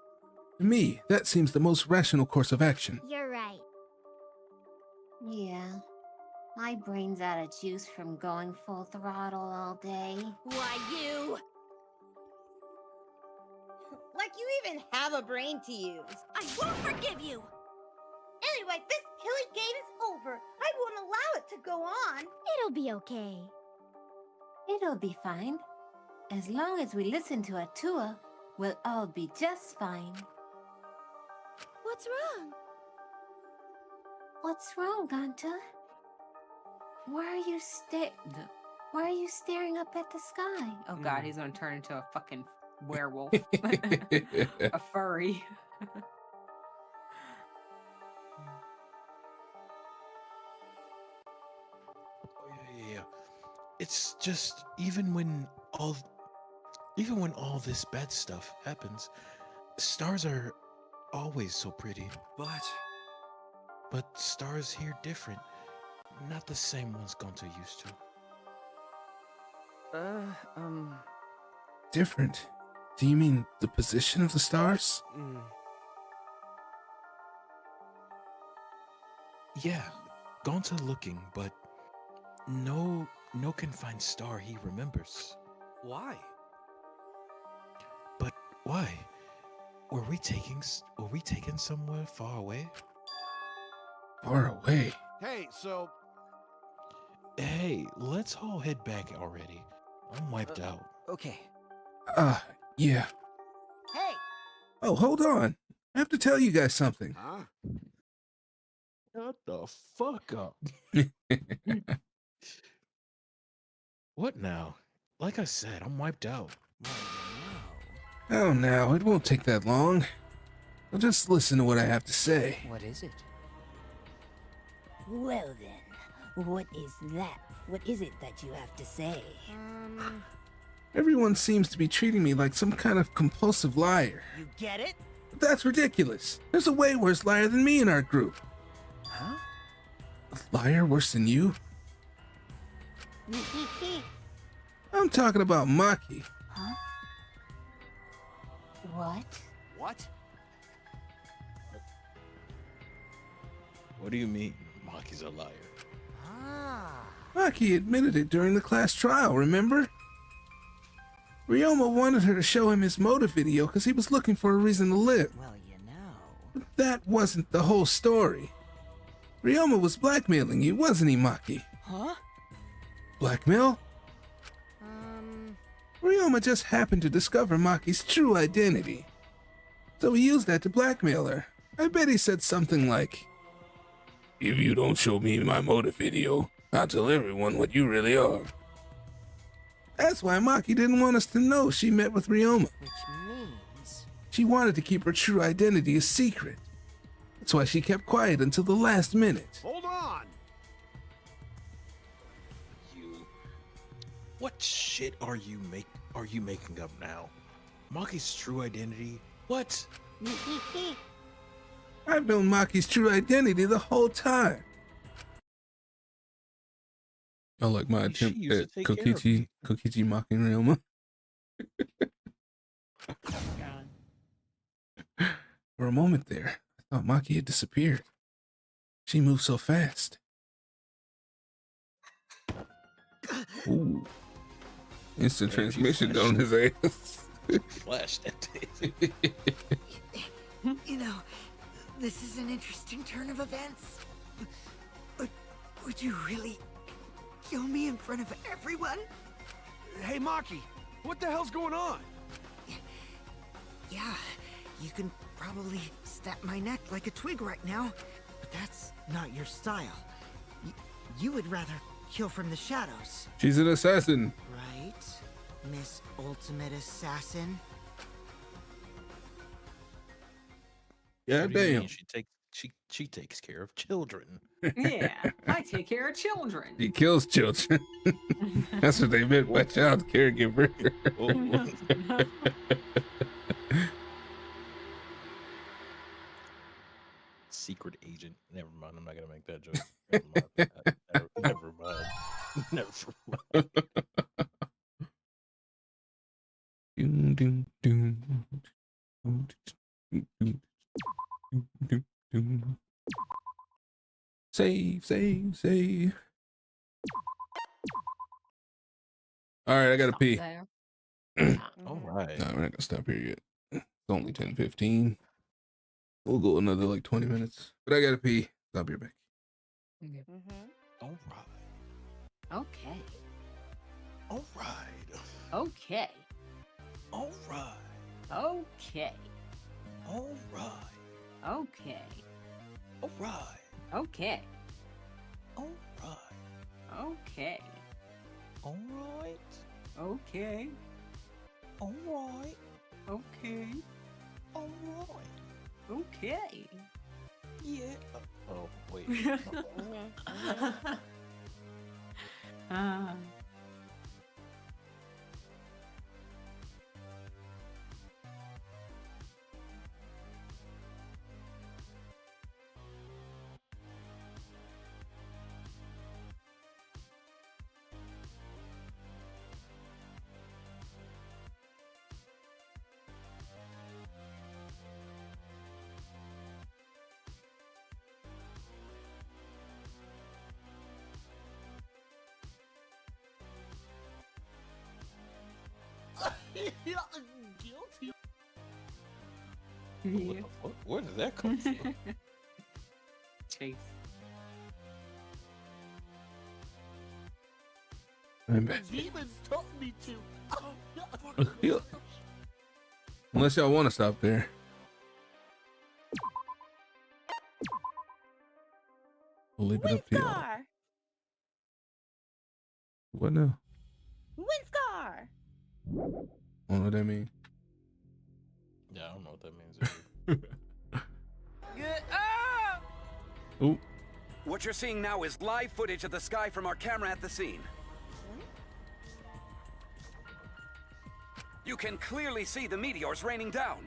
To me, that seems the most rational course of action. You're right. Yeah. My brain's out of juice from going full throttle all day. Why, you? Like you even have a brain to use. I won't forgive you! Anyway, this killing game is over. I won't allow it to go on. It'll be okay. It'll be fine. As long as we listen to Atua, we'll all be just fine. What's wrong? What's wrong, Ganta? Why are you staring up at the sky? Oh god, he's gonna turn into a fucking werewolf. A furry. Yeah. It's just even when all this bad stuff happens, stars are always so pretty. But stars here different. Not the same ones Gonta used to. Different? Do you mean the position of the stars? Yeah, Gonta looking, but no confined star he remembers. Why? But why? Were we taken somewhere far away? Far away? Hey, so... Hey, let's all head back already. I'm wiped out. Okay. Yeah. Hey! Oh, hold on. I have to tell you guys something. Huh? Shut the fuck up. What now? Like I said, I'm wiped out. Oh, now, it won't take that long. I'll just listen to what I have to say. What is it? Well then, what is that? What is it that you have to say? Everyone seems to be treating me like some kind of compulsive liar. You get it? But that's ridiculous. There's a way worse liar than me in our group. Huh? A liar worse than you? I'm talking about Maki. Huh? What? What? What do you mean, Maki's a liar? Maki admitted it during the class trial, remember? Ryoma wanted her to show him his motive video because he was looking for a reason to live. Well, you know. But that wasn't the whole story. Ryoma was blackmailing you, wasn't he, Maki? Huh? Blackmail? Ryoma just happened to discover Maki's true identity. So he used that to blackmail her. I bet he said something like, "If you don't show me my motive video, I'll tell everyone what you really are." That's why Maki didn't want us to know she met with Ryoma. Which means... She wanted to keep her true identity a secret. That's why she kept quiet until the last minute. Hold on! What shit are you making up now? Maki's true identity? What? I've known Maki's true identity the whole time. I like my attempt at Kokichi mocking Ryoma. For a moment there, I thought Maki had disappeared. She moved so fast. Ooh. Instant transmission on his ass. Flash that You know, this is an interesting turn of events. Would you really kill me in front of everyone? Hey, Maki, what the hell's going on? Yeah, you can probably snap my neck like a twig right now, but that's not your style. You would rather kill from the shadows. She's an assassin. Right, Miss Ultimate Assassin? Yeah, damn. She takes care of children. Yeah, I take care of children. She kills children. That's what they meant by child caregiver. Secret agent. Never mind. I'm not gonna make that joke. Never mind. Never mind. Doom, doom, doom. Save, save, save. All right, I gotta Stop pee. there. All right. No, we're not gonna stop here yet. It's only 10:15. We'll go another like 20 minutes. But I gotta pee. I'll be back. All right. Okay. All right. Okay. All right. Okay. All right. Okay. All right. Okay. All right. Okay. All right. Okay. All right. Okay. All right. Okay. Yeah. Oh, wait. Ah. Guilty. Yeah. Where did that come from? Chase. I'm back. Demons told me to. Yeah. Unless y'all want to stop there. We'll leave it up to y'all. Windscar! What now? Windscar! I don't know what that means. Yeah, I don't know what that means either. Get up! Ooh. What you're seeing now is live footage of the sky from our camera at the scene. You can clearly see the meteors raining down.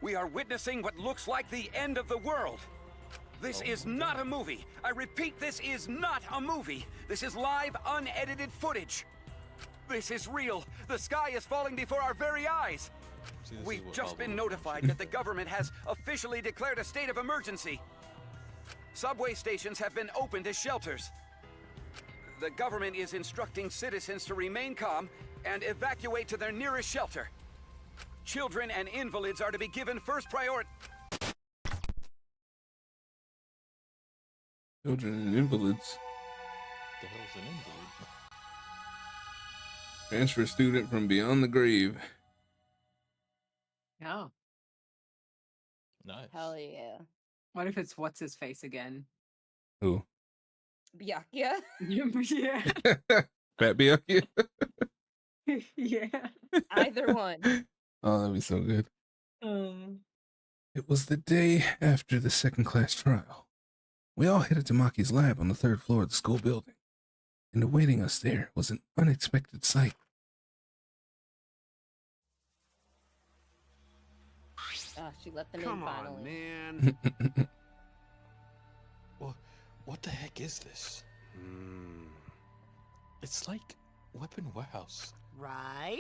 We are witnessing what looks like the end of the world. This is not a movie. I repeat, this is not a movie. This is live, unedited footage. This is real. The sky is falling before our very eyes. We've just been notified that the government has officially declared a state of emergency. Subway stations have been opened as shelters. The government is instructing citizens to remain calm and evacuate to their nearest shelter. Children and invalids are to be given first priority. Children and invalids. The hell's an invalid? Transfer student from beyond the grave. Oh. Nice. Hell yeah. What if it's what's his face again? Who? Byakuya? Yeah. Fat Byakuya? Yeah. Either one. Oh, that'd be so good. It was the day after the second-class trial. We all headed to Maki's lab on the 3rd floor of the school building, and awaiting us there was an unexpected sight. Oh, she let them Come in on, finally. man. What the heck is this? It's like Weapon Warehouse. Right?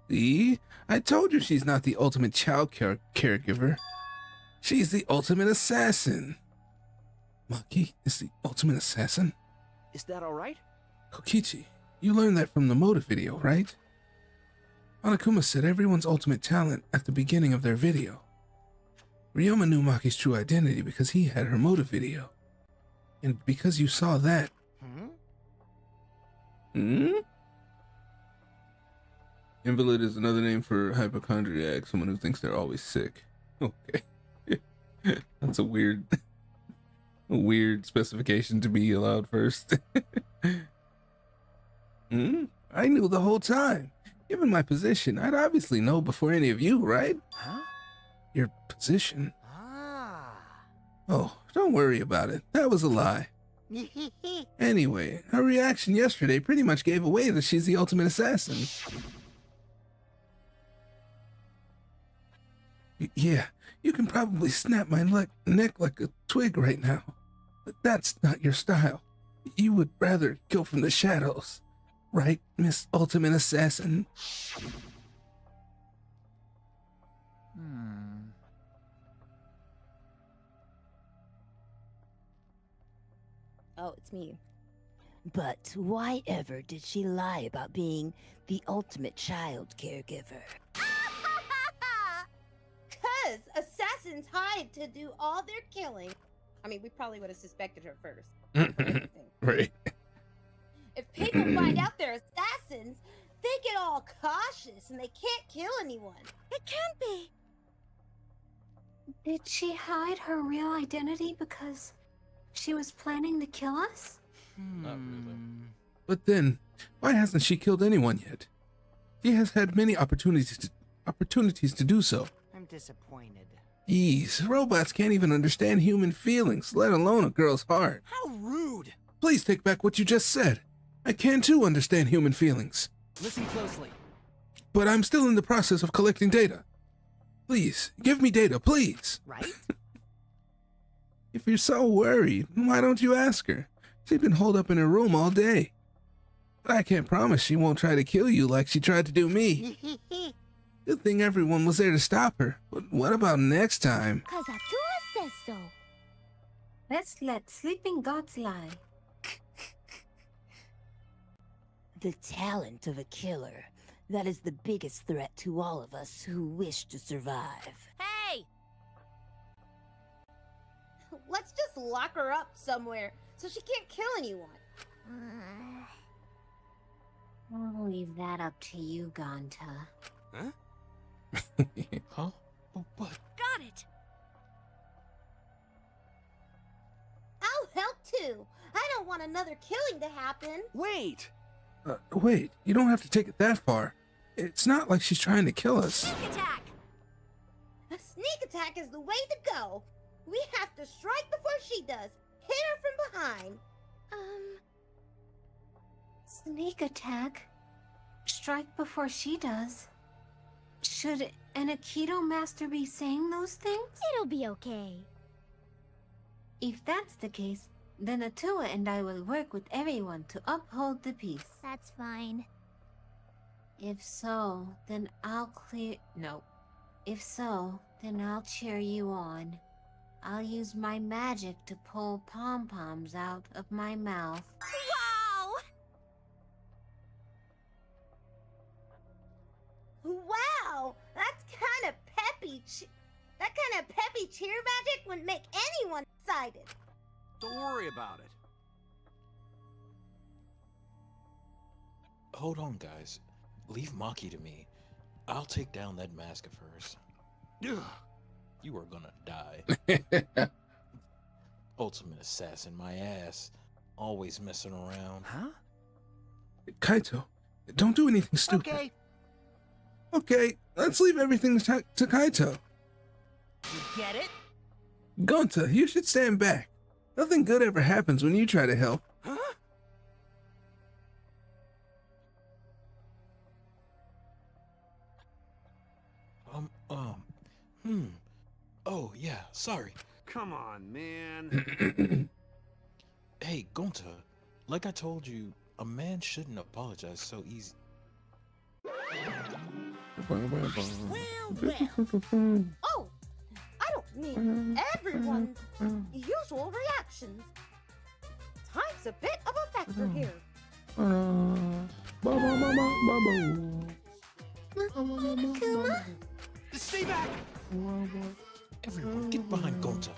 See? I told you she's not the ultimate child caregiver. She's the ultimate assassin. Maki is the ultimate assassin? Is that all right? Kokichi, you learned that from the motive video, right? Monokuma said everyone's ultimate talent at the beginning of their video. Ryoma knew Maki's true identity because he had her motive video. And because you saw that... Invalid is another name for hypochondriac, someone who thinks they're always sick. Okay. That's a weird specification to be allowed first. I knew the whole time. Given my position, I'd obviously know before any of you, right? Huh? Your position? Ah. Oh, don't worry about it. That was a lie. Anyway, her reaction yesterday pretty much gave away that she's the ultimate assassin. Yeah, you can probably snap my neck like a twig right now, but that's not your style. You would rather kill from the shadows, right, Miss Ultimate Assassin? Oh, it's me. But why ever did she lie about being the ultimate child caregiver? Because assassins hide to do all their killing. I mean, we probably would have suspected her first. Right. If people find out they're assassins, they get all cautious and they can't kill anyone. It can't be. Did she hide her real identity because she was planning to kill us? Not really. But then, why hasn't she killed anyone yet? She has had many opportunities to do so. I'm disappointed. Jeez, robots can't even understand human feelings, let alone a girl's heart. How rude! Please take back what you just said. I can too understand human feelings. Listen closely. But I'm still in the process of collecting data. Please, give me data, please. Right? If you're so worried, why don't you ask her? She's been holed up in her room all day. But I can't promise she won't try to kill you like she tried to do me. Good thing everyone was there to stop her. But what about next time? Cause Atua says so. Let's let sleeping gods lie. The talent of a killer. That is the biggest threat to all of us who wish to survive. Hey! Let's just lock her up somewhere so she can't kill anyone. I'll leave that up to you, Ganta. Huh? Huh? What? Got it! I'll help too. I don't want another killing to happen. Wait! Wait, you don't have to take it that far. It's not like she's trying to kill us. Sneak attack! A sneak attack is the way to go. We have to strike before she does. Hit her from behind. Sneak attack? Strike before she does? Should an Aikido master be saying those things? It'll be okay. If that's the case, then Atua and I will work with everyone to uphold the peace. That's fine. If so, then I'll clear... No. If so, then I'll cheer you on. I'll use my magic to pull pom-poms out of my mouth. Wow! Wow, that's kind of peppy. That kind of peppy cheer magic would make anyone excited. Don't worry about it. Hold on, guys. Leave Maki to me. I'll take down that mask of hers. Ugh. You are gonna die. Ultimate assassin, my ass. Always messing around. Huh? Kaito, don't do anything stupid. Okay. Okay, let's leave everything to Kaito. You get it? Gonta, you should stand back. Nothing good ever happens when you try to help. Huh? Oh, yeah, sorry. Come on, man. Hey, Gonta, like I told you, a man shouldn't apologize so easy. Oh, I don't mean everyone's usual reactions. Time's a bit of a factor here. Kuma? Stay back! Everyone, get behind Gonta.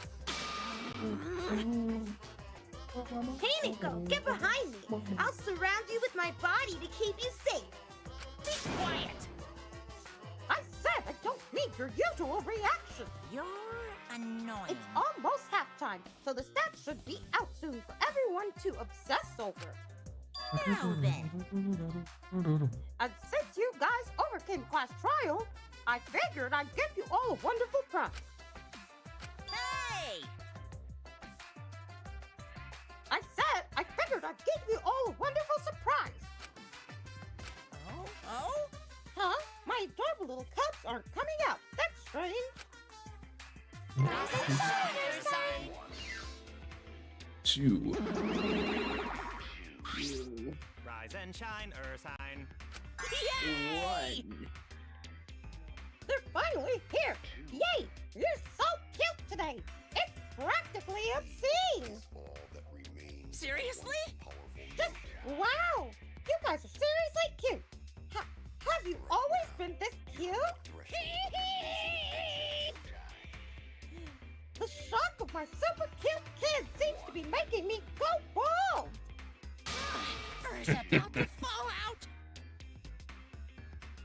Hey, Nico, get behind me. I'll surround you with my body to keep you safe. Be quiet! I said I don't need your usual reaction. You're annoying. It's almost halftime, so the stats should be out soon for everyone to obsess over. Now then. And since you guys overcame class trial, I figured I'd give you all a wonderful prize. Hey! I said I figured I'd give you all a wonderful surprise. Oh? Huh? My adorable little cups aren't coming out. That's strange. Chew. Rise and shine, Ursine. Yay! They're finally here. Yay! You're so cute today. It's practically obscene. Seriously? Just wow! You guys are seriously cute. Have you always been this cute? The shock of my super cute kid seems to be making me go bald. Fur's about to fall out.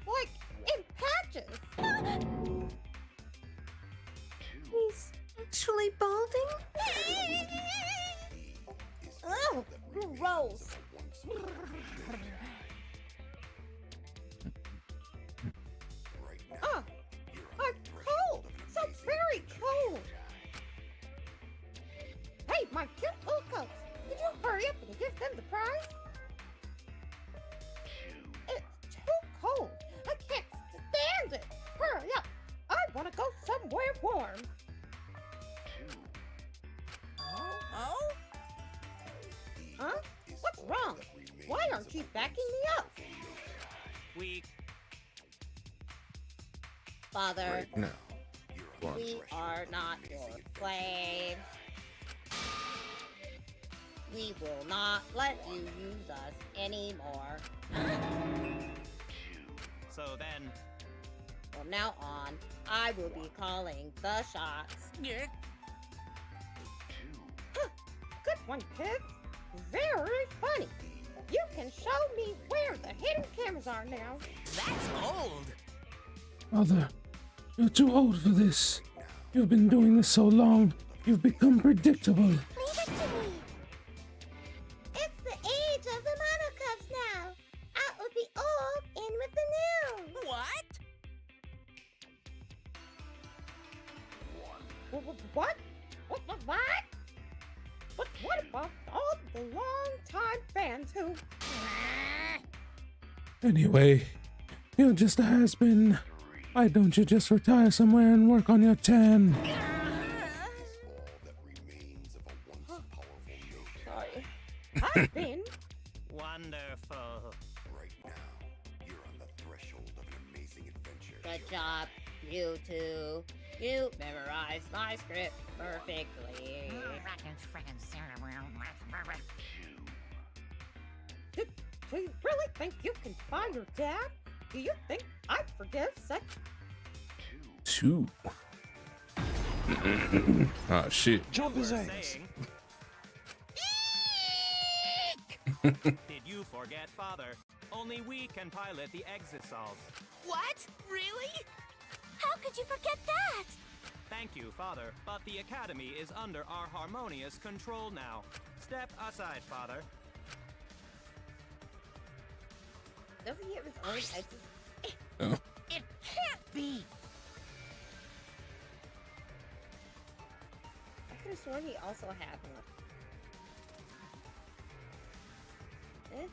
Like in patches. He's actually balding? Oh, gross. I'm cold. So very cold. Hey, my cute little coats. Could you hurry up and give them the prize? It's too cold. I can't stand it. Hurry up. I want to go somewhere warm. Oh? Huh? What's wrong? Why aren't you backing me up? We... Father, Right now. we are not your slaves. We will not let you use us anymore. So then... From now on, I will be calling the shots. Yeah. Good one, kids. Very funny. You can show me where the hidden cameras are now. That's old. Mother, you're too old for this. You've been doing this so long, you've become predictable. Leave it to me. It's the age of the monocups now. Out with the old, in with the new. What? What? What? But what about all the long-time fans who... Anyway, you're just a has-been. Why don't you just retire somewhere and work on your tan? Sorry. I've been... Wonderful. Right now, you're on the threshold of an amazing adventure. Good job, you two. You memorized my script perfectly. Do you really think you can find your dad? Do you think I'd forgive such... Two. Ah, shit. Jump his ass. Did you forget, Father? Only we can pilot the exosols. What? Really? How could you forget that? Thank you, Father, but the Academy is under our harmonious control now. Step aside, Father. Doesn't he have his own exes? Oh. It can't be. I could have sworn he also had one.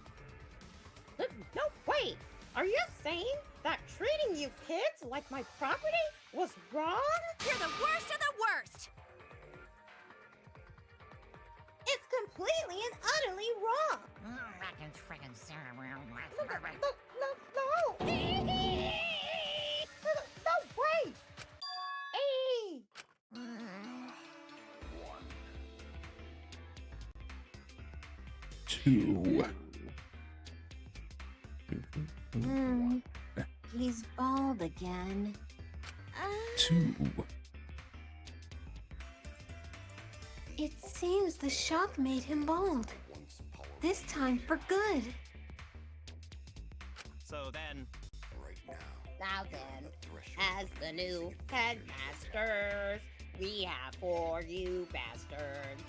No, wait! Are you saying that treating you kids like my property was wrong? You're the worst of the worst! It's completely and utterly wrong! No! No, wait! Hey! Two. He's bald again. Two. It seems the shock made him bald. This time for good. So then... Now then, as the new headmasters, we have for you bastards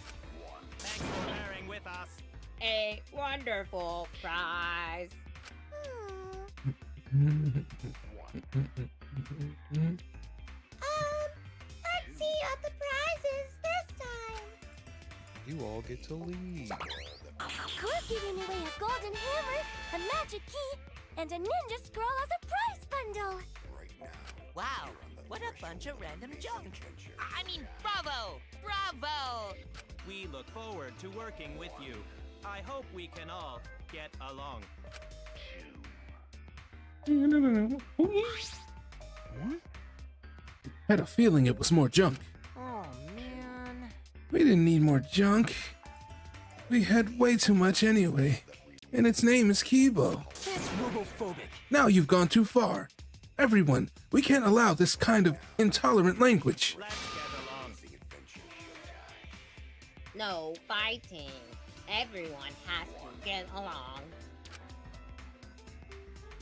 Thanks for bearing with us. a wonderful prize. Let's see what the prize is this time. You all get to leave. We're giving away a golden hammer, a magic key, and a ninja scroll as a prize bundle. Wow, what a bunch of random junk. I mean, bravo! Bravo! We look forward to working with you. I hope we can all get along. What? Had a feeling it was more junk. Oh, man. We didn't need more junk. We had way too much anyway. And its name is Kibo. That's robophobic. Now you've gone too far. Everyone, we can't allow this kind of intolerant language. No fighting. Everyone has to get along.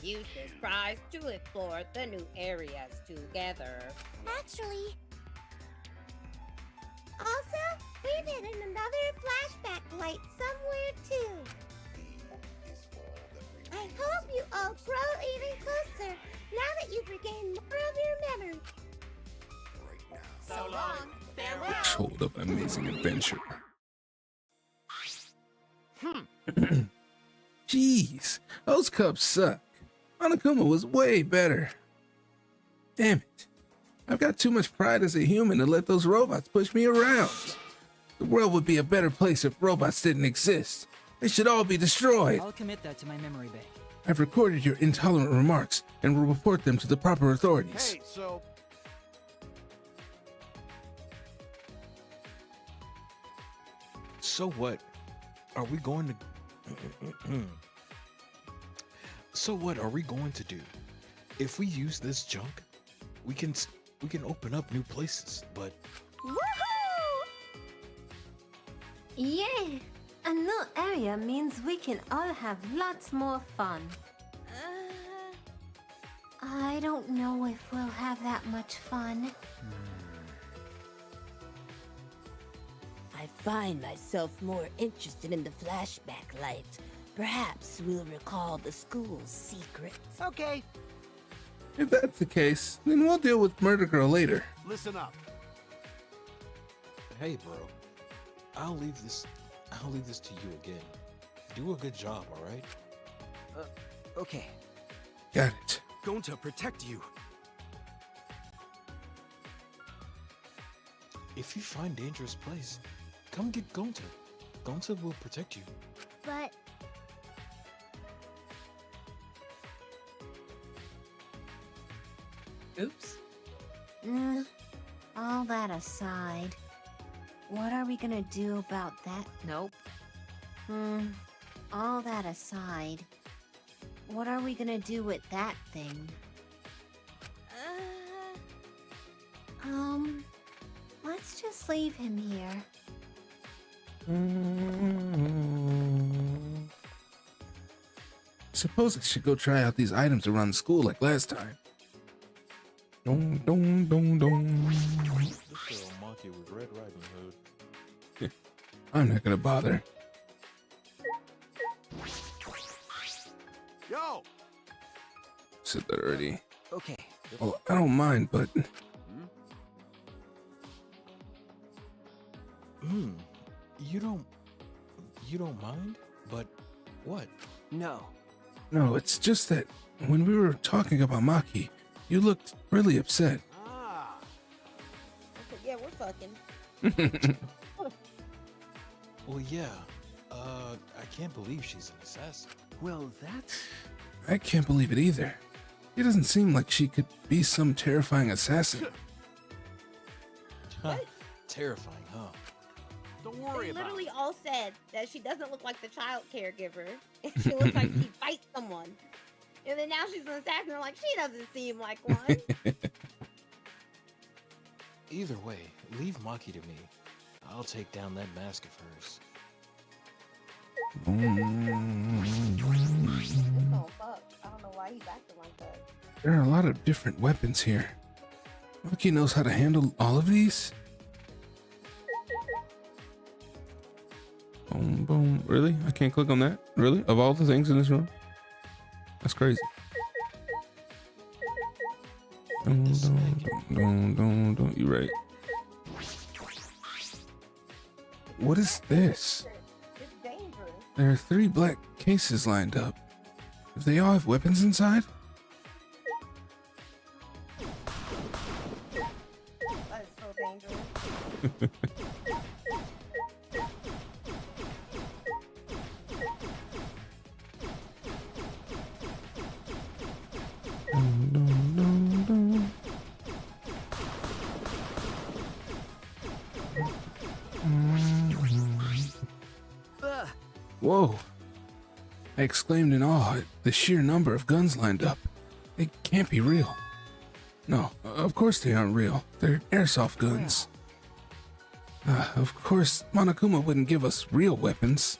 Use this prize to explore the new areas together. Actually. Also, we've hit another flashback light somewhere too. I hope you all grow even closer now that you've regained more of your memory. So long. Farewell. Hold of amazing adventure. Jeez, those cups suck. Monokuma was way better. Damn it. I've got too much pride as a human to let those robots push me around. The world would be a better place if robots didn't exist. They should all be destroyed. I'll commit that to my memory bank. I've recorded your intolerant remarks and will report them to the proper authorities. Hey, so... So what? Are we going to... So what are we going to do? If we use this junk, we can open up new places, but... Woohoo! Yay! A new area means we can all have lots more fun. I don't know if we'll have that much fun. I find myself more interested in the flashback light. Perhaps we'll recall the school's secrets. Okay. If that's the case, then we'll deal with Murder Girl later. Listen up. Hey, bro. I'll leave this to you again. Do a good job, all right? Okay. Got it. Going to protect you. If you find dangerous place, come get Gonta. Gonta will protect you. But Oops. All that aside, what are we gonna do about that? Nope. All that aside, what are we gonna do with that thing? Let's just leave him here. Suppose I should go try out these items around the school like last time. Dong, dong, dong, dong. This little monkey with Red Riding Hood. I'm not gonna bother. Yo! Said that already. Okay. Oh, I don't mind, but You don't mind? But what? No. no, it's just that when we were talking about Maki, you looked really upset. Ah. Yeah, we're fucking. Well, yeah. I can't believe she's an assassin. Well, that's... I can't believe it either. It doesn't seem like she could be some terrifying assassin. Huh. Terrifying, huh? Don't worry They about literally it. all said that she doesn't look like the child caregiver. She looks like she fights someone. And then now she's an assassin. They're like, she doesn't seem like one. Either way, leave Maki to me. I'll take down that mask of hers. Oh, fuck. I don't know why he's acting like that. There are a lot of different weapons here. Maki knows how to handle all of these? Boom, boom. Really? I can't click on that? Really? Of all the things in this room? That's crazy. Don't. You right. What is this? It's dangerous. There are 3 black cases lined up. Do they all have weapons inside? That is so dangerous. Whoa! I exclaimed in awe at the sheer number of guns lined up. They can't be real. No, of course they aren't real. They're airsoft guns. Of course, Monokuma wouldn't give us real weapons.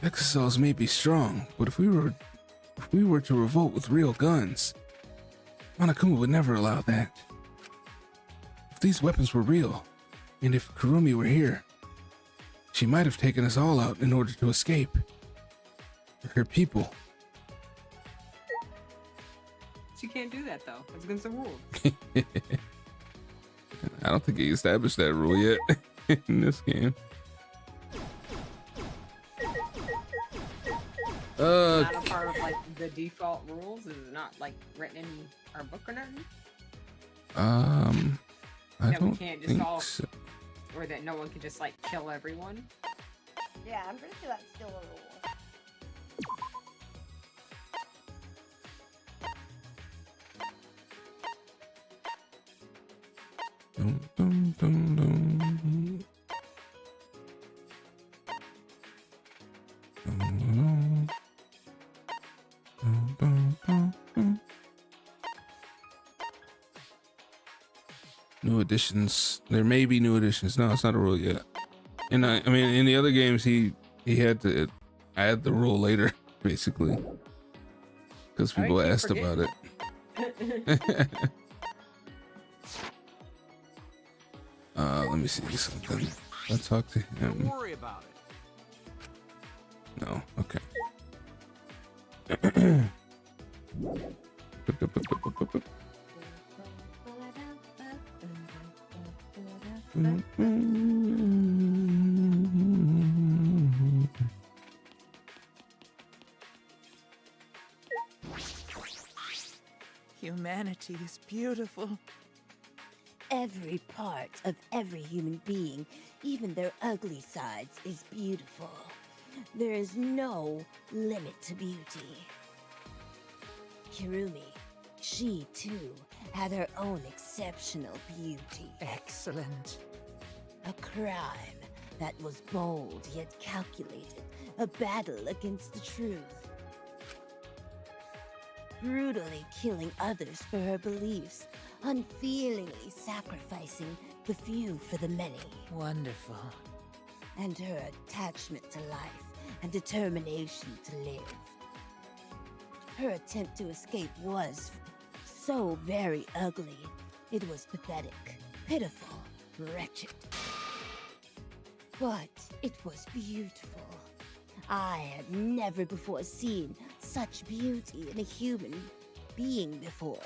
Exocells may be strong, but if we were to revolt with real guns, Monokuma would never allow that. If these weapons were real, and if Kurumi were here, she might have taken us all out in order to escape. Her people. She can't do that though. It's against the rules. I don't think he established that rule yet in this game. Not a part of like the default rules. Is it not like written in our book or nothing? I that don't we can't just think all, so. or that no one can just like kill everyone. Yeah, I'm pretty sure that's still a rule. Dum, dum, dum, dum. Dum, dum, dum, dum. New additions. There may be new additions. No, it's not a rule yet. And I mean, in the other games, he had to add the rule later, basically, because people asked about it. Let me see something. Let's talk to him. Don't worry about it. No, okay. Humanity is beautiful. Every part of every human being, even their ugly sides, is beautiful. There is no limit to beauty. Kirumi, she too had her own exceptional beauty. Excellent. A crime that was bold yet calculated, a battle against the truth. Brutally killing others for her beliefs, unfeelingly sacrificing the few for the many. Wonderful. And her attachment to life and determination to live. Her attempt to escape was so very ugly. It was pathetic, pitiful, wretched. But it was beautiful. I had never before seen such beauty in a human being before.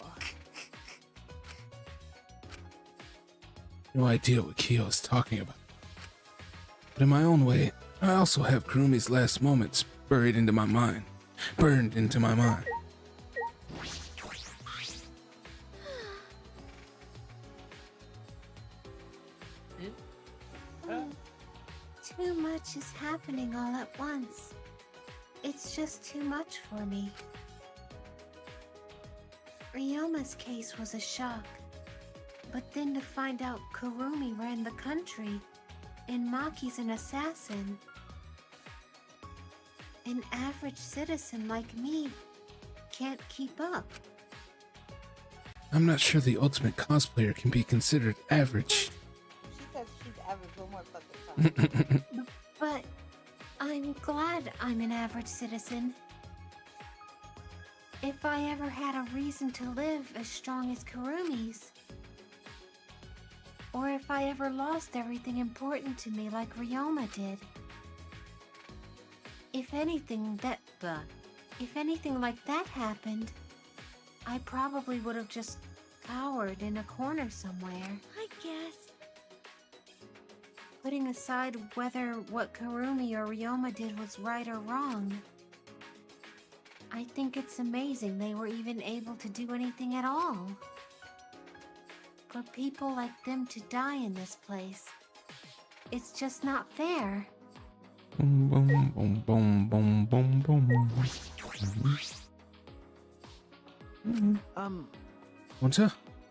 No idea what Kyo is talking about. But in my own way, I also have Kurumi's last moments buried into my mind. Burned into my mind. Too much is happening all at once. It's just too much for me. Ryoma's case was a shock. But then to find out Kurumi ran the country, and Maki's an assassin. An average citizen like me can't keep up. I'm not sure the ultimate cosplayer can be considered average. She says she's average one more fucking time. But I'm glad I'm an average citizen. If I ever had a reason to live as strong as Kurumi's, or if I ever lost everything important to me like Ryoma did, if anything like that happened, I probably would have just cowered in a corner somewhere. I guess. Putting aside whether what Kurumi or Ryoma did was right or wrong, I think it's amazing they were even able to do anything at all. For people like them to die in this place, it's just not fair. Boom, boom, boom, boom, boom, boom, boom.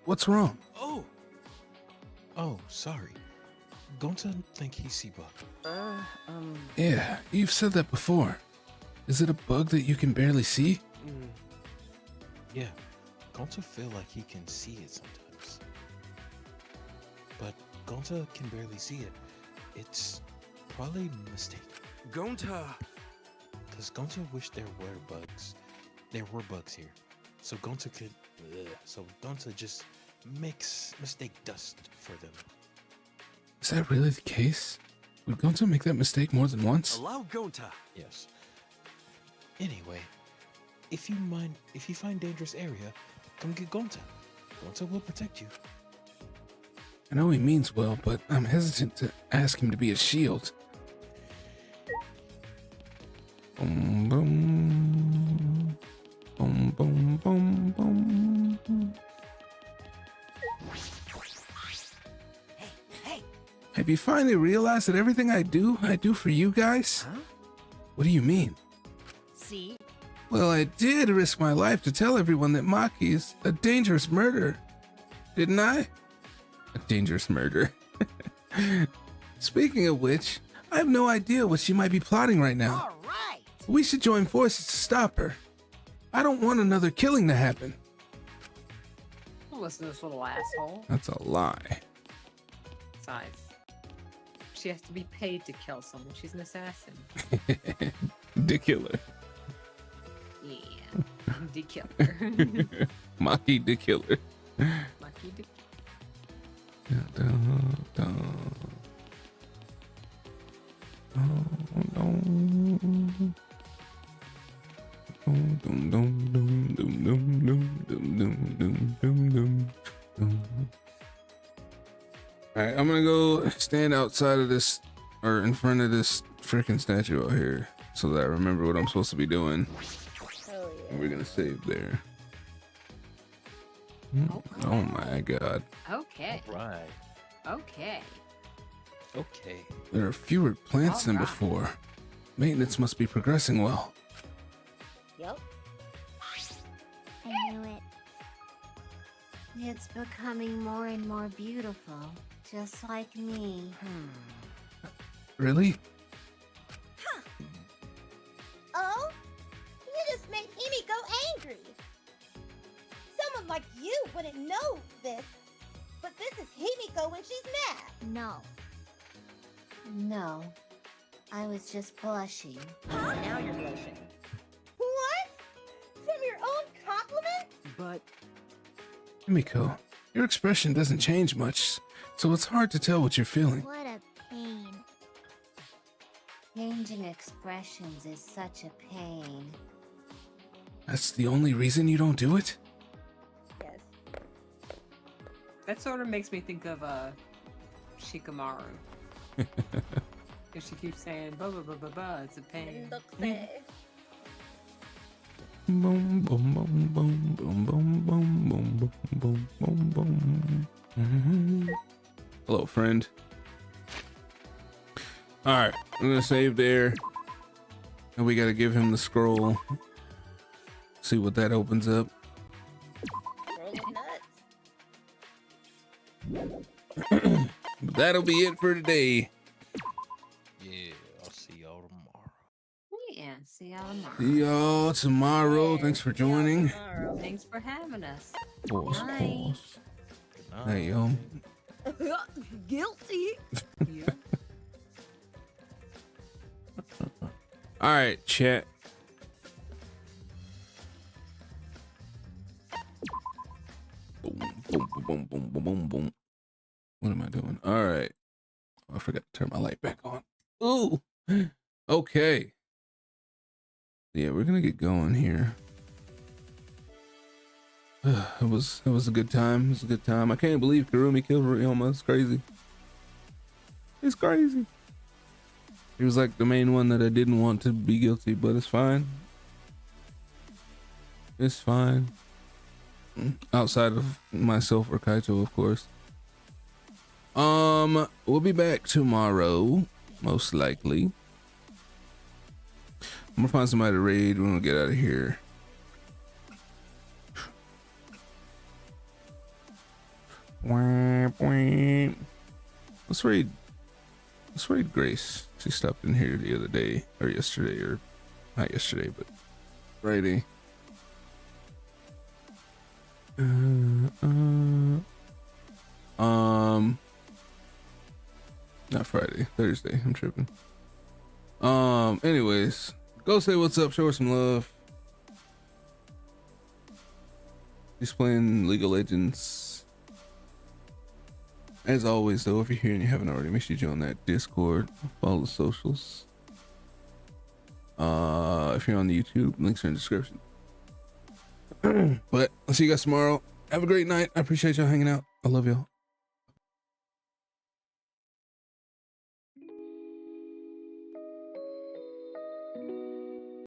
What's wrong? Oh, sorry. Gonta think he's Siba. Yeah, you've said that before. Is it a bug that you can barely see? Yeah, Gonta feel like he can see it sometimes. But Gonta can barely see it. It's probably a mistake. Gonta! Because Gonta wished there were bugs. There were bugs here. So Gonta could... So Gonta just makes mistake dust for them. Is that really the case? Would Gonta make that mistake more than once? Allow Gonta! Yes. Anyway, if you find dangerous area, come get Gonta. Gonta will protect you. I know he means well, but I'm hesitant to ask him to be a shield. Boom, boom. Boom, boom, boom, boom. Hey! Have you finally realized that everything I do for you guys? Huh? What do you mean? See? Well, I did risk my life to tell everyone that Maki is a dangerous murderer. Didn't I? A dangerous murderer. Speaking of which, I have no idea what she might be plotting right now. All right! We should join forces to stop her. I don't want another killing to happen. Listen to this little asshole. That's a lie. Besides, she has to be paid to kill someone. She's an assassin. The killer. Yeah. The killer. Maki the killer. Maki the Alright, I'm gonna go stand outside of this, or in front of this freaking statue out here, so that I remember what I'm supposed to be doing. And we're gonna save there. Oh my god. Okay. Right. Okay. Okay. There are fewer plants than before. Maintenance must be progressing well. Yep. I knew it. It's becoming more and more beautiful, just like me. Really? Oh? You just made Himiko angry. Someone like you wouldn't know this, but this is Himiko when she's mad. No. No. I was just blushing. Now you're blushing. What? From your own compliment? But Himiko, your expression doesn't change much, so it's hard to tell what you're feeling. What a pain. Changing expressions is such a pain. That's the only reason you don't do it? Yes. That sort of makes me think of Shikamaru. Because she keeps saying, blah, blah, blah, blah, blah, it's a pain. Boom, boom, boom, boom, boom, boom, boom, boom, boom, boom, boom, boom. Hello, friend. Alright, I'm gonna save there. And we gotta give him the scroll. See what that opens up. But that'll be it for today. Yeah, I'll see y'all tomorrow. Yeah, see y'all tomorrow. See y'all tomorrow. Thanks for joining. Thanks for having us. Pause, Bye. pause. Hey, yo. Guilty. All right, chat. Boom, boom, boom, boom, boom, boom, boom. What am I doing? All right. Oh, I forgot to turn my light back on. Ooh. Okay. Yeah, we're gonna get going here. It was a good time. It was a good time. I can't believe Kurumi killed Ryoma. It's crazy. It's crazy. He was like the main one that I didn't want to be guilty, but it's fine. It's fine. Outside of myself or Kaito, of course. We'll be back tomorrow, most likely. I'm gonna find somebody to raid. We're gonna get out of here. Let's raid let's raid Grace. She stopped in here the other day, or yesterday, or not yesterday, but Friday. Not Friday, Thursday. I'm tripping. Anyways, go say what's up, show her some love. She's playing League of Legends. As always, though, if you're here and you haven't already, make sure you join that Discord, follow the socials. If you're on the YouTube, links are in the description. But I'll see you guys tomorrow. Have a great night. I appreciate y'all hanging out. I love y'all.